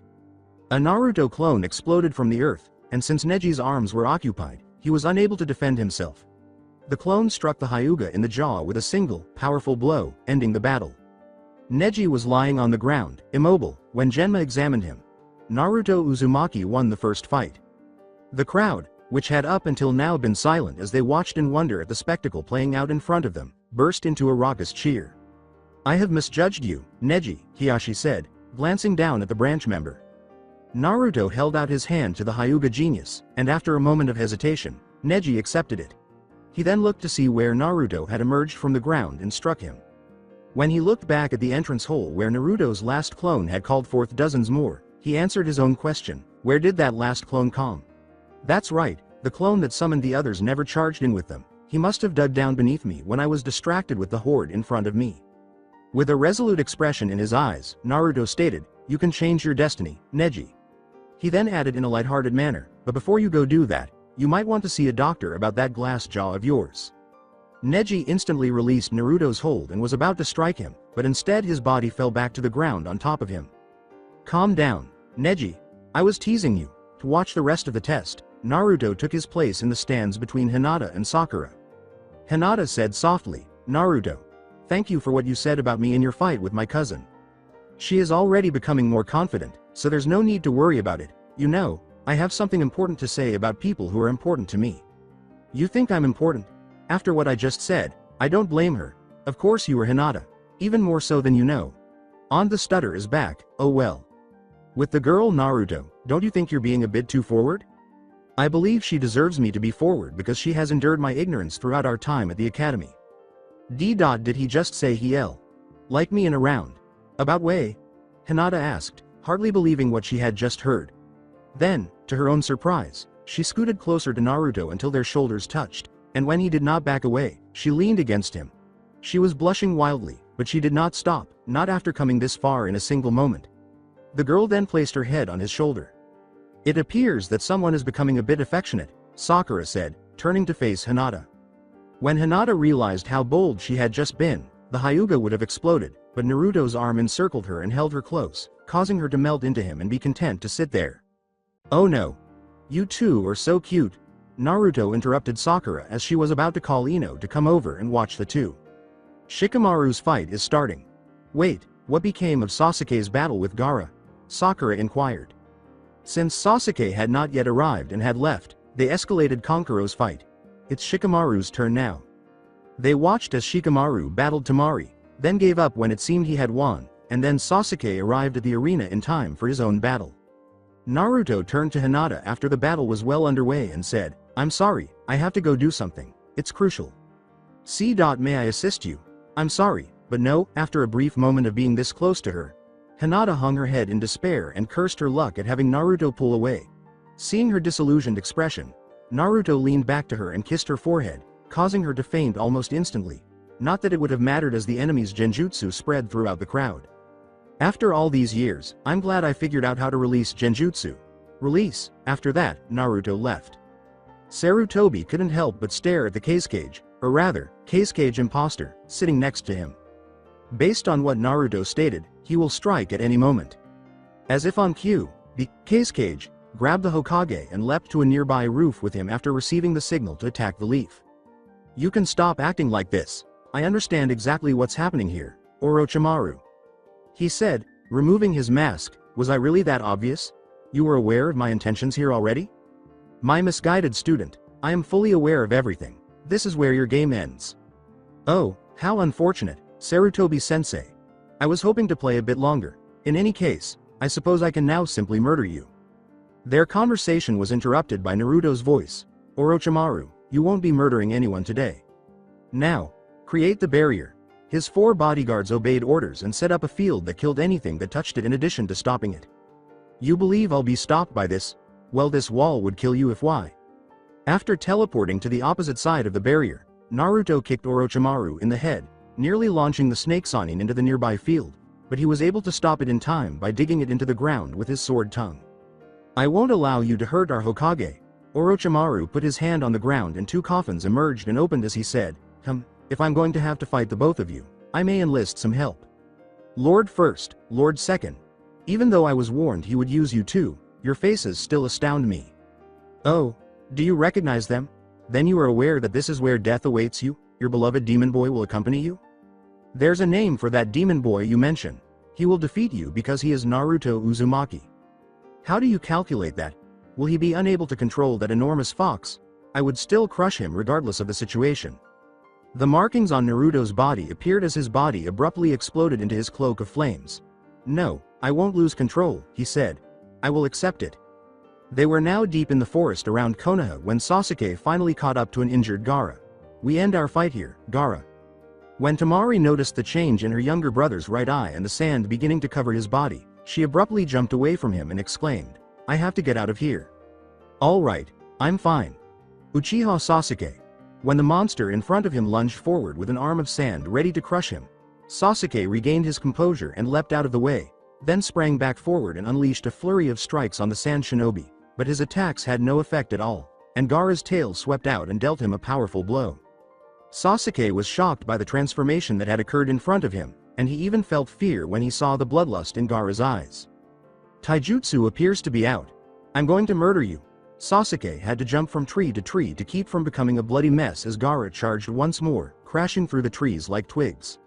A Naruto clone exploded from the earth, and since Neji's arms were occupied, he was unable to defend himself. The clone struck the Hyuga in the jaw with a single, powerful blow, ending the battle. Neji was lying on the ground, immobile, when Genma examined him. Naruto Uzumaki won the first fight. The crowd, which had up until now been silent as they watched in wonder at the spectacle playing out in front of them, burst into a raucous cheer. "I have misjudged you, Neji," Hiyashi said, glancing down at the branch member. Naruto held out his hand to the Hyuga genius, and after a moment of hesitation, Neji accepted it. He then looked to see where Naruto had emerged from the ground and struck him. When he looked back at the entrance hole where Naruto's last clone had called forth dozens more, he answered his own question: where did that last clone come? That's right, the clone that summoned the others never charged in with them. He must have dug down beneath me when I was distracted with the horde in front of me. With a resolute expression in his eyes, Naruto stated, "You can change your destiny, Neji." He then added in a lighthearted manner, "But before you go do that, you might want to see a doctor about that glass jaw of yours." Neji instantly released Naruto's hold and was about to strike him, but instead his body fell back to the ground on top of him. "Calm down, Neji. I was teasing you." To watch the rest of the test, Naruto took his place in the stands between Hinata and Sakura. Hinata said softly, "Naruto, thank you for what you said about me in your fight with my cousin. She is already becoming more confident, so there's no need to worry about it. You know, I have something important to say about people who are important to me." "You think I'm important?" After what I just said, I don't blame her. Of course you were Hinata. Even more so than you know. On the stutter is back, oh well. With the girl Naruto, don't you think you're being a bit too forward? I believe she deserves me to be forward because she has endured my ignorance throughout our time at the academy. Did he just say he'll like me in a round about way? Hinata asked, hardly believing what she had just heard. Then, to her own surprise, she scooted closer to Naruto until their shoulders touched, and when he did not back away, she leaned against him. She was blushing wildly, but she did not stop, not after coming this far in a single moment. The girl then placed her head on his shoulder. "It appears that someone is becoming a bit affectionate," Sakura said, turning to face Hinata. When Hinata realized how bold she had just been, the Hyuga would have exploded, but Naruto's arm encircled her and held her close, causing her to melt into him and be content to sit there. "Oh no. You two are so cute," Naruto interrupted Sakura as she was about to call Ino to come over and watch the two. "Shikamaru's fight is starting. Wait, what became of Sasuke's battle with Gaara?" Sakura inquired. Since Sasuke had not yet arrived and had left, they escalated Kankuro's fight. It's Shikamaru's turn now. They watched as Shikamaru battled Temari, then gave up when it seemed he had won, and then Sasuke arrived at the arena in time for his own battle. Naruto turned to Hinata after the battle was well underway and said, "I'm sorry, I have to go do something, it's crucial." May I assist you? "I'm sorry, but no." After a brief moment of being this close to her, Hinata hung her head in despair and cursed her luck at having Naruto pull away. Seeing her disillusioned expression, Naruto leaned back to her and kissed her forehead, causing her to faint almost instantly. Not that it would have mattered as the enemy's genjutsu spread throughout the crowd. "After all these years, I'm glad I figured out how to release genjutsu." Release. After that, Naruto left. Sarutobi couldn't help but stare at the Case-Cage, or rather, Case-Cage imposter, sitting next to him. Based on what Naruto stated, he will strike at any moment. As if on cue, the Case-Cage grabbed the Hokage and leapt to a nearby roof with him after receiving the signal to attack the leaf. "You can stop acting like this. I understand exactly what's happening here, Orochimaru," he said, removing his mask. "Was I really that obvious? You were aware of my intentions here already?" "My misguided student, I am fully aware of everything. This is where your game ends." "Oh, how unfortunate, Sarutobi-sensei. I was hoping to play a bit longer. In any case, I suppose I can now simply murder you." Their conversation was interrupted by Naruto's voice. "Orochimaru, you won't be murdering anyone today. Now, create the barrier." His 4 bodyguards obeyed orders and set up a field that killed anything that touched it in addition to stopping it. "You believe I'll be stopped by this? Well, this wall would kill you if why?" After teleporting to the opposite side of the barrier, Naruto kicked Orochimaru in the head, nearly launching the snake Sannin into the nearby field, but he was able to stop it in time by digging it into the ground with his sword tongue. "I won't allow you to hurt our Hokage." Orochimaru put his hand on the ground and 2 coffins emerged and opened as he said, If I'm going to have to fight the both of you, I may enlist some help. Lord first, Lord second. Even though I was warned he would use you too, your faces still astound me." "Oh, do you recognize them? Then you are aware that this is where death awaits you? Your beloved demon boy will accompany you? There's a name for that demon boy you mention. He will defeat you because he is Naruto Uzumaki." "How do you calculate that?" Will he be unable to control that enormous fox? I would still crush him regardless of the situation. The markings on Naruto's body appeared as his body abruptly exploded into his cloak of flames. No, I won't lose control, he said. I will accept it. They were now deep in the forest around Konoha when Sasuke finally caught up to an injured Gaara. We end our fight here, Gaara. When Temari noticed the change in her younger brother's right eye and the sand beginning to cover his body, she abruptly jumped away from him and exclaimed, I have to get out of here. All right, I'm fine. Uchiha Sasuke. When the monster in front of him lunged forward with an arm of sand ready to crush him, Sasuke regained his composure and leapt out of the way, then sprang back forward and unleashed a flurry of strikes on the sand shinobi, but his attacks had no effect at all, and Gaara's tail swept out and dealt him a powerful blow. Sasuke was shocked by the transformation that had occurred in front of him, and he even felt fear when he saw the bloodlust in Gaara's eyes. Taijutsu appears to be out. I'm going to murder you. Sasuke had to jump from tree to tree to keep from becoming a bloody mess as Gaara charged once more, crashing through the trees like twigs.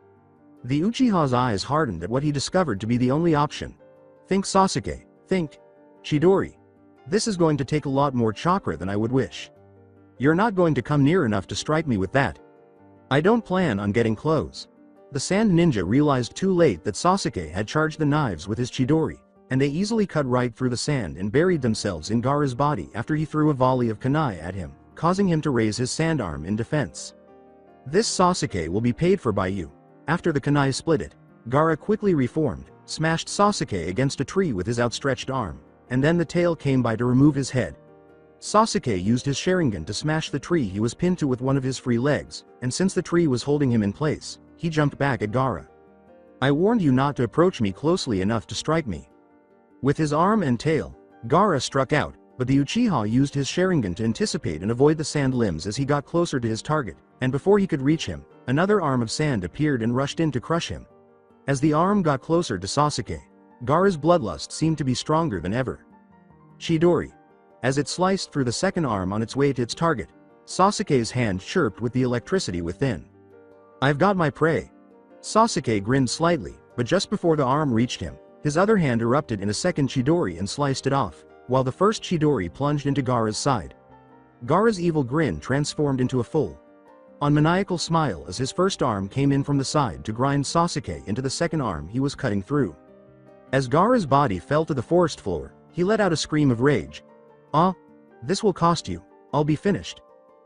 The Uchiha's eyes hardened at what he discovered to be the only option. Think Sasuke, think. Chidori. This is going to take a lot more chakra than I would wish. You're not going to come near enough to strike me with that. I don't plan on getting close. The sand ninja realized too late that Sasuke had charged the knives with his Chidori, and they easily cut right through the sand and buried themselves in Gaara's body after he threw a volley of kunai at him, causing him to raise his sand arm in defense. This Sasuke will be paid for by you. After the kunai split it, Gaara quickly reformed, smashed Sasuke against a tree with his outstretched arm, and then the tail came by to remove his head. Sasuke used his Sharingan to smash the tree he was pinned to with one of his free legs, and since the tree was holding him in place, he jumped back at Gaara. I warned you not to approach me closely enough to strike me. With his arm and tail, Gaara struck out, but the Uchiha used his Sharingan to anticipate and avoid the sand limbs as he got closer to his target, and before he could reach him, another arm of sand appeared and rushed in to crush him. As the arm got closer to Sasuke, Gaara's bloodlust seemed to be stronger than ever. Chidori. As it sliced through the second arm on its way to its target, Sasuke's hand chirped with the electricity within. I've got my prey. Sasuke grinned slightly, but just before the arm reached him, his other hand erupted in a second Chidori and sliced it off, while the first Chidori plunged into Gaara's side. Gaara's evil grin transformed into a full-on maniacal smile as his first arm came in from the side to grind Sasuke into the second arm he was cutting through. As Gaara's body fell to the forest floor, he let out a scream of rage. Ah! This will cost you. I'll be finished.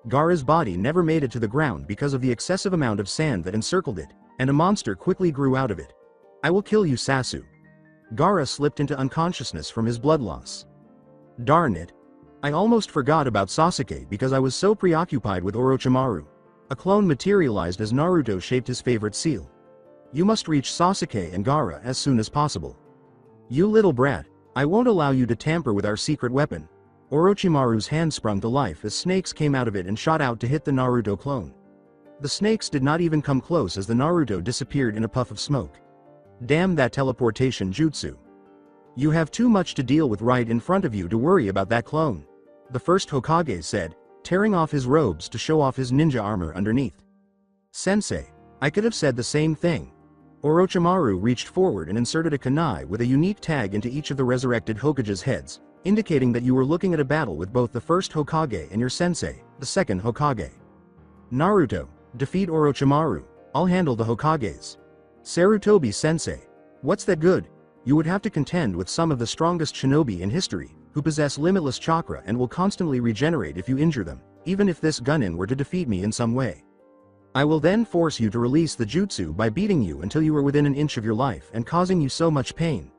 Gaara's body never made it to the ground because of the excessive amount of sand that encircled it, and a monster quickly grew out of it. I will kill you, Sasu. Gaara slipped into unconsciousness from his blood loss. Darn it. I almost forgot about Sasuke because I was so preoccupied with Orochimaru. A clone materialized as Naruto shaped his favorite seal. You must reach Sasuke and Gaara as soon as possible. You little brat, I won't allow you to tamper with our secret weapon. Orochimaru's hand sprung to life as snakes came out of it and shot out to hit the Naruto clone. The snakes did not even come close as the Naruto disappeared in a puff of smoke. Damn that teleportation jutsu. You have too much to deal with right in front of you to worry about that clone. The first Hokage said, tearing off his robes to show off his ninja armor underneath. Sensei, I could have said the same thing. Orochimaru reached forward and inserted a kunai with a unique tag into each of the resurrected Hokage's heads, indicating that you were looking at a battle with both the first Hokage and your sensei, the second Hokage. Naruto, defeat Orochimaru, I'll handle the Hokages. Sarutobi sensei. What's that good? You would have to contend with some of the strongest shinobi in history, who possess limitless chakra and will constantly regenerate if you injure them, even if this Gunin were to defeat me in some way. I will then force you to release the jutsu by beating you until you are within an inch of your life and causing you so much pain.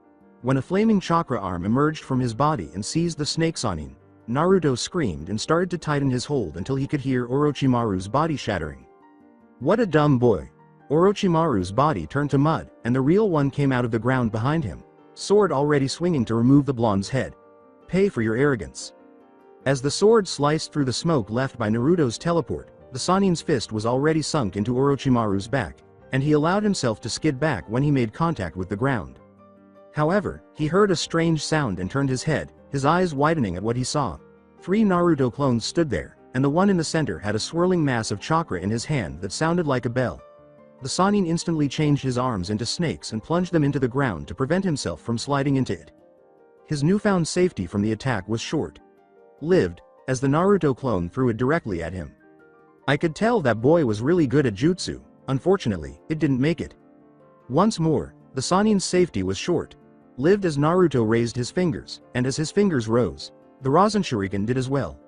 When a flaming chakra arm emerged from his body and seized the snake Sanin, Naruto screamed and started to tighten his hold until he could hear Orochimaru's body shattering. What a dumb boy. Orochimaru's body turned to mud, and the real one came out of the ground behind him, sword already swinging to remove the blonde's head. Pay for your arrogance. As the sword sliced through the smoke left by Naruto's teleport, the Sanin's fist was already sunk into Orochimaru's back, and he allowed himself to skid back when he made contact with the ground. However, he heard a strange sound and turned his head, his eyes widening at what he saw. 3 Naruto clones stood there, and the one in the center had a swirling mass of chakra in his hand that sounded like a bell. The Sanin instantly changed his arms into snakes and plunged them into the ground to prevent himself from sliding into it. His newfound safety from the attack was short. lived, as the Naruto clone threw it directly at him. I could tell that boy was really good at jutsu. Unfortunately, it didn't make it. Once more, the Sanin's safety was short. Lived as Naruto raised his fingers, and as his fingers rose, the Rasen Shuriken did as well.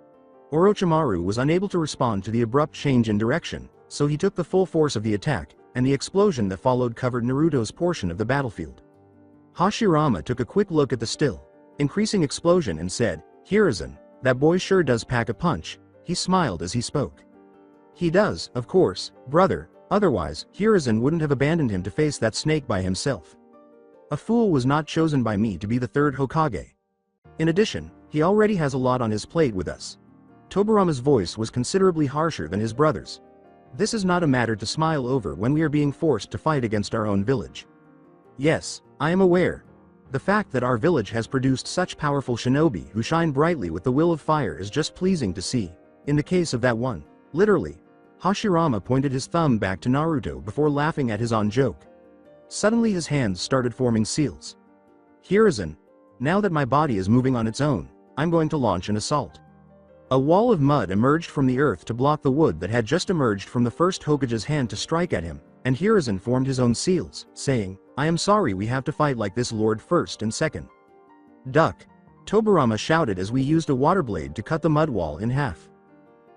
Orochimaru was unable to respond to the abrupt change in direction, so he took the full force of the attack, and the explosion that followed covered Naruto's portion of the battlefield. Hashirama took a quick look at the still increasing explosion and said, "Hiruzen, that boy sure does pack a punch." He smiled as he spoke. "He does, of course, brother, otherwise, Hiruzen wouldn't have abandoned him to face that snake by himself. A fool was not chosen by me to be the third Hokage. In addition, he already has a lot on his plate with us." Tobarama's voice was considerably harsher than his brother's. "This is not a matter to smile over when we are being forced to fight against our own village. Yes, I am aware. The fact that our village has produced such powerful shinobi who shine brightly with the will of fire is just pleasing to see. In the case of that one, literally." Hashirama pointed his thumb back to Naruto before laughing at his own joke. Suddenly his hands started forming seals. "Hiruzen, now that my body is moving on its own, I'm going to launch an assault." A wall of mud emerged from the earth to block the wood that had just emerged from the first Hokage's hand to strike at him, and Hiruzen formed his own seals, saying, "I am sorry we have to fight like this, Lord First and Second." "Duck!" Tobarama shouted as we used a water blade to cut the mud wall in half.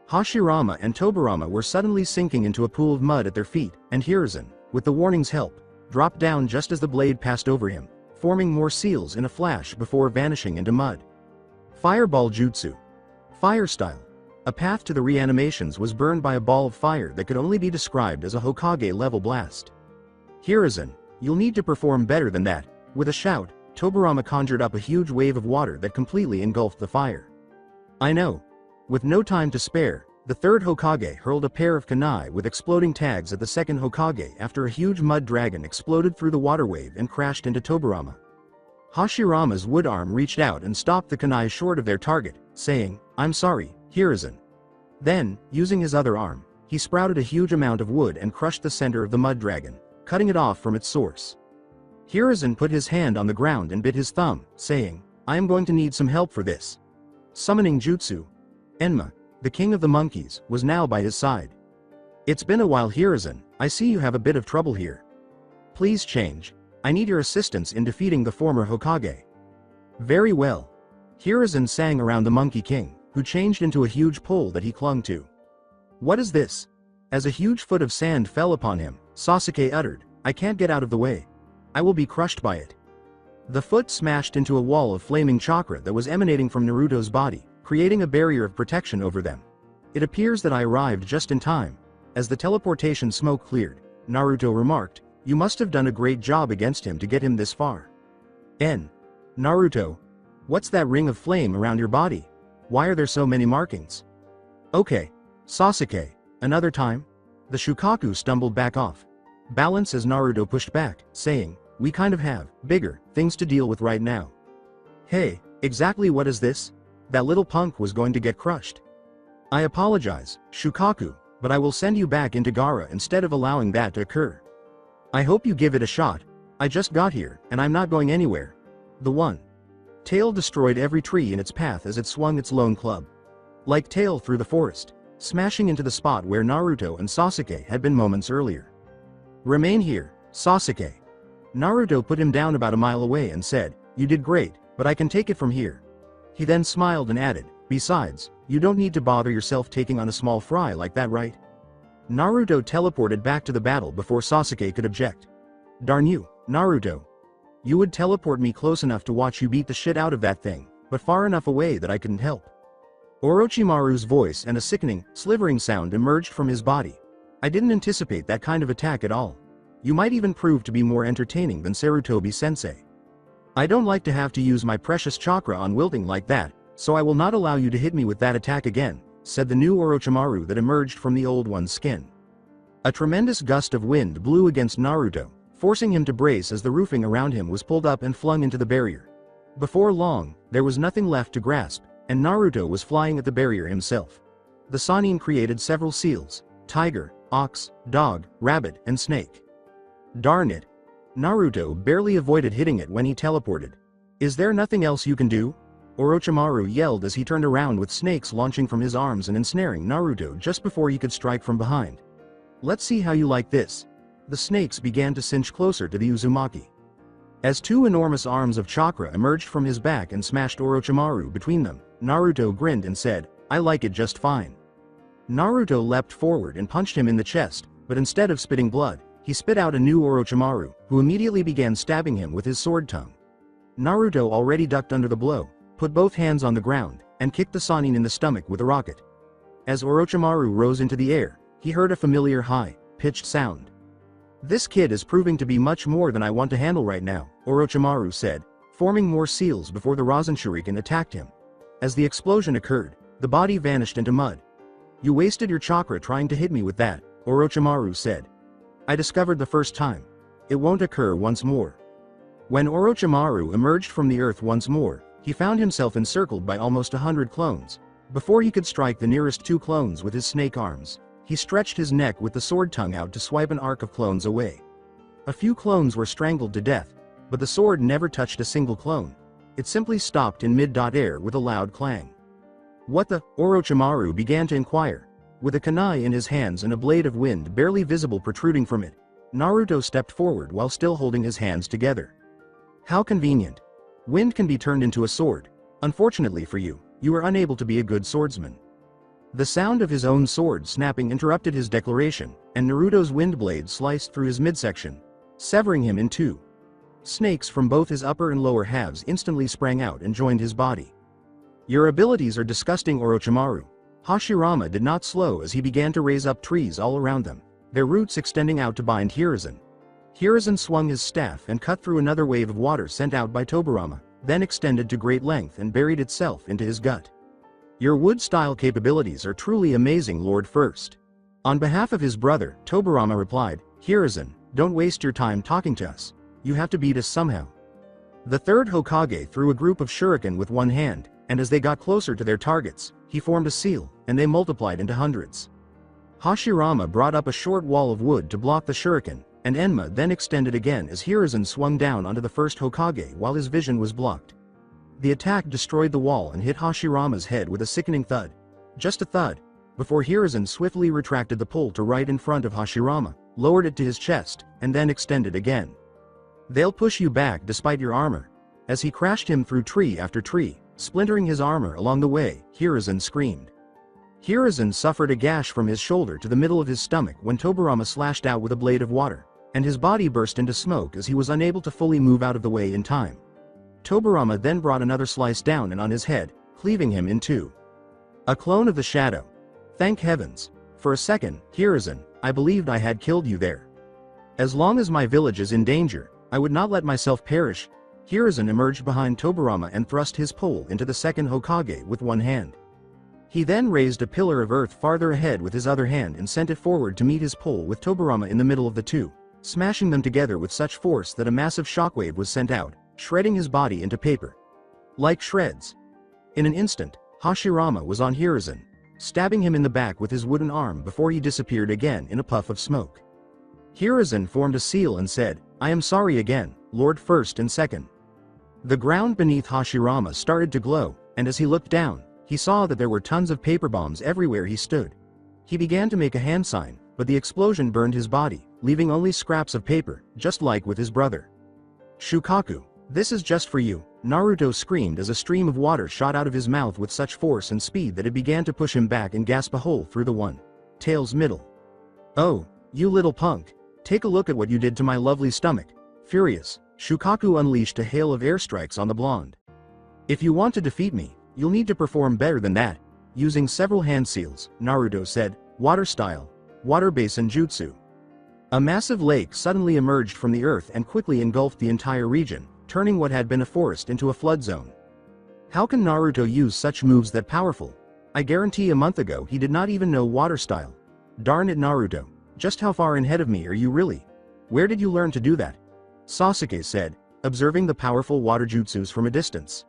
Hashirama and Tobarama were suddenly sinking into a pool of mud at their feet, and Hiruzen, with the warning's help, dropped down just as the blade passed over him, forming more seals in a flash before vanishing into mud. Fireball Jutsu. Fire style. A path to the reanimations was burned by a ball of fire that could only be described as a Hokage-level blast. "Hiruzen, you'll need to perform better than that." With a shout, Tobarama conjured up a huge wave of water that completely engulfed the fire. "I know." With no time to spare, the third Hokage hurled a pair of kunai with exploding tags at the second Hokage after a huge mud dragon exploded through the water wave and crashed into Tobarama. Hashirama's wood arm reached out and stopped the kunai short of their target, saying, "I'm sorry, Hiruzen." Then, using his other arm, he sprouted a huge amount of wood and crushed the center of the mud dragon, cutting it off from its source. Hiruzen put his hand on the ground and bit his thumb, saying, "I am going to need some help for this." Summoning Jutsu. Enma, the king of the monkeys, was now by his side. "It's been a while, Hiruzen. I see you have a bit of trouble here. Please change. I need your assistance in defeating the former Hokage." "Very well." Hiruzen sang around the Monkey King, who changed into a huge pole that he clung to. "What is this?" As a huge foot of sand fell upon him, Sasuke uttered, "I can't get out of the way. I will be crushed by it." The foot smashed into a wall of flaming chakra that was emanating from Naruto's body, creating a barrier of protection over them. "It appears that I arrived just in time." As the teleportation smoke cleared, Naruto remarked, "You must have done a great job against him to get him this far." Naruto. What's that ring of flame around your body? Why are there so many markings?" "Okay. Sasuke, another time?" The Shukaku stumbled back off balance as Naruto pushed back, saying, "We kind of have bigger things to deal with right now." "Hey, exactly what is this? That little punk was going to get crushed." "I apologize, Shukaku, but I will send you back into Gaara instead of allowing that to occur. I hope you give it a shot. I just got here, and I'm not going anywhere." The one tail destroyed every tree in its path as it swung its lone club. Like tail through the forest, smashing into the spot where Naruto and Sasuke had been moments earlier. "Remain here, Sasuke." Naruto put him down about a mile away and said, "You did great, but I can take it from here." He then smiled and added, "Besides, you don't need to bother yourself taking on a small fry like that, right?" Naruto teleported back to the battle before Sasuke could object. "Darn you, Naruto. You would teleport me close enough to watch you beat the shit out of that thing, but far enough away that I couldn't help." Orochimaru's voice and a sickening, slivering sound emerged from his body. "I didn't anticipate that kind of attack at all. You might even prove to be more entertaining than Sarutobi-sensei. I don't like to have to use my precious chakra on wilting like that, so I will not allow you to hit me with that attack again," said the new Orochimaru that emerged from the old one's skin. A tremendous gust of wind blew against Naruto, forcing him to brace as the roofing around him was pulled up and flung into the barrier. Before long, there was nothing left to grasp, and Naruto was flying at the barrier himself. The Sannin created several seals: tiger, ox, dog, rabbit, and snake. Darn it! Naruto barely avoided hitting it when he teleported. "Is there nothing else you can do?" Orochimaru yelled as he turned around with snakes launching from his arms and ensnaring Naruto just before he could strike from behind. Let's see how you like this. The snakes began to cinch closer to the Uzumaki. As two enormous arms of chakra emerged from his back and smashed Orochimaru between them, Naruto grinned and said, "I like it just fine." Naruto leapt forward and punched him in the chest, but instead of spitting blood, he spit out a new Orochimaru, who immediately began stabbing him with his sword tongue. Naruto already ducked under the blow, put both hands on the ground, and kicked the Sannin in the stomach with a rocket. As Orochimaru rose into the air, he heard a familiar high-pitched sound. "This kid is proving to be much more than I want to handle right now," Orochimaru said, forming more seals before the Rasen Shuriken attacked him. As the explosion occurred, the body vanished into mud. "You wasted your chakra trying to hit me with that," Orochimaru said. "I discovered the first time. It won't occur once more." When Orochimaru emerged from the earth once more, he found himself encircled by almost 100 clones. Before he could strike the nearest two clones with his snake arms, he stretched his neck with the sword tongue out to swipe an arc of clones away. A few clones were strangled to death, but the sword never touched a single clone. It simply stopped in mid-air with a loud clang. "What the?" Orochimaru began to inquire. With a kunai in his hands and a blade of wind barely visible protruding from it, Naruto stepped forward while still holding his hands together. "How convenient. Wind can be turned into a sword. Unfortunately for you, you are unable to be a good swordsman." The sound of his own sword snapping interrupted his declaration, and Naruto's wind blade sliced through his midsection, severing him in two. Snakes from both his upper and lower halves instantly sprang out and joined his body. "Your abilities are disgusting, Orochimaru." Hashirama did not slow as he began to raise up trees all around them, their roots extending out to bind Hiruzen. Hiruzen swung his staff and cut through another wave of water sent out by Tobirama, then extended to great length and buried itself into his gut. "Your wood-style capabilities are truly amazing, Lord First." On behalf of his brother, Tobirama replied, "Hiruzen, don't waste your time talking to us. You have to beat us somehow." The third Hokage threw a group of shuriken with one hand, and as they got closer to their targets, he formed a seal, and they multiplied into hundreds. Hashirama brought up a short wall of wood to block the shuriken, and Enma then extended again as Hiruzen swung down onto the first Hokage while his vision was blocked. The attack destroyed the wall and hit Hashirama's head with a sickening thud. Just a thud, before Hiruzen swiftly retracted the pull to right in front of Hashirama, lowered it to his chest, and then extended again. "They'll push you back despite your armor." As he crashed him through tree after tree, splintering his armor along the way, Hiruzen screamed. Hiruzen suffered a gash from his shoulder to the middle of his stomach when Tobirama slashed out with a blade of water, and his body burst into smoke as he was unable to fully move out of the way in time. Tobirama then brought another slice down and on his head, cleaving him in two. "A clone of the shadow. Thank heavens. For a second, Hiruzen, I believed I had killed you there. As long as my village is in danger, I would not let myself perish." Hiruzen emerged behind Tobirama and thrust his pole into the second Hokage with one hand. He then raised a pillar of earth farther ahead with his other hand and sent it forward to meet his pole with Tobirama in the middle of the two, smashing them together with such force that a massive shockwave was sent out, shredding his body into paper. Like shreds. In an instant, Hashirama was on Hiruzen, stabbing him in the back with his wooden arm before he disappeared again in a puff of smoke. Hiruzen formed a seal and said, "I am sorry again, Lord First and Second." The ground beneath Hashirama started to glow, and as he looked down, he saw that there were tons of paper bombs everywhere he stood. He began to make a hand sign, but the explosion burned his body, leaving only scraps of paper, just like with his brother. "Shukaku, this is just for you," Naruto screamed as a stream of water shot out of his mouth with such force and speed that it began to push him back and gasp a hole through the tail's middle. "Oh, you little punk. Take a look at what you did to my lovely stomach." Furious, Shukaku unleashed a hail of airstrikes on the blonde. "If you want to defeat me, you'll need to perform better than that." Using several hand seals, Naruto said, "Water style. Water basin jutsu." A massive lake suddenly emerged from the earth and quickly engulfed the entire region, turning what had been a forest into a flood zone. How can Naruto use such moves that powerful? I guarantee a month ago he did not even know water style. Darn it, Naruto. Just how far ahead of me are you really? Where did you learn to do that? Sasuke said, observing the powerful water jutsus from a distance.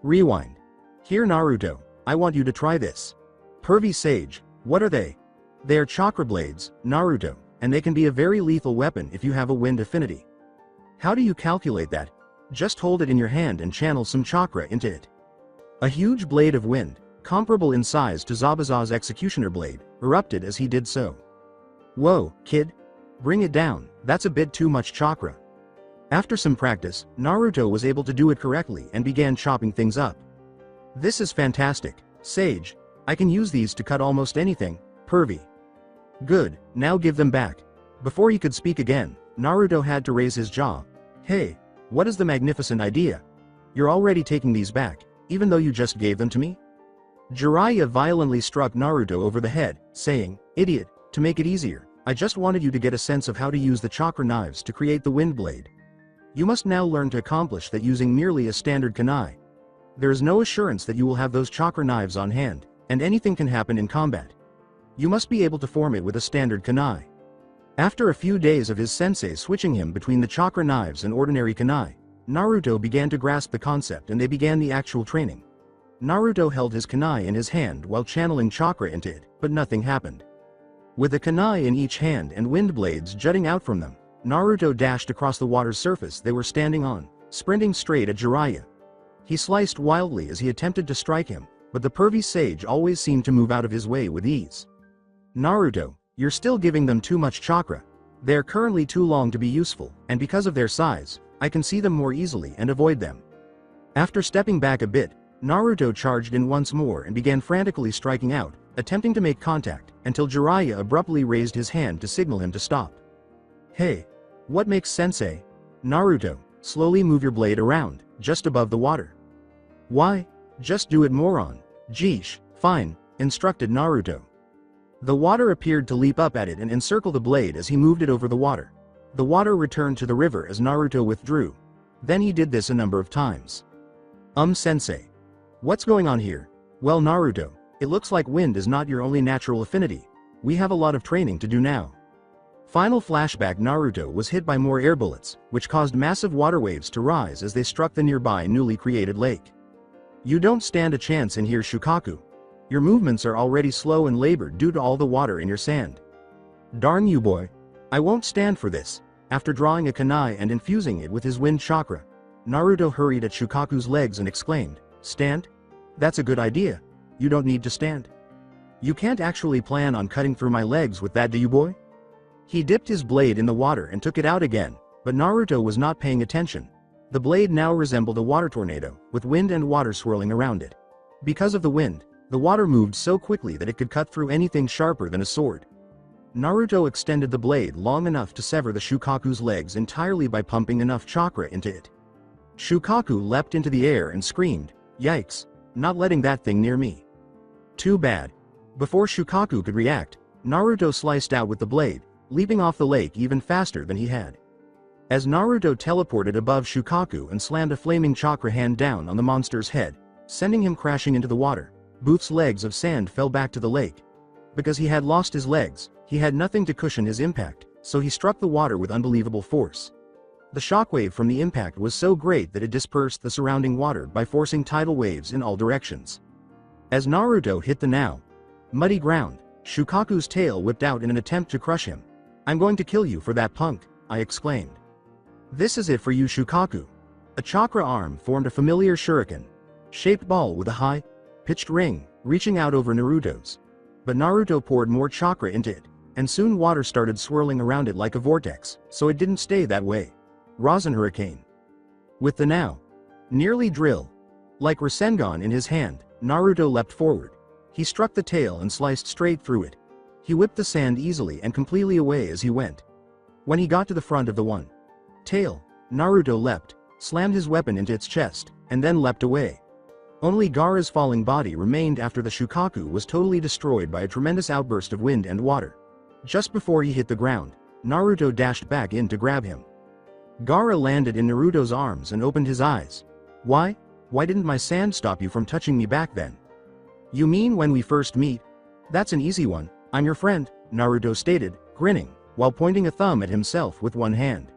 Rewind. Here, Naruto, I want you to try this. Pervy Sage, what are they? They are chakra blades, Naruto, and they can be a very lethal weapon if you have a wind affinity. How do you calculate that? Just hold it in your hand and channel some chakra into it. A huge blade of wind, comparable in size to Zabuza's executioner blade, erupted as he did so. Whoa, kid. Bring it down, that's a bit too much chakra. After some practice, Naruto was able to do it correctly and began chopping things up. This is fantastic, Sage. I can use these to cut almost anything, pervy. Good, now give them back. Before he could speak again, Naruto had to raise his jaw. Hey, what is the magnificent idea? You're already taking these back, even though you just gave them to me? Jiraiya violently struck Naruto over the head, saying, Idiot, to make it easier, I just wanted you to get a sense of how to use the chakra knives to create the wind blade. You must now learn to accomplish that using merely a standard kunai. There is no assurance that you will have those chakra knives on hand, and anything can happen in combat. You must be able to form it with a standard kunai. After a few days of his sensei switching him between the chakra knives and ordinary kunai, Naruto began to grasp the concept and they began the actual training. Naruto held his kunai in his hand while channeling chakra into it, but nothing happened. With a kunai in each hand and wind blades jutting out from them, Naruto dashed across the water's surface they were standing on, sprinting straight at Jiraiya. He sliced wildly as he attempted to strike him, but the pervy sage always seemed to move out of his way with ease. Naruto, you're still giving them too much chakra. They are currently too long to be useful, and because of their size, I can see them more easily and avoid them. After stepping back a bit, Naruto charged in once more and began frantically striking out, attempting to make contact, until Jiraiya abruptly raised his hand to signal him to stop. Hey, what makes sensei? Naruto, slowly move your blade around, just above the water. Why? Just do it, moron. Jeesh, fine, instructed Naruto. The water appeared to leap up at it and encircle the blade as he moved it over the water. The water returned to the river as Naruto withdrew. Then he did this a number of times. Sensei. What's going on here? Well, Naruto, it looks like wind is not your only natural affinity. We have a lot of training to do now. Final flashback: Naruto was hit by more air bullets, which caused massive water waves to rise as they struck the nearby newly created lake. You don't stand a chance in here, Shukaku. Your movements are already slow and labored due to all the water in your sand. Darn you, boy. I won't stand for this. After drawing a kunai and infusing it with his wind chakra, Naruto hurried at Shukaku's legs and exclaimed, Stand? That's a good idea. You don't need to stand. You can't actually plan on cutting through my legs with that, do you, boy? He dipped his blade in the water and took it out again, but Naruto was not paying attention. The blade now resembled a water tornado, with wind and water swirling around it. Because of the wind, the water moved so quickly that it could cut through anything sharper than a sword. Naruto extended the blade long enough to sever the Shukaku's legs entirely by pumping enough chakra into it. Shukaku leapt into the air and screamed, Yikes, not letting that thing near me. Too bad. Before Shukaku could react, Naruto sliced out with the blade, leaping off the lake even faster than he had. As Naruto teleported above Shukaku and slammed a flaming chakra hand down on the monster's head, sending him crashing into the water, Booth's legs of sand fell back to the lake. Because he had lost his legs, he had nothing to cushion his impact, so he struck the water with unbelievable force. The shockwave from the impact was so great that it dispersed the surrounding water by forcing tidal waves in all directions. As Naruto hit the now muddy ground, Shukaku's tail whipped out in an attempt to crush him. I'm going to kill you for that, punk, I exclaimed. This is it for you, Shukaku. A chakra arm formed a familiar shuriken-shaped ball with a high-pitched ring, reaching out over Naruto's. But Naruto poured more chakra into it, and soon water started swirling around it like a vortex, so it didn't stay that way. Rasen Hurricane. With the now nearly drill-like Rasengan in his hand, Naruto leapt forward. He struck the tail and sliced straight through it. He whipped the sand easily and completely away as he went. When he got to the front of the tail, Naruto leapt, slammed his weapon into its chest, and then leapt away. Only Gaara's falling body remained after the Shukaku was totally destroyed by a tremendous outburst of wind and water. Just before he hit the ground, Naruto dashed back in to grab him. Gaara landed in Naruto's arms and opened his eyes. Why didn't my sand stop you from touching me back then? You mean when we first meet? That's an easy one, I'm your friend, Naruto stated, grinning, while pointing a thumb at himself with one hand.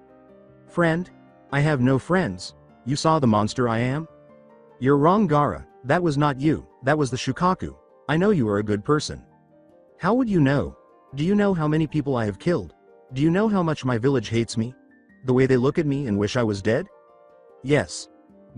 Friend? I have no friends. You saw the monster I am? You're wrong, Gaara, that was not you, that was the Shukaku. I know you are a good person. How would you know? Do you know how many people I have killed? Do you know how much my village hates me? The way they look at me and wish I was dead? Yes.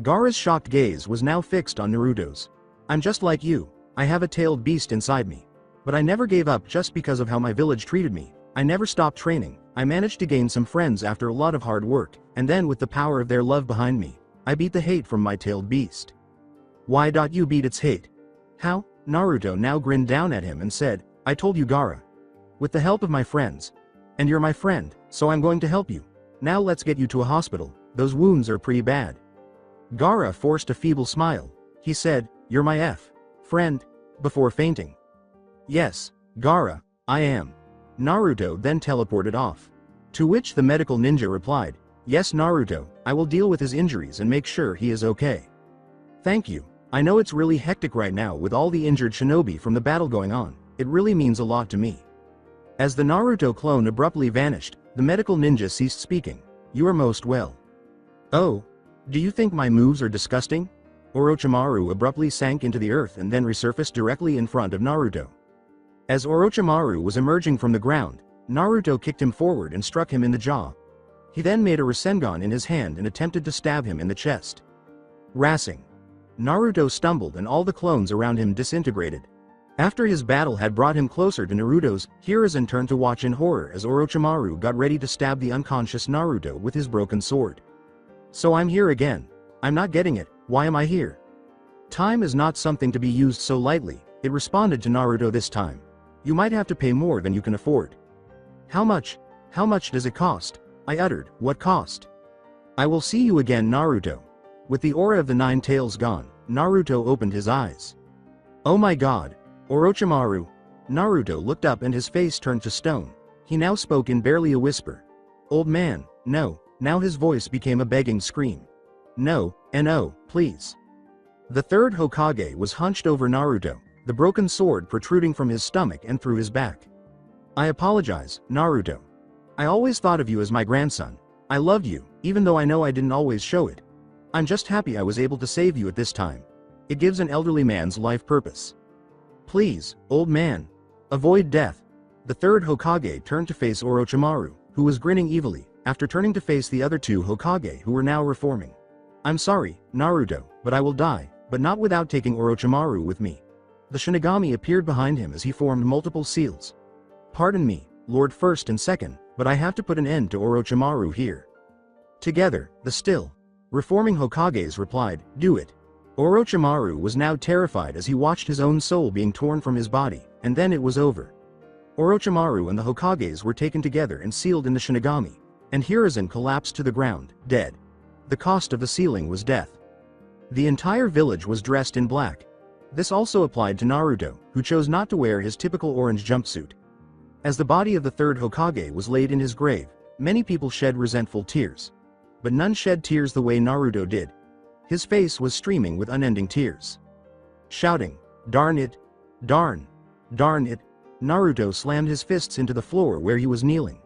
Gaara's shocked gaze was now fixed on Naruto's. I'm just like you, I have a tailed beast inside me. But I never gave up just because of how my village treated me. I never stopped training. I managed to gain some friends after a lot of hard work, and then with the power of their love behind me, I beat the hate from my tailed beast. Why don't you beat its hate? How? Naruto now grinned down at him and said, I told you, Gaara. With the help of my friends. And you're my friend, so I'm going to help you. Now let's get you to a hospital, those wounds are pretty bad. Gaara forced a feeble smile. He said, you're my friend, before fainting. Yes, Gaara, I am. Naruto then teleported off. To which the medical ninja replied, yes Naruto, I will deal with his injuries and make sure he is okay. Thank you. I know it's really hectic right now with all the injured shinobi from the battle going on, it really means a lot to me. As the Naruto clone abruptly vanished, the medical ninja ceased speaking. You are most well. Oh. Do you think my moves are disgusting? Orochimaru abruptly sank into the earth and then resurfaced directly in front of Naruto. As Orochimaru was emerging from the ground, Naruto kicked him forward and struck him in the jaw. He then made a Rasengan in his hand and attempted to stab him in the chest. Rassing. Naruto stumbled and all the clones around him disintegrated. After his battle had brought him closer to Naruto's, Hiruzen turned to watch in horror as Orochimaru got ready to stab the unconscious Naruto with his broken sword. So I'm here again. I'm not getting it, why am I here? Time is not something to be used so lightly, it responded to Naruto this time. You might have to pay more than you can afford. How much? How much does it cost? I uttered, what cost? I will see you again Naruto. With the aura of the nine tails gone, Naruto opened his eyes. Oh my god. Orochimaru. Naruto looked up and his face turned to stone. He now spoke in barely a whisper. Old man, no. Now his voice became a begging scream. No, please. The third Hokage was hunched over Naruto, the broken sword protruding from his stomach and through his back. I apologize, Naruto. I always thought of you as my grandson. I loved you, even though I know I didn't always show it. I'm just happy I was able to save you at this time. It gives an elderly man's life purpose. Please, old man. Avoid death. The third Hokage turned to face Orochimaru, who was grinning evilly, after turning to face the other two Hokage who were now reforming. I'm sorry, Naruto, but I will die, but not without taking Orochimaru with me. The Shinigami appeared behind him as he formed multiple seals. Pardon me, Lord First and Second, but I have to put an end to Orochimaru here. Together, the still reforming Hokages replied, do it. Orochimaru was now terrified as he watched his own soul being torn from his body, and then it was over. Orochimaru and the Hokages were taken together and sealed in the Shinigami, and Hiruzen collapsed to the ground, dead. The cost of the sealing was death. The entire village was dressed in black. This also applied to Naruto, who chose not to wear his typical orange jumpsuit. As the body of the third Hokage was laid in his grave, many people shed resentful tears. But none shed tears the way Naruto did. His face was streaming with unending tears. Shouting, darn it! Darn! Darn it! Naruto slammed his fists into the floor where he was kneeling.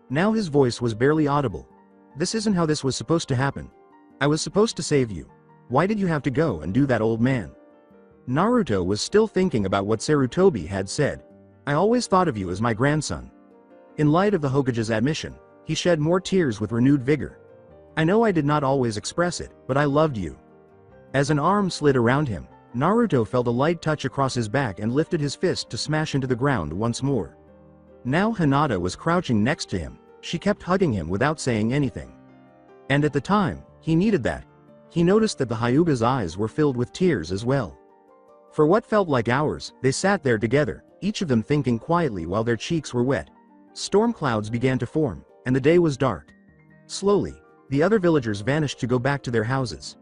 Now his voice was barely audible. This isn't how this was supposed to happen. I was supposed to save you. Why did you have to go and do that, old man? Naruto was still thinking about what Sarutobi had said. I always thought of you as my grandson. In light of the Hokage's admission, he shed more tears with renewed vigor. I know I did not always express it, but I loved you. As an arm slid around him, Naruto felt a light touch across his back and lifted his fist to smash into the ground once more. Now Hinata was crouching next to him. She kept hugging him without saying anything. And at the time, he needed that. He noticed that the Hyuga's eyes were filled with tears as well. For what felt like hours, they sat there together, each of them thinking quietly while their cheeks were wet. Storm clouds began to form, and the day was dark. Slowly, the other villagers vanished to go back to their houses.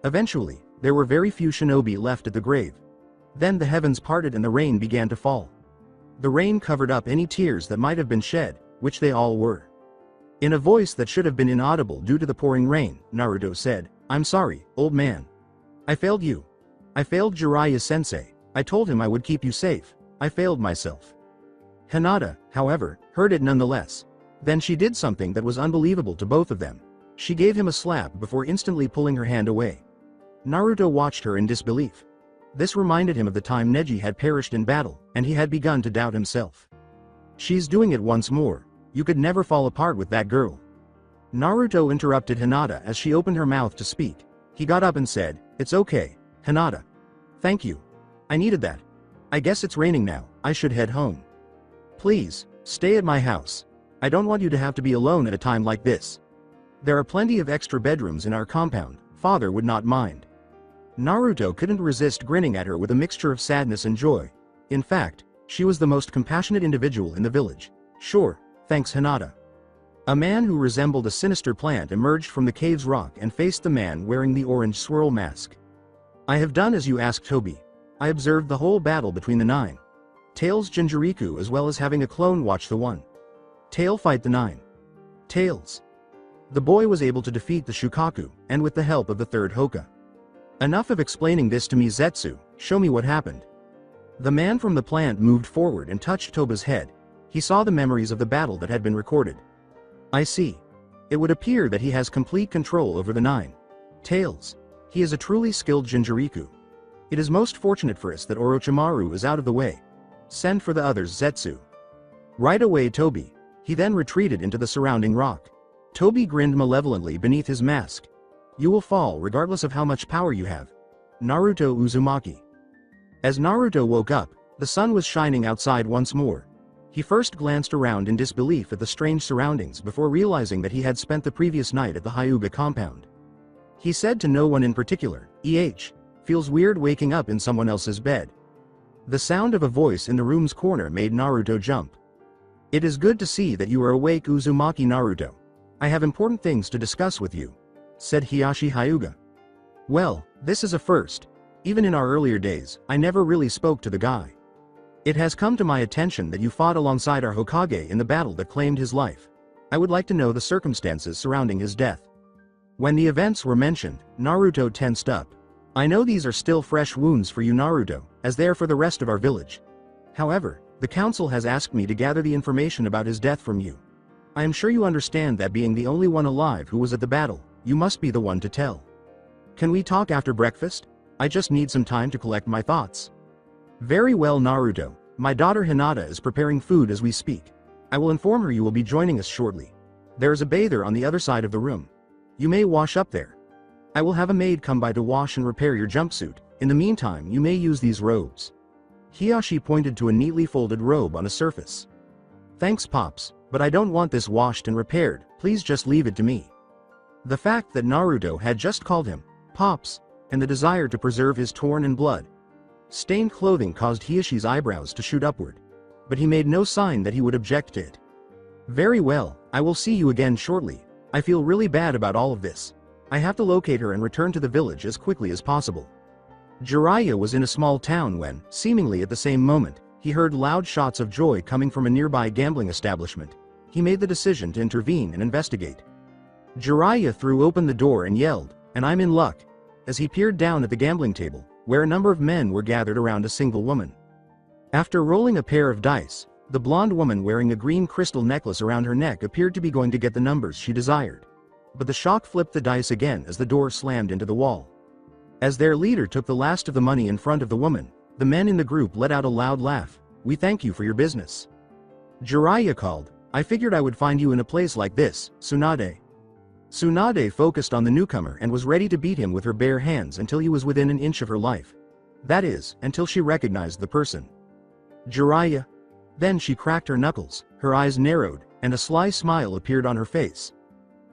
Eventually, there were very few shinobi left at the grave. Then the heavens parted and the rain began to fall. The rain covered up any tears that might have been shed, which they all were. In a voice that should have been inaudible due to the pouring rain, Naruto said, I'm sorry, old man. I failed you. I failed Jiraiya-sensei. I told him I would keep you safe. I failed myself. Hinata, however, heard it nonetheless. Then she did something that was unbelievable to both of them. She gave him a slap before instantly pulling her hand away. Naruto watched her in disbelief. This reminded him of the time Neji had perished in battle, and he had begun to doubt himself. She's doing it once more. You could never fall apart with that girl. Naruto interrupted Hinata as she opened her mouth to speak. He got up and said, It's okay, Hinata. Thank you. I needed that. I guess it's raining now, I should head home. Please, stay at my house. I don't want you to have to be alone at a time like this. There are plenty of extra bedrooms in our compound, father would not mind. Naruto couldn't resist grinning at her with a mixture of sadness and joy. In fact, she was the most compassionate individual in the village. Sure, thanks Hinata. A man who resembled a sinister plant emerged from the cave's rock and faced the man wearing the orange swirl mask. I have done as you asked, Toby. I observed the whole battle between the 9 Tails Jinchuriku as well as having a clone watch the 1 Tail fight the 9 Tails. The boy was able to defeat the Shukaku, and with the help of the 3rd Hoka. Enough of explaining this to me, Zetsu, show me what happened. The man from the plant moved forward and touched Toba's head. He saw the memories of the battle that had been recorded. I see. It would appear that he has complete control over the 9 Tails. He is a truly skilled Jinchuriku. It is most fortunate for us that Orochimaru is out of the way. Send for the others, Zetsu. Right away, Toby. He then retreated into the surrounding rock. Toby grinned malevolently beneath his mask. You will fall regardless of how much power you have. Naruto Uzumaki. As Naruto woke up, the sun was shining outside once more. He first glanced around in disbelief at the strange surroundings before realizing that he had spent the previous night at the Hyuga compound. He said to no one in particular, feels weird waking up in someone else's bed. The sound of a voice in the room's corner made Naruto jump. It is good to see that you are awake, Uzumaki Naruto. I have important things to discuss with you, said Hiyashi Hyuga. Well, this is a first. Even in our earlier days, I never really spoke to the guy. It has come to my attention that you fought alongside our Hokage in the battle that claimed his life. I would like to know the circumstances surrounding his death. When the events were mentioned, Naruto tensed up. I know these are still fresh wounds for you, Naruto, as they are for the rest of our village. However, the council has asked me to gather the information about his death from you. I am sure you understand that being the only one alive who was at the battle, you must be the one to tell. Can we talk after breakfast? I just need some time to collect my thoughts. Very well, Naruto. My daughter Hinata is preparing food as we speak. I will inform her you will be joining us shortly. There is a bather on the other side of the room. You may wash up there. I will have a maid come by to wash and repair your jumpsuit. In the meantime, you may use these robes. Hiyashi pointed to a neatly folded robe on a surface. Thanks, Pops, but I don't want this washed and repaired, please just leave it to me. The fact that Naruto had just called him Pops, and the desire to preserve his torn and blood-stained clothing caused Hiyashi's eyebrows to shoot upward. But he made no sign that he would object to it. Very well, I will see you again shortly. I feel really bad about all of this. I have to locate her and return to the village as quickly as possible. Jiraiya was in a small town when, seemingly at the same moment, he heard loud shots of joy coming from a nearby gambling establishment. He made the decision to intervene and investigate. Jiraiya threw open the door and yelled, "And I'm in luck," as he peered down at the gambling table, where a number of men were gathered around a single woman. After rolling a pair of dice, the blonde woman wearing a green crystal necklace around her neck appeared to be going to get the numbers she desired. But the shock flipped the dice again as the door slammed into the wall. As their leader took the last of the money in front of the woman, the men in the group let out a loud laugh. "We thank you for your business." Jiraiya called, "I figured I would find you in a place like this, Tsunade." Tsunade focused on the newcomer and was ready to beat him with her bare hands until he was within an inch of her life. That is, until she recognized the person. Jiraiya. Then she cracked her knuckles, her eyes narrowed, and a sly smile appeared on her face.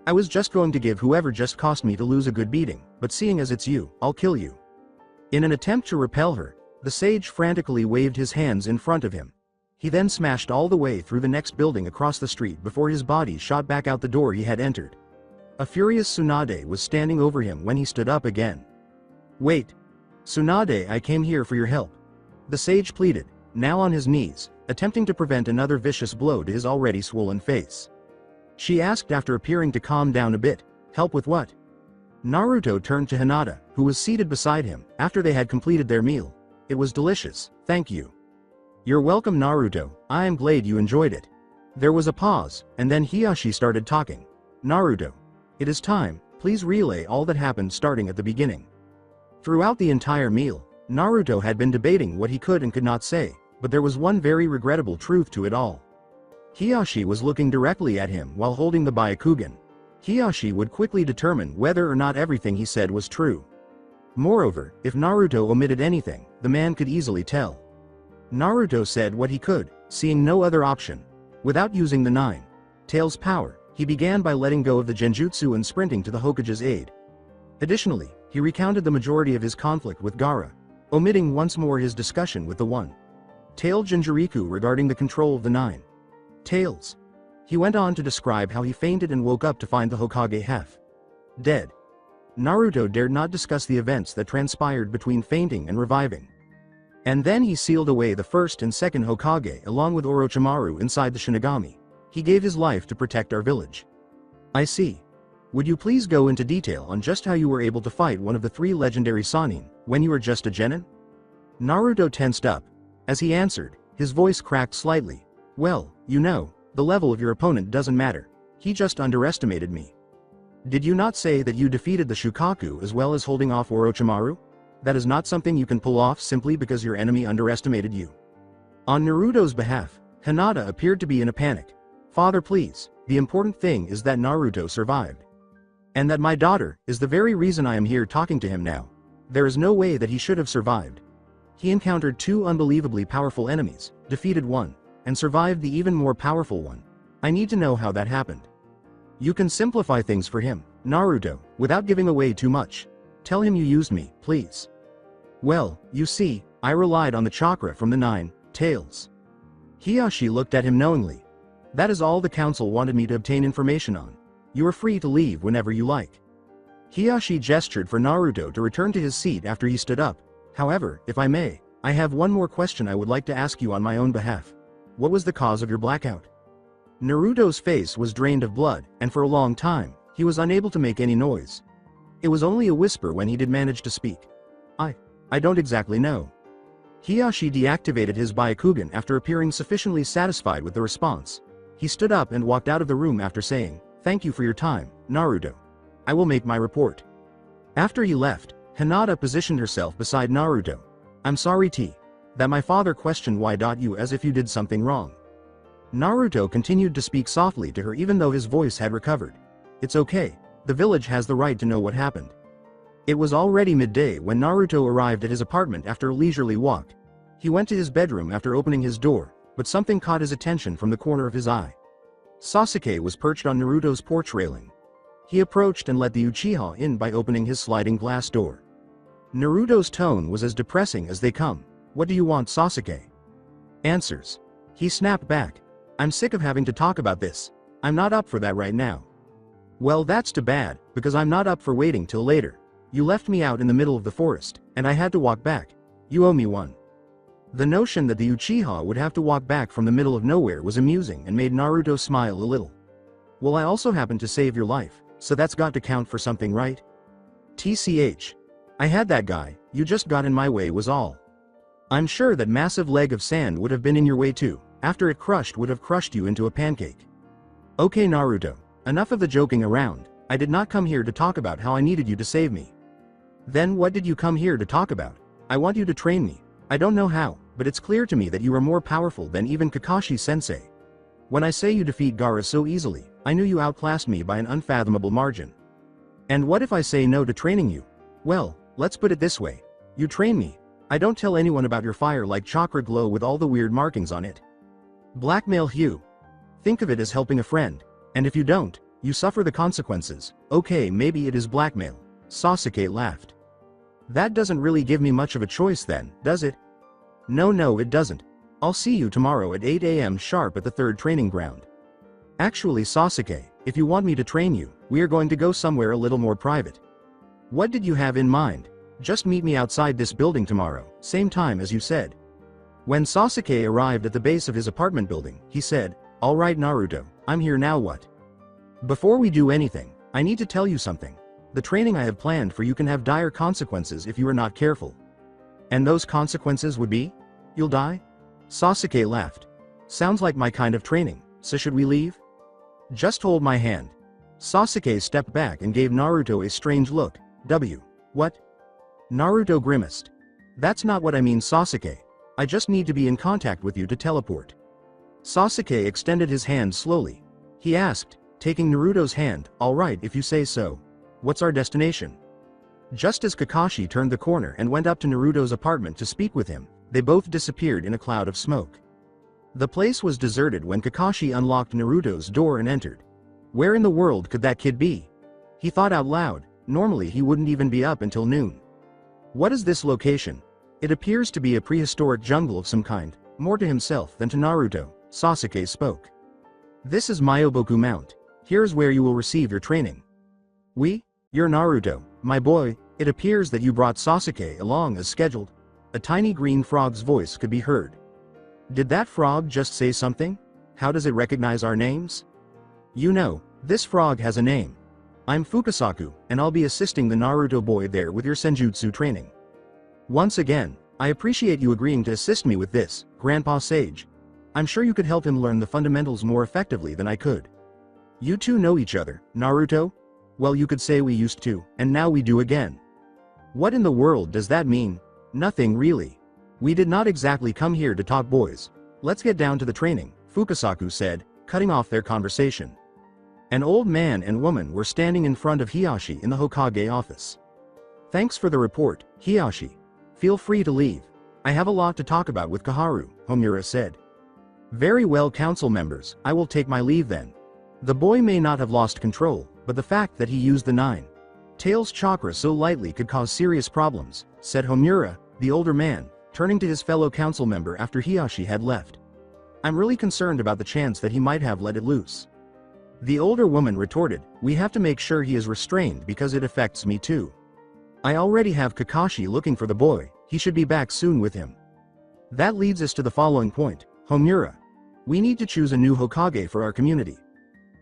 "I was just going to give whoever just cost me to lose a good beating, but seeing as it's you, I'll kill you." In an attempt to repel her, the sage frantically waved his hands in front of him. He then smashed all the way through the next building across the street before his body shot back out the door he had entered. A furious Tsunade was standing over him when he stood up again. "Wait. Tsunade, I came here for your help," the sage pleaded, now on his knees, attempting to prevent another vicious blow to his already swollen face. She asked after appearing to calm down a bit, "Help with what?" Naruto turned to Hinata, who was seated beside him, after they had completed their meal. "It was delicious, thank you." "You're welcome, Naruto, I am glad you enjoyed it." There was a pause, and then Hiyashi started talking. "Naruto. It is time, please relay all that happened starting at the beginning." Throughout the entire meal, Naruto had been debating what he could and could not say, but there was one very regrettable truth to it all. Hiyashi was looking directly at him while holding the Byakugan. Hiyashi would quickly determine whether or not everything he said was true. Moreover, if Naruto omitted anything, the man could easily tell. Naruto said what he could, seeing no other option. Without using the nine tails power, he began by letting go of the genjutsu and sprinting to the Hokage's aid. Additionally, he recounted the majority of his conflict with Gaara, omitting once more his discussion with the one-tailed Jinchuriku regarding the control of the nine tails. He went on to describe how he fainted and woke up to find the Hokage half dead. Naruto dared not discuss the events that transpired between fainting and reviving. And then he sealed away the first and second Hokage along with Orochimaru inside the Shinigami. He gave his life to protect our village. I see. Would you please go into detail on just how you were able to fight one of the three legendary Sannin, when you were just a genin? Naruto tensed up. As he answered, his voice cracked slightly. Well, you know, the level of your opponent doesn't matter. He just underestimated me. Did you not say that you defeated the Shukaku as well as holding off Orochimaru? That is not something you can pull off simply because your enemy underestimated you. On Naruto's behalf, Hinata appeared to be in a panic. Father, please, the important thing is that Naruto survived. And that my daughter is the very reason I am here talking to him now. There is no way that he should have survived. He encountered two unbelievably powerful enemies, defeated one, and survived the even more powerful one. I need to know how that happened. You can simplify things for him, Naruto, without giving away too much. Tell him you used me, please. Well, you see, I relied on the chakra from the nine tails. Hiyashi looked at him knowingly. That is all the council wanted me to obtain information on. You are free to leave whenever you like. Hiyashi gestured for Naruto to return to his seat after he stood up. However, if I may, I have one more question I would like to ask you on my own behalf. What was the cause of your blackout? Naruto's face was drained of blood, and for a long time, he was unable to make any noise. It was only a whisper when he did manage to speak. I don't exactly know. Hiyashi deactivated his Byakugan after appearing sufficiently satisfied with the response. He stood up and walked out of the room after saying, "Thank you for your time, Naruto. I will make my report." After he left, Hinata positioned herself beside Naruto. I'm sorry that my father questioned you as if you did something wrong. Naruto continued to speak softly to her even though his voice had recovered. It's okay, the village has the right to know what happened. It was already midday when Naruto arrived at his apartment after a leisurely walk. He went to his bedroom after opening his door, but something caught his attention from the corner of his eye. Sasuke was perched on Naruto's porch railing. He approached and let the Uchiha in by opening his sliding glass door. Naruto's tone was as depressing as they come. What do you want, Sasuke? Answers. He snapped back. I'm sick of having to talk about this. I'm not up for that right now. Well, that's too bad, because I'm not up for waiting till later. You left me out in the middle of the forest, and I had to walk back. You owe me one. The notion that the Uchiha would have to walk back from the middle of nowhere was amusing and made Naruto smile a little. Well, I also happened to save your life, so that's got to count for something, right? TCH. I had that guy, you just got in my way was all. I'm sure that massive leg of sand would have been in your way too, after it crushed would have crushed you into a pancake. Okay Naruto, enough of the joking around. I did not come here to talk about how I needed you to save me. Then what did you come here to talk about? I want you to train me. I don't know how, but it's clear to me that you are more powerful than even Kakashi-sensei. When I say you defeat Gaara so easily, I knew you outclassed me by an unfathomable margin. And what if I say no to training you? Well, let's put it this way. You train me. I don't tell anyone about your fire-like chakra glow with all the weird markings on it. Blackmail Hugh. Think of it as helping a friend. And if you don't, you suffer the consequences. Okay, maybe it is blackmail. Sasuke laughed. That doesn't really give me much of a choice then, does it? No, it doesn't. I'll see you tomorrow at 8 AM sharp at the third training ground. Actually Sasuke, if you want me to train you, we are going to go somewhere a little more private. What did you have in mind? Just meet me outside this building tomorrow, same time as you said. When Sasuke arrived at the base of his apartment building, he said, Alright Naruto, I'm here now what? Before we do anything, I need to tell you something. The training I have planned for you can have dire consequences if you are not careful. And those consequences would be? You'll die? Sasuke laughed. Sounds like my kind of training, so should we leave? Just hold my hand. Sasuke stepped back and gave Naruto a strange look. What? Naruto grimaced. That's not what I mean Sasuke. I just need to be in contact with you to teleport. Sasuke extended his hand slowly. He asked, taking Naruto's hand, alright if you say so. What's our destination? Just as Kakashi turned the corner and went up to Naruto's apartment to speak with him, they both disappeared in a cloud of smoke. The place was deserted when Kakashi unlocked Naruto's door and entered. Where in the world could that kid be? He thought out loud. Normally he wouldn't even be up until noon. What is this location? It appears to be a prehistoric jungle of some kind. More to himself than to Naruto, Sasuke spoke. This is Myoboku Mount. Here's where you will receive your training. You're Naruto, my boy. It appears that you brought Sasuke along as scheduled. A tiny green frog's voice could be heard. Did that frog just say something? How does it recognize our names? You know, this frog has a name. I'm Fukasaku, and I'll be assisting the Naruto boy there with your senjutsu training. Once again, I appreciate you agreeing to assist me with this, Grandpa Sage. I'm sure you could help him learn the fundamentals more effectively than I could. You two know each other, Naruto? Well, you could say we used to, and now we do again. What in the world does that mean? Nothing really. We did not exactly come here to talk, boys. Let's get down to the training, Fukasaku said, cutting off their conversation. An old man and woman were standing in front of Hiyashi in the Hokage office. Thanks for the report, Hiyashi. Feel free to leave. I have a lot to talk about with Koharu, Homura said. Very well, council members, I will take my leave then. The boy may not have lost control, but the fact that he used the 9 tails chakra so lightly could cause serious problems, said Homura, the older man, turning to his fellow council member after Hiyashi had left. I'm really concerned about the chance that he might have let it loose. The older woman retorted, we have to make sure he is restrained because it affects me too. I already have Kakashi looking for the boy, he should be back soon with him. That leads us to the following point, Homura. We need to choose a new Hokage for our community.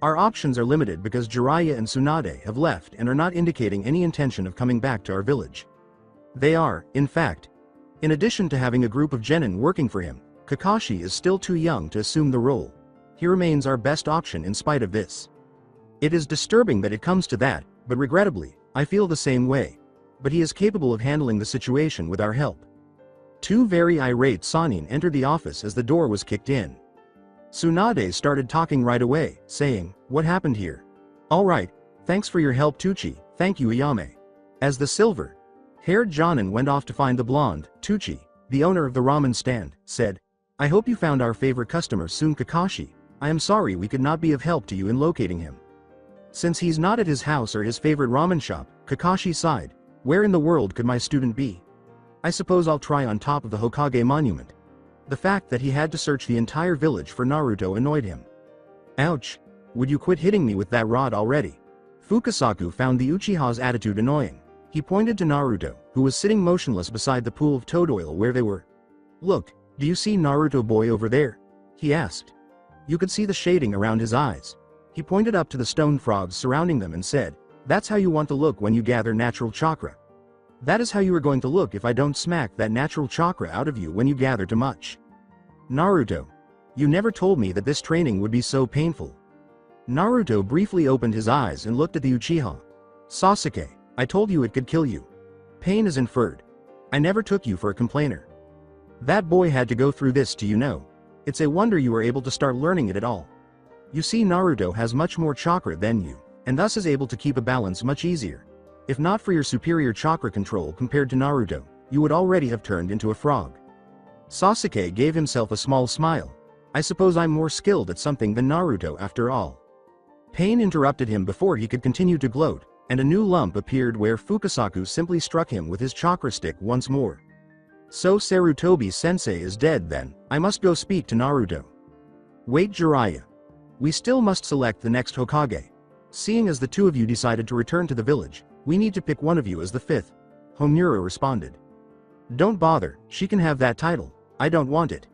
Our options are limited because Jiraiya and Tsunade have left and are not indicating any intention of coming back to our village. They are, in fact. In addition to having a group of genin working for him, Kakashi is still too young to assume the role. He remains our best option in spite of this. It is disturbing that it comes to that, but regrettably, I feel the same way. But he is capable of handling the situation with our help. 2 very irate Sannin entered the office as the door was kicked in. Tsunade started talking right away, saying, what happened here? Alright, thanks for your help Tucci, thank you Ayame. As the silver-haired Jonin went off to find the blonde, Tucci, the owner of the ramen stand, said, I hope you found our favorite customer soon Kakashi. I am sorry we could not be of help to you in locating him. Since he's not at his house or his favorite ramen shop, Kakashi sighed, where in the world could my student be? I suppose I'll try on top of the Hokage monument. The fact that he had to search the entire village for Naruto annoyed him. Ouch! Would you quit hitting me with that rod already? Fukasaku found the Uchiha's attitude annoying. He pointed to Naruto, who was sitting motionless beside the pool of toad oil where they were. Look, do you see Naruto boy over there? He asked. You could see the shading around his eyes. He pointed up to the stone frogs surrounding them and said, that's how you want to look when you gather natural chakra. That is how you are going to look if I don't smack that natural chakra out of you when you gather too much. Naruto. You never told me that this training would be so painful. Naruto briefly opened his eyes and looked at the Uchiha. Sasuke, I told you it could kill you. Pain is inferred. I never took you for a complainer. That boy had to go through this to you know. It's a wonder you were able to start learning it at all. You see Naruto has much more chakra than you, and thus is able to keep a balance much easier. If not for your superior chakra control compared to Naruto, you would already have turned into a frog. Sasuke gave himself a small smile. I suppose I'm more skilled at something than Naruto after all. Pain interrupted him before he could continue to gloat, and a new lump appeared where Fukasaku simply struck him with his chakra stick once more. So Sarutobi-sensei is dead then, I must go speak to Naruto. Wait Jiraiya. We still must select the next Hokage. Seeing as the 2 of you decided to return to the village, we need to pick one of you as the 5th. Homura responded. Don't bother, she can have that title, I don't want it.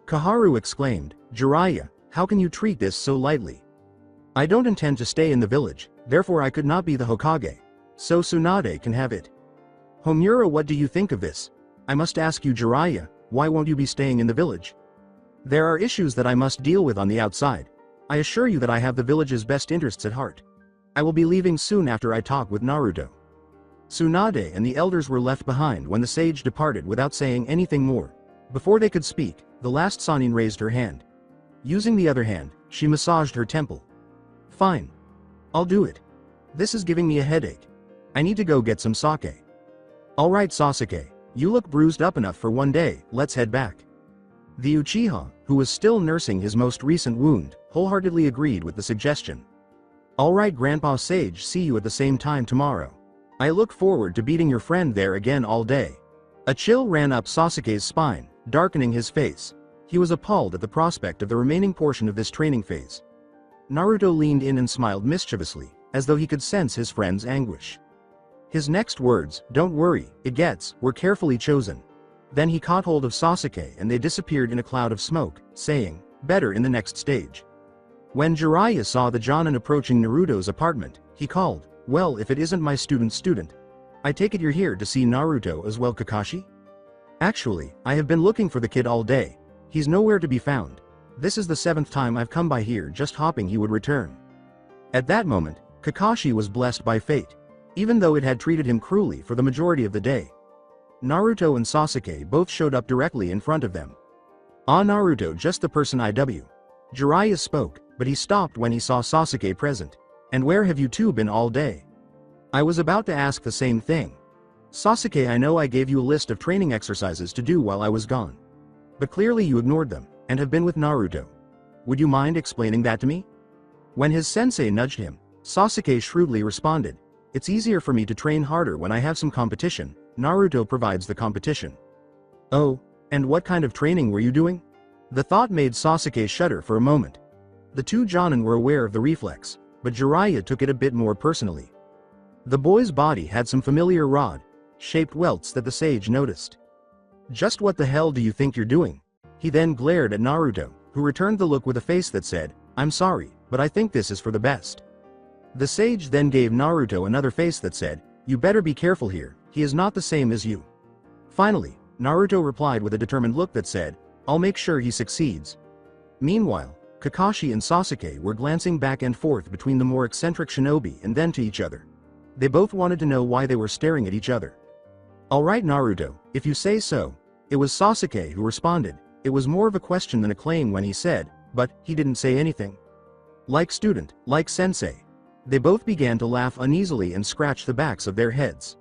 Koharu exclaimed, Jiraiya, how can you treat this so lightly? I don't intend to stay in the village, therefore I could not be the Hokage. So Tsunade can have it. Homura, what do you think of this? I must ask you Jiraiya, why won't you be staying in the village? There are issues that I must deal with on the outside. I assure you that I have the village's best interests at heart. I will be leaving soon after I talk with Naruto. Tsunade and the elders were left behind when the sage departed without saying anything more. Before they could speak, the last Sannin raised her hand. Using the other hand, she massaged her temple. Fine. I'll do it. This is giving me a headache. I need to go get some sake. Alright Sasuke, you look bruised up enough for one day, let's head back. The Uchiha, who was still nursing his most recent wound, wholeheartedly agreed with the suggestion. Alright Grandpa Sage, see you at the same time tomorrow. I look forward to beating your friend there again all day. A chill ran up Sasuke's spine, darkening his face. He was appalled at the prospect of the remaining portion of this training phase. Naruto leaned in and smiled mischievously, as though he could sense his friend's anguish. His next words, "Don't worry, it gets," were carefully chosen. Then he caught hold of Sasuke and they disappeared in a cloud of smoke, saying, "Better in the next stage." When Jiraiya saw the Jonin approaching Naruto's apartment, he called, "Well, if it isn't my student. I take it you're here to see Naruto as well, Kakashi?" "Actually, I have been looking for the kid all day. He's nowhere to be found. This is the 7th time I've come by here just hoping he would return." At that moment, Kakashi was blessed by fate, even though it had treated him cruelly for the majority of the day. Naruto and Sasuke both showed up directly in front of them. "Ah Naruto, just the person IW." Jiraiya spoke, but he stopped when he saw Sasuke present. "And where have you two been all day?" "I was about to ask the same thing. Sasuke, I know I gave you a list of training exercises to do while I was gone. But clearly you ignored them, and have been with Naruto. Would you mind explaining that to me?" When his sensei nudged him, Sasuke shrewdly responded, "It's easier for me to train harder when I have some competition. Naruto provides the competition." "Oh, and what kind of training were you doing?" The thought made Sasuke shudder for a moment. The two Jonin were aware of the reflex, but Jiraiya took it a bit more personally. The boy's body had some familiar rod-shaped welts that the sage noticed. "Just what the hell do you think you're doing?" He then glared at Naruto, who returned the look with a face that said, "I'm sorry, but I think this is for the best." The sage then gave Naruto another face that said, "You better be careful here, he is not the same as you." Finally, Naruto replied with a determined look that said, "I'll make sure he succeeds." Meanwhile, Kakashi and Sasuke were glancing back and forth between the more eccentric shinobi and then to each other. They both wanted to know why they were staring at each other. "Alright Naruto, if you say so." It was Sasuke who responded. It was more of a question than a claim when he said, "But he didn't say anything." Like student, like sensei. They both began to laugh uneasily and scratch the backs of their heads.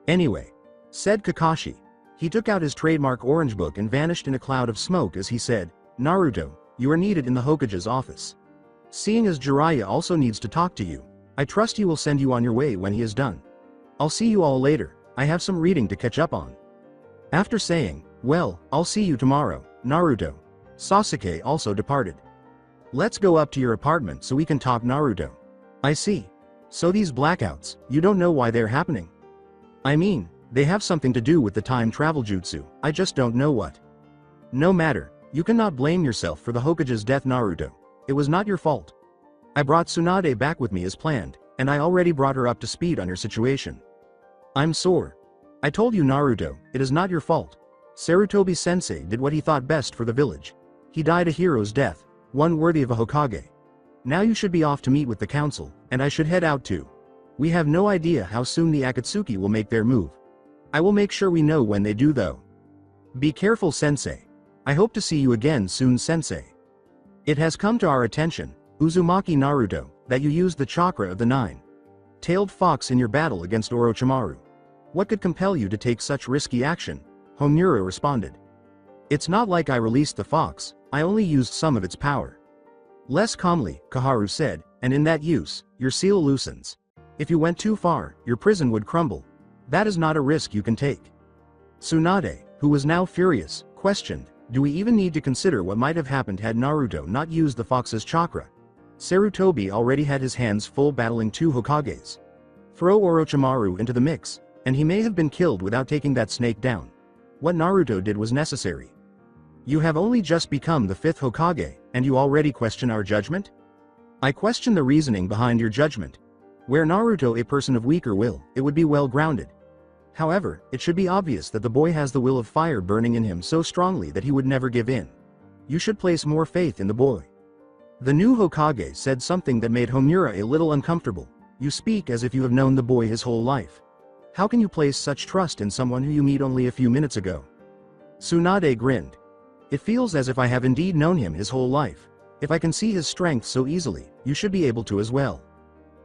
"Anyway," said Kakashi. He took out his trademark orange book and vanished in a cloud of smoke as he said, "Naruto, you are needed in the Hokage's office. Seeing as Jiraiya also needs to talk to you, I trust he will send you on your way when he is done. I'll see you all later, I have some reading to catch up on." After saying, "Well, I'll see you tomorrow, Naruto," Sasuke also departed. "Let's go up to your apartment so we can talk, Naruto." "I see. So these blackouts, you don't know why they're happening?" "I mean, they have something to do with the time travel jutsu, I just don't know what." "No matter, you cannot blame yourself for the Hokage's death, Naruto. It was not your fault. I brought Tsunade back with me as planned, and I already brought her up to speed on your situation." "I'm sore. I told you, Naruto, it is not your fault. Sarutobi sensei did what he thought best for the village. He died a hero's death, one worthy of a Hokage. Now you should be off to meet with the council, and I should head out too. We have no idea how soon the Akatsuki will make their move. I will make sure we know when they do though. Be careful, sensei. I hope to see you again soon, sensei. It has come to our attention, Uzumaki Naruto, that you used the chakra of the nine-tailed fox in your battle against Orochimaru. What could compel you to take such risky action?" Homura responded. "It's not like I released the fox, I only used some of its power." Less calmly, Kaharu said, "And in that use, your seal loosens. If you went too far, your prison would crumble. That is not a risk you can take." Tsunade, who was now furious, questioned, "Do we even need to consider what might have happened had Naruto not used the fox's chakra? Sarutobi already had his hands full battling two Hokages. Throw Orochimaru into the mix, and he may have been killed without taking that snake down. What Naruto did was necessary. You have only just become the 5th Hokage, and you already question our judgment? I question the reasoning behind your judgment. Were Naruto a person of weaker will, it would be well grounded. However, it should be obvious that the boy has the will of fire burning in him so strongly that he would never give in. You should place more faith in the boy." The new Hokage said something that made Homura a little uncomfortable. "You speak as if you have known the boy his whole life. How can you place such trust in someone who you meet only a few minutes ago?" Tsunade grinned. "It feels as if I have indeed known him his whole life. If I can see his strength so easily, you should be able to as well."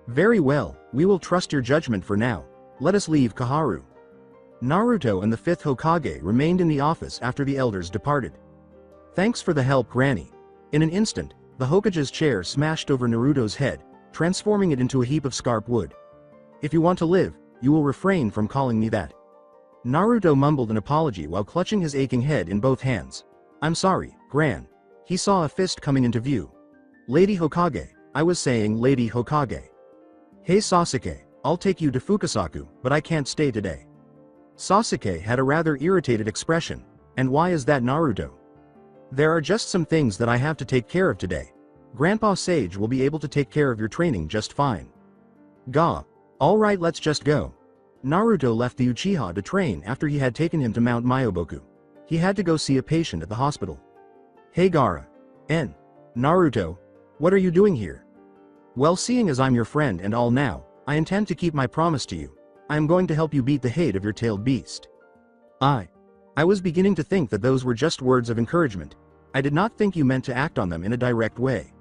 "Very well, we will trust your judgment for now. Let us leave Kaharu. Naruto and the 5th Hokage remained in the office after the elders departed. Thanks for the help, Granny. In an instant, the Hokage's chair smashed over Naruto's head, transforming it into a heap of scarp wood. If you want to live, you will refrain from calling me that. Naruto mumbled an apology while clutching his aching head in both hands. I'm sorry, Gran. He saw a fist coming into view. Lady Hokage, I was saying Lady Hokage. Hey Sasuke, I'll take you to Fukasaku, but I can't stay today. Sasuke had a rather irritated expression. And why is that, Naruto? There are just some things that I have to take care of today. Grandpa Sage will be able to take care of your training just fine. Ga. Alright, let's just go. Naruto left the Uchiha to train after he had taken him to Mount Myoboku. He had to go see a patient at the hospital. Hey Gaara. Naruto. What are you doing here? Well, seeing as I'm your friend and all now, I intend to keep my promise to you. I am going to help you beat the hate of your tailed beast. I was beginning to think that those were just words of encouragement. I did not think you meant to act on them in a direct way.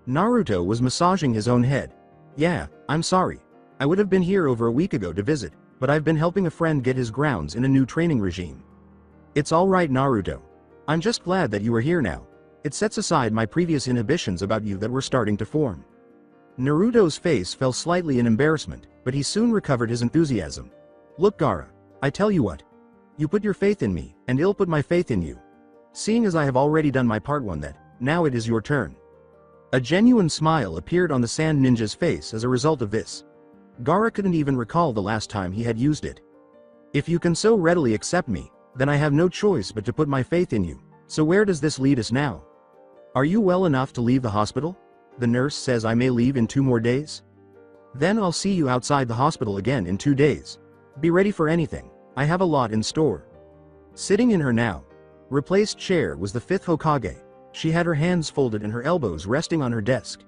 Naruto was massaging his own head. Yeah, I'm sorry. I would have been here over a week ago to visit, but I've been helping a friend get his grounds in a new training regime. It's alright, Naruto. I'm just glad that you are here now. It sets aside my previous inhibitions about you that were starting to form. Naruto's face fell slightly in embarrassment, but he soon recovered his enthusiasm. Look, Gaara, I tell you what. You put your faith in me, and I'll put my faith in you. Seeing as I have already done my part that, now it is your turn. A genuine smile appeared on the Sand Ninja's face as a result of this. Gaara couldn't even recall the last time he had used it. If you can so readily accept me, then I have no choice but to put my faith in you. So where does this lead us now? Are you well enough to leave the hospital? The nurse says I may leave in 2 more days. Then I'll see you outside the hospital again in 2 days. Be ready for anything. I have a lot in store. Sitting in her now replaced chair was the 5th Hokage. She had her hands folded and her elbows resting on her desk.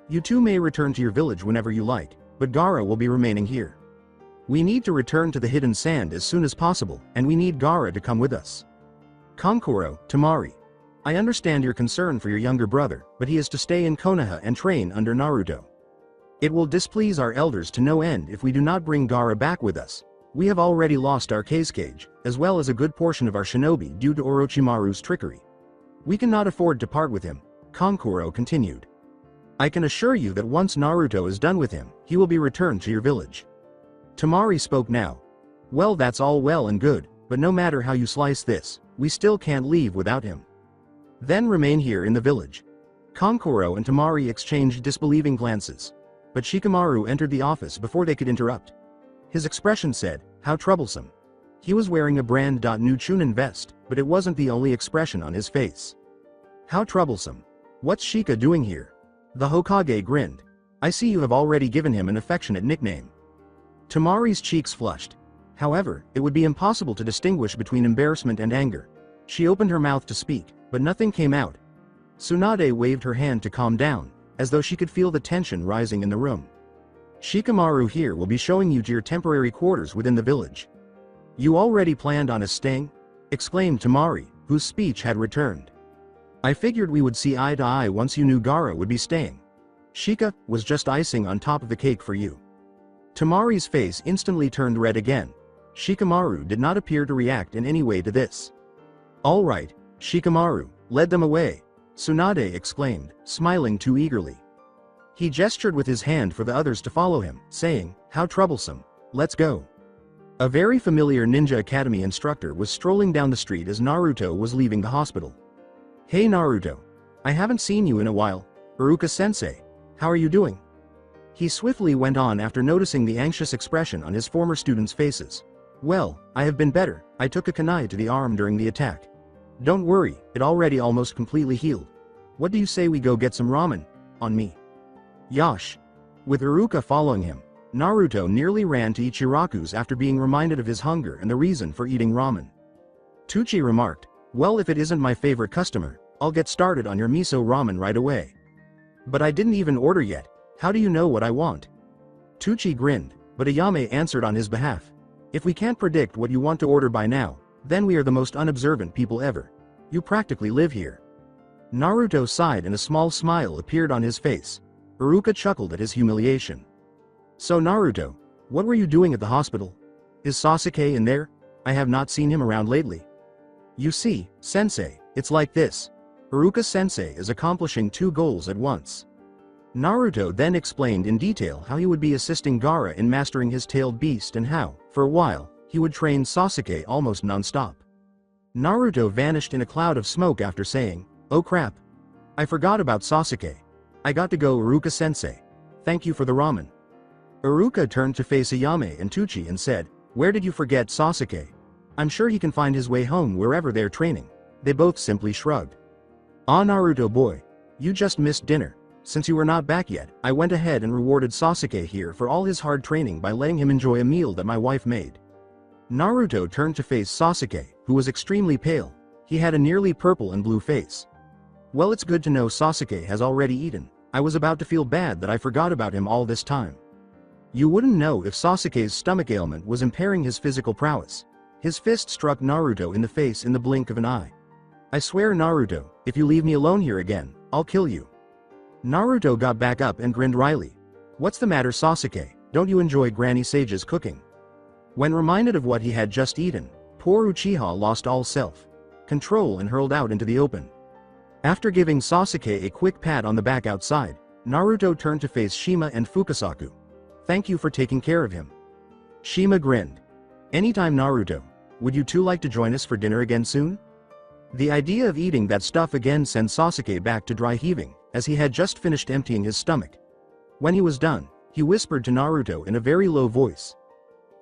You two may return to your village whenever you like, but Gaara will be remaining here. We need to return to the hidden sand as soon as possible, and we need Gaara to come with us. Kankuro, Temari. I understand your concern for your younger brother, but he is to stay in Konoha and train under Naruto. It will displease our elders to no end if we do not bring Gaara back with us. We have already lost our Kazekage, as well as a good portion of our shinobi due to Orochimaru's trickery. We cannot afford to part with him, Kankuro continued. I can assure you that once Naruto is done with him, he will be returned to your village. Temari spoke now. Well, that's all well and good, but no matter how you slice this, we still can't leave without him. Then remain here in the village. Kankuro and Temari exchanged disbelieving glances. But Shikamaru entered the office before they could interrupt. His expression said, how troublesome. He was wearing a brand new Chunin vest, but it wasn't the only expression on his face. How troublesome. What's Shika doing here? The Hokage grinned. I see you have already given him an affectionate nickname. Temari's cheeks flushed. However, it would be impossible to distinguish between embarrassment and anger. She opened her mouth to speak, but nothing came out. Tsunade waved her hand to calm down, as though she could feel the tension rising in the room. Shikamaru here will be showing you to your temporary quarters within the village. You already planned on us staying? Exclaimed Temari, whose speech had returned. I figured we would see eye to eye once you knew Gaara would be staying. Shika was just icing on top of the cake for you. Temari's face instantly turned red again. Shikamaru did not appear to react in any way to this. All right, Shikamaru, lead them away, Tsunade exclaimed, smiling too eagerly. He gestured with his hand for the others to follow him, saying, how troublesome, let's go. A very familiar Ninja Academy instructor was strolling down the street as Naruto was leaving the hospital. Hey Naruto. I haven't seen you in a while. Iruka-sensei. How are you doing? He swiftly went on after noticing the anxious expression on his former students' faces. Well, I have been better. I took a kunai to the arm during the attack. Don't worry, it already almost completely healed. What do you say we go get some ramen? On me. Yash. With Iruka following him, Naruto nearly ran to Ichiraku's after being reminded of his hunger and the reason for eating ramen. Tucci remarked, well, if it isn't my favorite customer, I'll get started on your miso ramen right away. But I didn't even order yet. How do you know what I want? Tucci grinned, but Ayame answered on his behalf. If we can't predict what you want to order by now, then we are the most unobservant people ever. You practically live here. Naruto sighed and a small smile appeared on his face. Iruka chuckled at his humiliation. So Naruto, What were you doing at the hospital? Is Sasuke in there? I have not seen him around lately. You see, Sensei, it's like this. Iruka-sensei is accomplishing two goals at once. Naruto then explained in detail how he would be assisting Gaara in mastering his tailed beast and how, for a while, he would train Sasuke almost non-stop. Naruto vanished in a cloud of smoke after saying, "Oh crap. I forgot about Sasuke. I got to go, Iruka-sensei. Thank you for the ramen." Iruka turned to face Ayame and Tucci and said, "Where did you forget Sasuke? I'm sure he can find his way home wherever they're training." They both simply shrugged. "Ah, Naruto boy. You just missed dinner. Since you were not back yet, I went ahead and rewarded Sasuke here for all his hard training by letting him enjoy a meal that my wife made." Naruto turned to face Sasuke, who was extremely pale. He had a nearly purple and blue face. "Well, it's good to know Sasuke has already eaten. I was about to feel bad that I forgot about him all this time." You wouldn't know if Sasuke's stomach ailment was impairing his physical prowess. His fist struck Naruto in the face in the blink of an eye. "I swear, Naruto, if you leave me alone here again, I'll kill you." Naruto got back up and grinned wryly. "What's the matter, Sasuke? Don't you enjoy Granny Sage's cooking?" When reminded of what he had just eaten, poor Uchiha lost all self-control and hurled out into the open. After giving Sasuke a quick pat on the back outside, Naruto turned to face Shima and Fukasaku. "Thank you for taking care of him." Shima grinned. "Anytime, Naruto. Would you two like to join us for dinner again soon?" The idea of eating that stuff again sent Sasuke back to dry heaving, as he had just finished emptying his stomach. When he was done, he whispered to Naruto in a very low voice.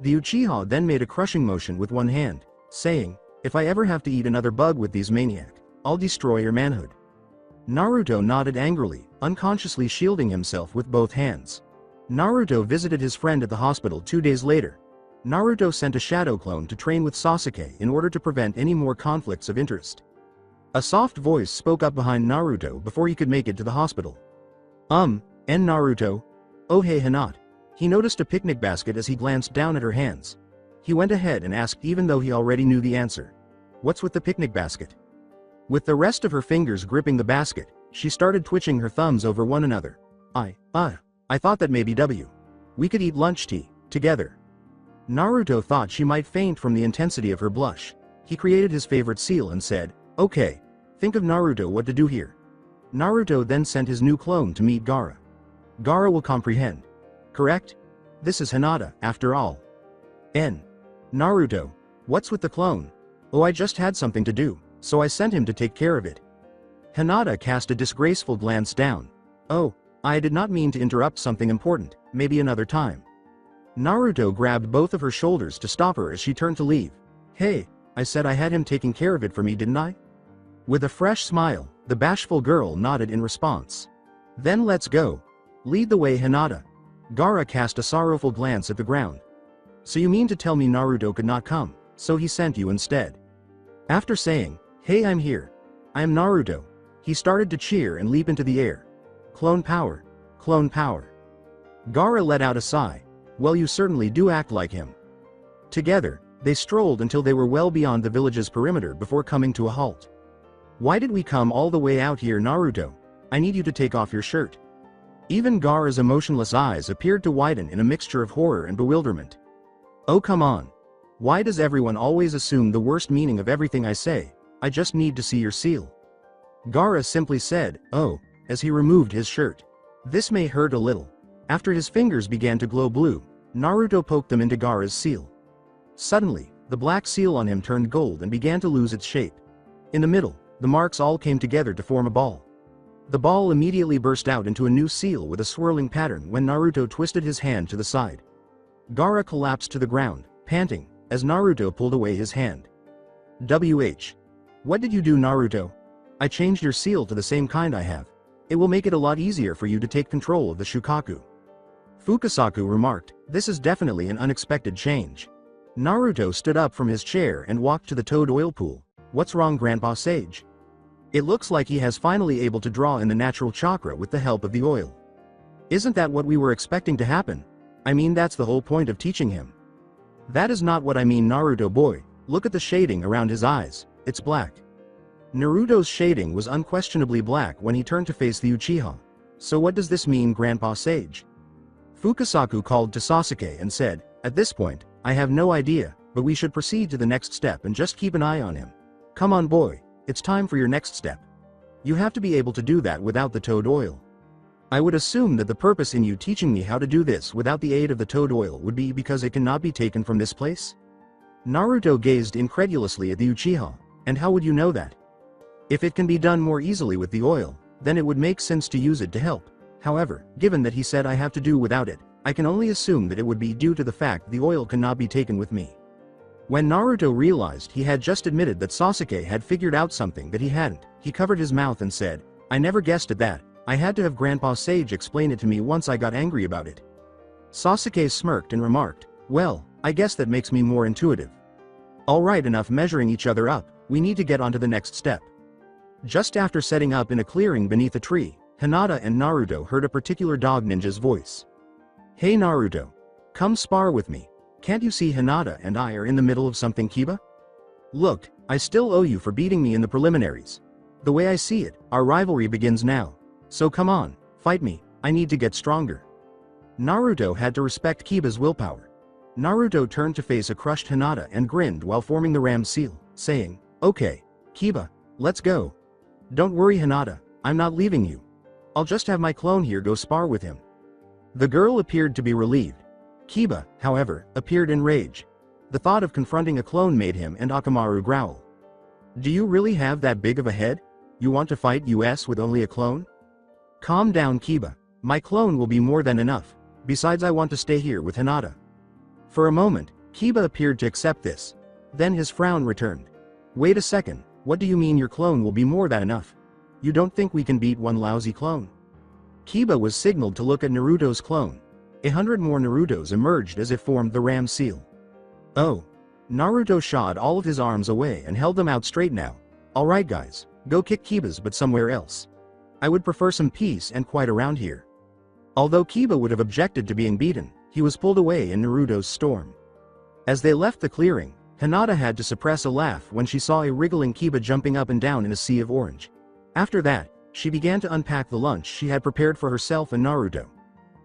The Uchiha then made a crushing motion with one hand, saying, "If I ever have to eat another bug with these maniac, I'll destroy your manhood." Naruto nodded angrily, unconsciously shielding himself with both hands. Naruto visited his friend at the hospital 2 days later. Naruto sent a shadow clone to train with Sasuke in order to prevent any more conflicts of interest. A soft voice spoke up behind Naruto before he could make it to the hospital. And Naruto? Oh hey Hinata." He noticed a picnic basket as he glanced down at her hands. He went ahead and asked even though he already knew the answer. "What's with the picnic basket?" With the rest of her fingers gripping the basket, she started twitching her thumbs over one another. I thought that maybe we could eat lunch tea together." Naruto thought she might faint from the intensity of her blush. He created his favorite seal and said, "Okay. Think of Naruto what to do here." Naruto then sent his new clone to meet Gaara. Gaara will comprehend. Correct? This is Hinata, after all. Naruto. What's with the clone? Oh, I just had something to do, so I sent him to take care of it. Hinata cast a disgraceful glance down. Oh, I did not mean to interrupt something important, maybe another time. Naruto grabbed both of her shoulders to stop her as she turned to leave. Hey, I said I had him taking care of it for me, didn't I? With a fresh smile, the bashful girl nodded in response. Then let's go. Lead the way, Hinata. Gaara cast a sorrowful glance at the ground. So you mean to tell me Naruto could not come, so he sent you instead? After saying, hey, I'm here. I am Naruto. He started to cheer and leap into the air. Clone power. Clone power. Gaara let out a sigh. Well, you certainly do act like him. Together, they strolled until they were well beyond the village's perimeter before coming to a halt. Why did we come all the way out here, Naruto? I need you to take off your shirt. Even Gaara's emotionless eyes appeared to widen in a mixture of horror and bewilderment. Oh, come on. Why does everyone always assume the worst meaning of everything I say? I just need to see your seal. Gaara simply said, oh, as he removed his shirt. This may hurt a little. After his fingers began to glow blue, Naruto poked them into Gaara's seal. Suddenly, the black seal on him turned gold and began to lose its shape. In the middle, the marks all came together to form a ball. The ball immediately burst out into a new seal with a swirling pattern when Naruto twisted his hand to the side. Gaara collapsed to the ground, panting, as Naruto pulled away his hand. WH. What did you do, Naruto? I changed your seal to the same kind I have. It will make it a lot easier for you to take control of the Shukaku. Fukasaku remarked, this is definitely an unexpected change. Naruto stood up from his chair and walked to the toad oil pool. What's wrong, Grandpa Sage? It looks like he has finally able to draw in the natural chakra with the help of the oil. Isn't that what we were expecting to happen? I mean, that's the whole point of teaching him. That is not what I mean, Naruto boy. Look at the shading around his eyes. It's black. Naruto's shading was unquestionably black when he turned to face the Uchiha. So what does this mean, Grandpa Sage? Fukasaku called to Sasuke and said, "At this point, I have no idea, but we should proceed to the next step and just keep an eye on him. Come on boy, it's time for your next step. You have to be able to do that without the toad oil. I would assume that the purpose in you teaching me how to do this without the aid of the toad oil would be because it cannot be taken from this place?" Naruto gazed incredulously at the Uchiha. "And how would you know that? If it can be done more easily with the oil, then it would make sense to use it to help. However, given that he said I have to do without it, I can only assume that it would be due to the fact the oil cannot be taken with me." When Naruto realized he had just admitted that Sasuke had figured out something that he hadn't, he covered his mouth and said, "I never guessed at that. I had to have Grandpa Sage explain it to me once I got angry about it." Sasuke smirked and remarked, "Well, I guess that makes me more intuitive. Alright, enough measuring each other up, we need to get on to the next step." Just after setting up in a clearing beneath a tree, Hinata and Naruto heard a particular dog ninja's voice. "Hey Naruto. Come spar with me. Can't you see Hinata and I are in the middle of something, Kiba? Look, I still owe you for beating me in the preliminaries. The way I see it, our rivalry begins now. So come on, fight me, I need to get stronger." Naruto had to respect Kiba's willpower. Naruto turned to face a crushed Hinata and grinned while forming the ram seal, saying, "Okay, Kiba, let's go. Don't worry Hinata, I'm not leaving you. I'll just have my clone here go spar with him." The girl appeared to be relieved. Kiba, however, appeared in rage. The thought of confronting a clone made him and Akamaru growl. "Do you really have that big of a head? You want to fight us with only a clone? Calm down Kiba, my clone will be more than enough, besides I want to stay here with Hinata." For a moment, Kiba appeared to accept this. Then his frown returned. "Wait a second, what do you mean your clone will be more than enough? You don't think we can beat one lousy clone?" Kiba was signaled to look at Naruto's clone. 100 more Narutos emerged as if formed the ram seal. "Oh." Naruto shot all of his arms away and held them out straight now. "Alright guys, go kick Kiba's but somewhere else. I would prefer some peace and quiet around here." Although Kiba would have objected to being beaten, he was pulled away in Naruto's storm. As they left the clearing, Hinata had to suppress a laugh when she saw a wriggling Kiba jumping up and down in a sea of orange. After that, she began to unpack the lunch she had prepared for herself and Naruto.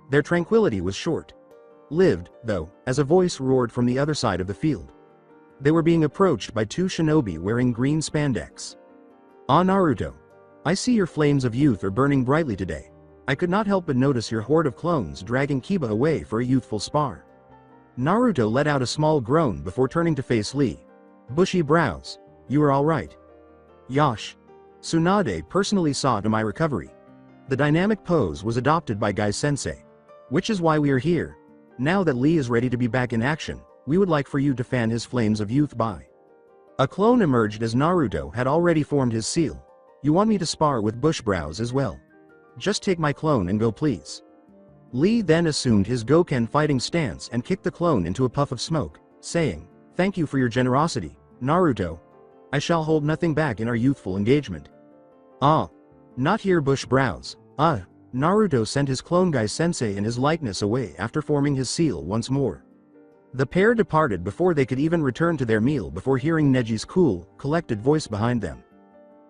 Their tranquility was short-lived, though, as a voice roared from the other side of the field. They were being approached by two shinobi wearing green spandex. "Ah Naruto. I see your flames of youth are burning brightly today. I could not help but notice your horde of clones dragging Kiba away for a youthful spar." Naruto let out a small groan before turning to face Lee. "Bushy brows. You are alright?" "Yosh. Tsunade personally saw to my recovery. The dynamic pose was adopted by Gai-sensei. Which is why we are here. Now that Lee is ready to be back in action, we would like for you to fan his flames of youth by." A clone emerged as Naruto had already formed his seal. "You want me to spar with bush brows as well? Just take my clone and go please." Lee then assumed his Goken fighting stance and kicked the clone into a puff of smoke, saying, "Thank you for your generosity, Naruto. I shall hold nothing back in our youthful engagement." "Ah. Not here bush brows. Ah." Naruto sent his clone Gai-sensei and his likeness away after forming his seal once more. The pair departed before they could even return to their meal before hearing Neji's cool, collected voice behind them.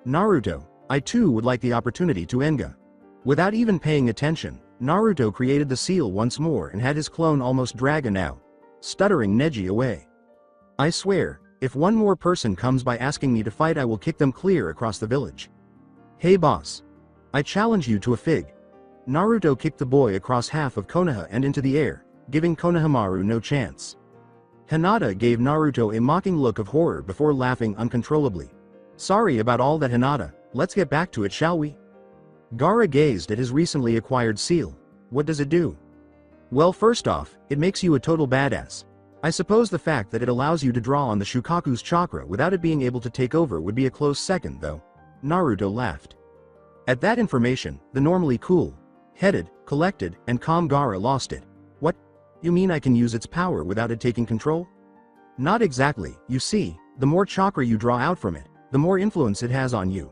"Naruto, I too would like the opportunity to enga." Without even paying attention, Naruto created the seal once more and had his clone almost drag a now stuttering Neji away. "I swear, if one more person comes by asking me to fight I will kick them clear across the village. Hey boss. I challenge you to a fig." Naruto kicked the boy across half of Konoha and into the air, giving Konohamaru no chance. Hinata gave Naruto a mocking look of horror before laughing uncontrollably. "Sorry about all that Hinata, let's get back to it shall we?" Gaara gazed at his recently acquired seal. "What does it do?" "Well first off, it makes you a total badass. I suppose the fact that it allows you to draw on the Shukaku's chakra without it being able to take over would be a close second though." Naruto laughed. At that information, the normally cool-headed, collected, and calm Gaara lost it. "What? You mean I can use its power without it taking control?" "Not exactly, you see, the more chakra you draw out from it, the more influence it has on you.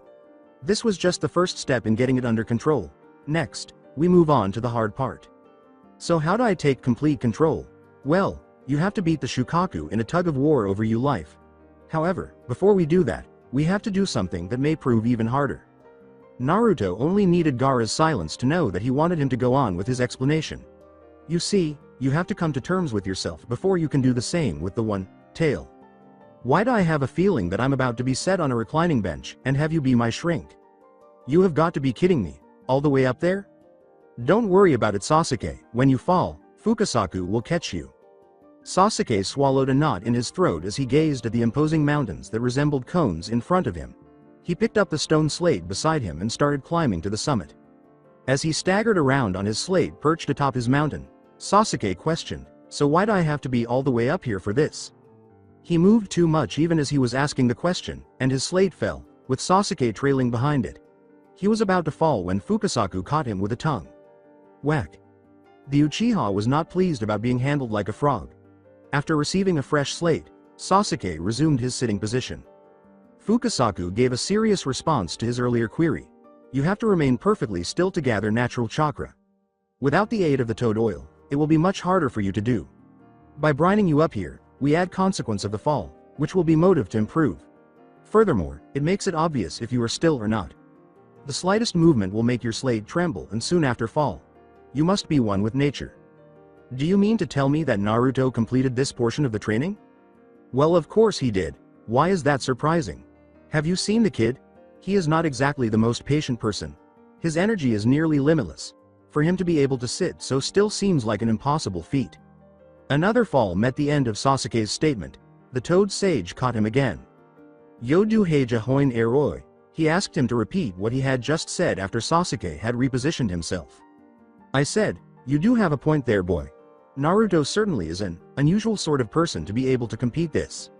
This was just the first step in getting it under control. Next, we move on to the hard part. So how do I take complete control? Well, you have to beat the Shukaku in a tug of war over your life. However, before we do that, we have to do something that may prove even harder." Naruto only needed Gaara's silence to know that he wanted him to go on with his explanation. You see, you have to come to terms with yourself before you can do the same with the one tail. Why do I have a feeling that I'm about to be set on a reclining bench and have you be my shrink? You have got to be kidding me, all the way up there? Don't worry about it, Sasuke. When you fall, Fukasaku will catch you. Sasuke swallowed a knot in his throat as he gazed at the imposing mountains that resembled cones in front of him. He picked up the stone slate beside him and started climbing to the summit. As he staggered around on his slate perched atop his mountain, Sasuke questioned, "So why do I have to be all the way up here for this?" He moved too much even as he was asking the question, and his slate fell, with Sasuke trailing behind it. He was about to fall when Fukasaku caught him with a tongue. Whack. The Uchiha was not pleased about being handled like a frog. After receiving a fresh slate, Sasuke resumed his sitting position. Fukasaku gave a serious response to his earlier query. You have to remain perfectly still to gather natural chakra. Without the aid of the toad oil, it will be much harder for you to do. By brining you up here, we add consequence of the fall, which will be motive to improve. Furthermore, it makes it obvious if you are still or not. The slightest movement will make your slate tremble and soon after fall. You must be one with nature. Do you mean to tell me that Naruto completed this portion of the training? Well, of course he did. Why is that surprising? Have you seen the kid? He is not exactly the most patient person. His energy is nearly limitless. For him to be able to sit so still seems like an impossible feat. Another fall met the end of Sasuke's statement. The toad sage caught him again. Yodu heija hoin eroi. He asked him to repeat what he had just said after Sasuke had repositioned himself. I said, you do have a point there, boy. Naruto certainly is an unusual sort of person to be able to compete this.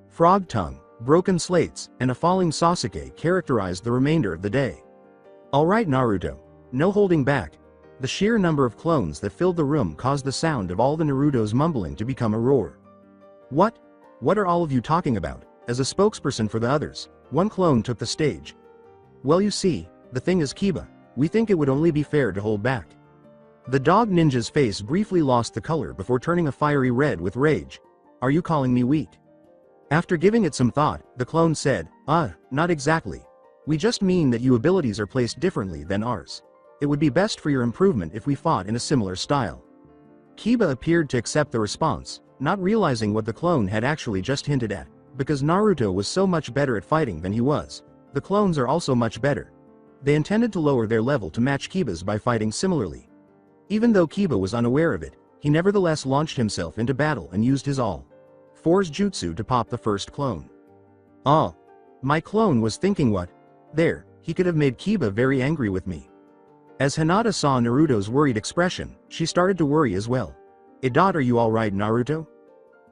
Frog tongue, broken slates, and a falling Sasuke characterized the remainder of the day. Alright Naruto, no holding back. The sheer number of clones that filled the room caused the sound of all the Naruto's mumbling to become a roar. What? What are all of you talking about? As a spokesperson for the others, one clone took the stage. Well, you see, the thing is, Kiba, we think it would only be fair to hold back. The dog ninja's face briefly lost the color before turning a fiery red with rage. Are you calling me weak? After giving it some thought, the clone said, not exactly. We just mean that your abilities are placed differently than ours. It would be best for your improvement if we fought in a similar style. Kiba appeared to accept the response, not realizing what the clone had actually just hinted at. Because Naruto was so much better at fighting than he was, the clones are also much better. They intended to lower their level to match Kiba's by fighting similarly. Even though Kiba was unaware of it, he nevertheless launched himself into battle and used his all-force jutsu to pop the first clone. Oh. My clone was thinking what? There, he could have made Kiba very angry with me. As Hinata saw Naruto's worried expression, she started to worry as well. Are you alright, Naruto?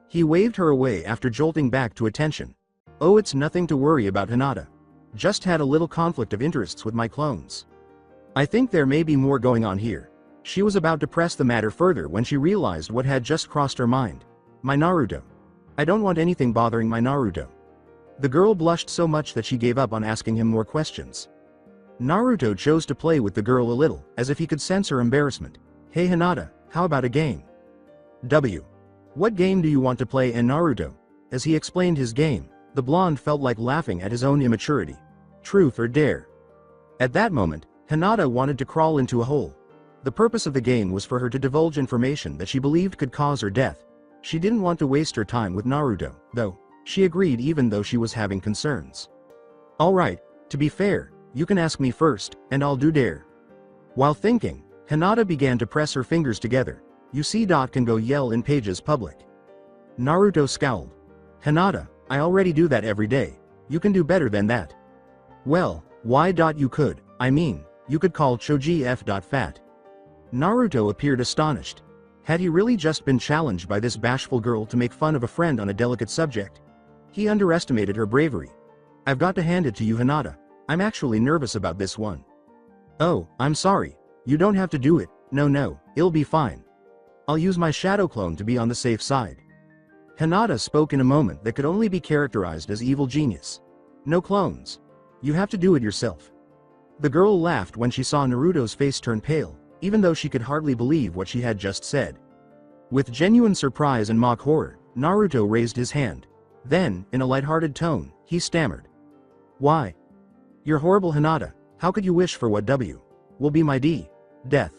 He waved her away after jolting back to attention. Oh, it's nothing to worry about, Hinata. Just had a little conflict of interests with my clones. I think there may be more going on here. She was about to press the matter further when she realized what had just crossed her mind. My Naruto. I don't want anything bothering my Naruto. The girl blushed so much that she gave up on asking him more questions. Naruto chose to play with the girl a little, as if he could sense her embarrassment. Hey Hinata, how about a game? What game do you want to play in, Naruto? As he explained his game, the blonde felt like laughing at his own immaturity. Truth or dare? At that moment, Hinata wanted to crawl into a hole. The purpose of the game was for her to divulge information that she believed could cause her death. She didn't want to waste her time with Naruto, though. She agreed even though she was having concerns. Alright, to be fair, you can ask me first, and I'll do dare. While thinking, Hinata began to press her fingers together. You see, can go yell in pages public. Naruto scowled. Hinata, I already do that every day. You can do better than that. Well, why? You could, you could call Choji fat. Naruto appeared astonished. Had he really just been challenged by this bashful girl to make fun of a friend on a delicate subject? He underestimated her bravery. I've got to hand it to you, Hinata. I'm actually nervous about this one. Oh, I'm sorry. You don't have to do it. No, it'll be fine. I'll use my shadow clone to be on the safe side. Hinata spoke in a moment that could only be characterized as evil genius. No clones. You have to do it yourself. The girl laughed when she saw Naruto's face turn pale, even though she could hardly believe what she had just said. With genuine surprise and mock horror, Naruto raised his hand. Then, in a lighthearted tone, he stammered. Why? You're horrible, Hinata. How could you wish for what will be my death?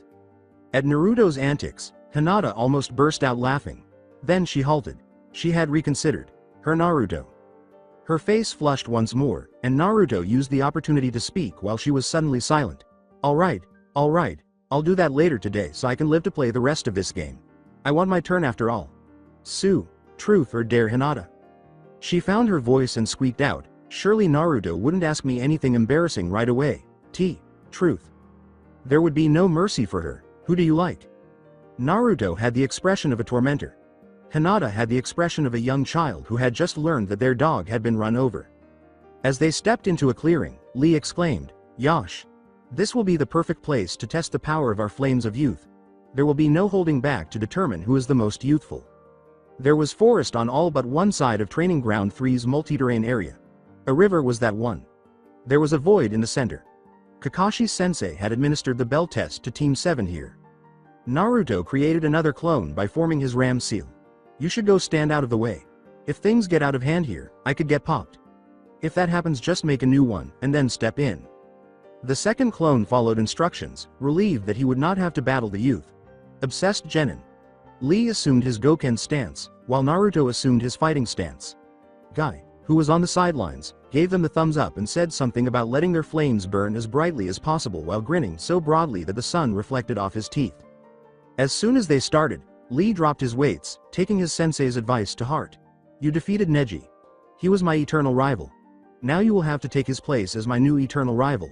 At Naruto's antics, Hinata almost burst out laughing. Then she halted. She had reconsidered. Her Naruto. Her face flushed once more, and Naruto used the opportunity to speak while she was suddenly silent. Alright, I'll do that later today so I can live to play the rest of this game. I want my turn after all. Sue, truth or dare Hinata? She found her voice and squeaked out, surely Naruto wouldn't ask me anything embarrassing right away. Truth. There would be no mercy for her. Who do you like? Naruto had the expression of a tormentor. Hinata had the expression of a young child who had just learned that their dog had been run over. As they stepped into a clearing, Lee exclaimed, Yosh! This will be the perfect place to test the power of our flames of youth. There will be no holding back to determine who is the most youthful. There was forest on all but one side of Training Ground 3's multi-terrain area. A river was that one. There was a void in the center. Kakashi-sensei had administered the bell test to Team 7 here. Naruto created another clone by forming his ram seal. You should go stand out of the way. If things get out of hand here, I could get popped. If that happens, just make a new one, and then step in. The second clone followed instructions, relieved that he would not have to battle the youth. Obsessed genin. Lee assumed his Goken stance, while Naruto assumed his fighting stance. Guy, who was on the sidelines, gave them the thumbs up and said something about letting their flames burn as brightly as possible while grinning so broadly that the sun reflected off his teeth. As soon as they started, Lee dropped his weights, taking his sensei's advice to heart. You defeated Neji. He was my eternal rival. Now you will have to take his place as my new eternal rival.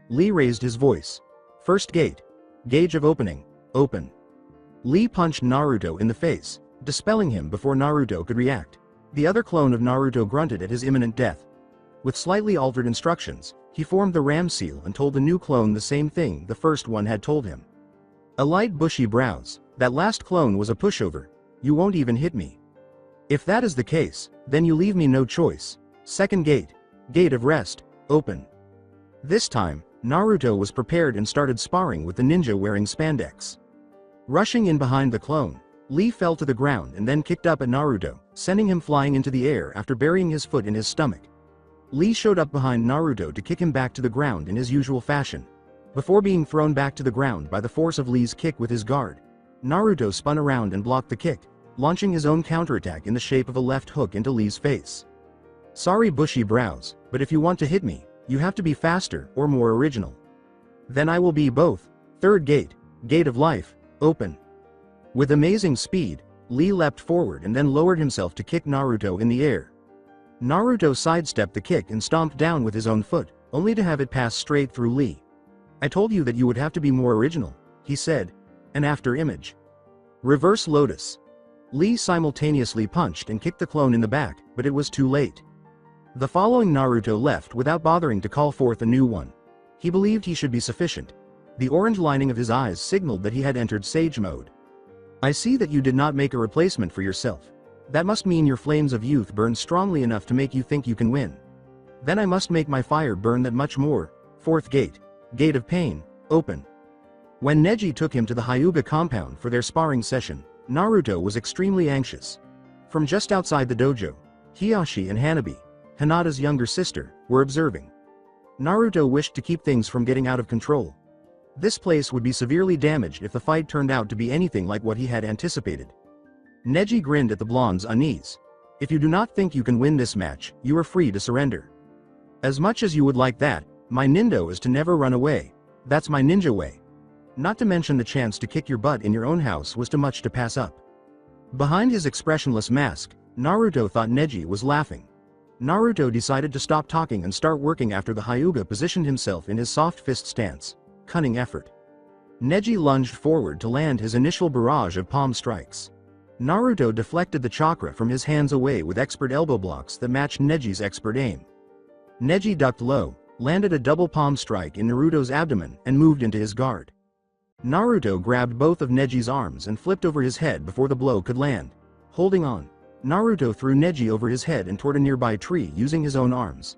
Lee raised his voice. First gate. Gauge of opening. Open. Lee punched Naruto in the face, dispelling him before Naruto could react. The other clone of Naruto grunted at his imminent death. With slightly altered instructions, he formed the ram seal and told the new clone the same thing the first one had told him. A light bushy brows. That last clone was a pushover. You won't even hit me. If that is the case, then you leave me no choice. Second gate. Gate of rest. Open. This time, Naruto was prepared and started sparring with the ninja wearing spandex. Rushing in behind the clone, Lee fell to the ground and then kicked up at Naruto, sending him flying into the air after burying his foot in his stomach. Lee showed up behind Naruto to kick him back to the ground in his usual fashion. Before being thrown back to the ground by the force of Lee's kick with his guard, Naruto spun around and blocked the kick, launching his own counterattack in the shape of a left hook into Lee's face. Sorry bushy brows, but if you want to hit me, you have to be faster or more original. Then I will be both. Third gate. Gate of life. Open. With amazing speed, Lee leapt forward and then lowered himself to kick Naruto in the air. Naruto sidestepped the kick and stomped down with his own foot, only to have it pass straight through Lee. I told you that you would have to be more original, he said. An after image. Reverse Lotus. Lee simultaneously punched and kicked the clone in the back, but it was too late. The following Naruto left without bothering to call forth a new one. He believed he should be sufficient. The orange lining of his eyes signaled that he had entered Sage mode. I see that you did not make a replacement for yourself. That must mean your flames of youth burn strongly enough to make you think you can win. Then I must make my fire burn that much more. Fourth gate. Gate of pain. Open. When Neji took him to the Hyuga compound for their sparring session, Naruto was extremely anxious. From just outside the dojo, Hiyashi and Hanabi, Hinata's younger sister, were observing. Naruto wished to keep things from getting out of control. This place would be severely damaged if the fight turned out to be anything like what he had anticipated. Neji grinned at the blonde's unease. If you do not think you can win this match, you are free to surrender. As much as you would like that, my nindo is to never run away. That's my ninja way. Not to mention the chance to kick your butt in your own house was too much to pass up. Behind his expressionless mask, Naruto thought Neji was laughing. Naruto decided to stop talking and start working after the Hyuga positioned himself in his soft fist stance. Cunning effort. Neji lunged forward to land his initial barrage of palm strikes. Naruto deflected the chakra from his hands away with expert elbow blocks that matched Neji's expert aim. Neji ducked low, landed a double palm strike in Naruto's abdomen and moved into his guard. Naruto grabbed both of Neji's arms and flipped over his head before the blow could land. Holding on, Naruto threw Neji over his head and toward a nearby tree using his own arms.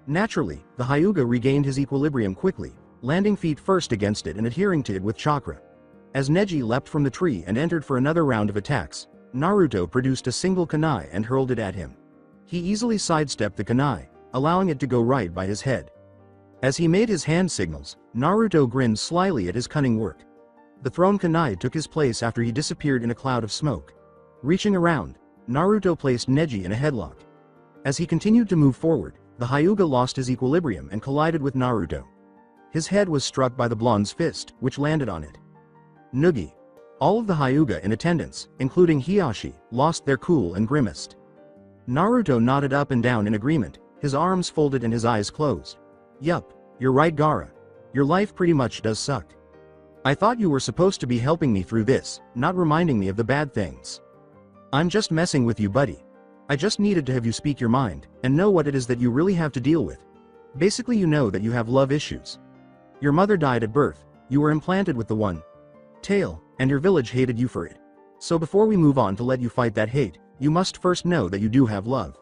Naturally, the Hyuga regained his equilibrium quickly, landing feet first against it and adhering to it with chakra. As Neji leapt from the tree and entered for another round of attacks, Naruto produced a single kunai and hurled it at him. He easily sidestepped the kunai, allowing it to go right by his head. As he made his hand signals, Naruto grinned slyly at his cunning work. The throne kunai took his place after he disappeared in a cloud of smoke. Reaching around, Naruto placed Neji in a headlock. As he continued to move forward, the Hyuga lost his equilibrium and collided with Naruto. His head was struck by the blonde's fist, which landed on it. Noogie. All of the Hyuga in attendance, including Hiyashi, lost their cool and grimaced. Naruto nodded up and down in agreement, his arms folded and his eyes closed. Yup, you're right, Gaara. Your life pretty much does suck. I thought you were supposed to be helping me through this, not reminding me of the bad things. I'm just messing with you, buddy. I just needed to have you speak your mind, and know what it is that you really have to deal with. Basically, you know that you have love issues. Your mother died at birth, you were implanted with the one tail, and your village hated you for it. So before we move on to let you fight that hate, you must first know that you do have love.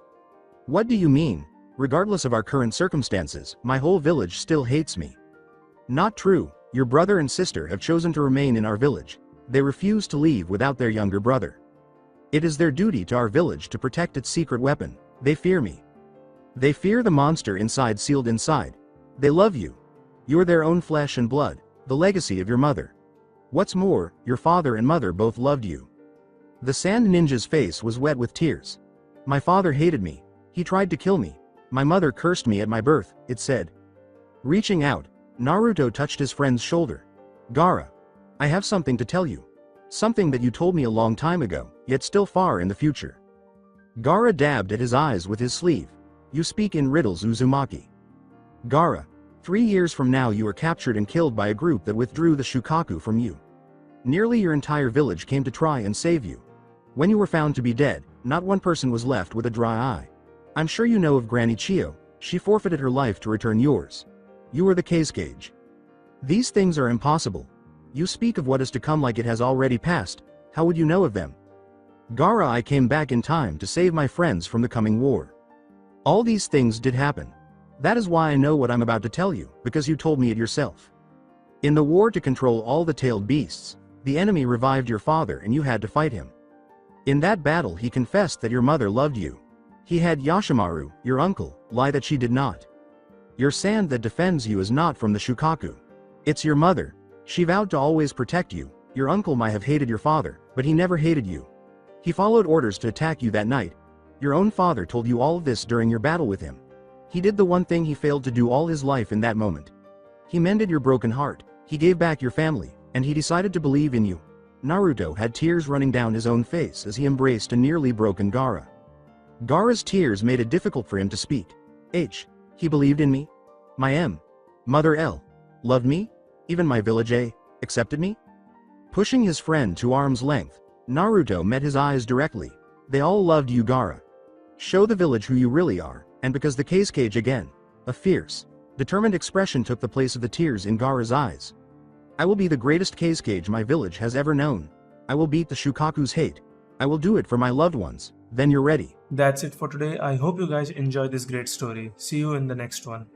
What do you mean? Regardless of our current circumstances, my whole village still hates me. Not true. Your brother and sister have chosen to remain in our village. They refuse to leave without their younger brother. It is their duty to our village to protect its secret weapon. They fear me. They fear the monster inside, sealed inside. They love you. You're their own flesh and blood, the legacy of your mother. What's more, your father and mother both loved you. The sand ninja's face was wet with tears. My father hated me. He tried to kill me. My mother cursed me at my birth, it said. Reaching out, Naruto touched his friend's shoulder. Gaara. I have something to tell you. Something that you told me a long time ago, yet still far in the future. Gaara dabbed at his eyes with his sleeve. You speak in riddles, Uzumaki. Gaara. 3 years from now you were captured and killed by a group that withdrew the Shukaku from you. Nearly your entire village came to try and save you. When you were found to be dead, not one person was left with a dry eye. I'm sure you know of Granny Chio, she forfeited her life to return yours. You were the Kazekage. These things are impossible. You speak of what is to come like it has already passed, how would you know of them? Gaara, I came back in time to save my friends from the coming war. All these things did happen. That is why I know what I'm about to tell you, because you told me it yourself. In the war to control all the tailed beasts, the enemy revived your father and you had to fight him. In that battle he confessed that your mother loved you. He had Yashimaru, your uncle, lie that she did not. Your sand that defends you is not from the Shukaku. It's your mother. She vowed to always protect you. Your uncle might have hated your father, but he never hated you. He followed orders to attack you that night. Your own father told you all of this during your battle with him. He did the one thing he failed to do all his life in that moment. He mended your broken heart, he gave back your family, and he decided to believe in you. Naruto had tears running down his own face as he embraced a nearly broken Gaara. Gaara's tears made it difficult for him to speak. He believed in me? My mother L. loved me? Even my village accepted me? Pushing his friend to arm's length, Naruto met his eyes directly. They all loved you, Gaara. Show the village who you really are, and because the Kazekage again. A fierce, determined expression took the place of the tears in Gaara's eyes. I will be the greatest Kazekage my village has ever known. I will beat the Shukaku's hate. I will do it for my loved ones. Then you're ready. That's it for today. I hope you guys enjoyed this great story. See you in the next one.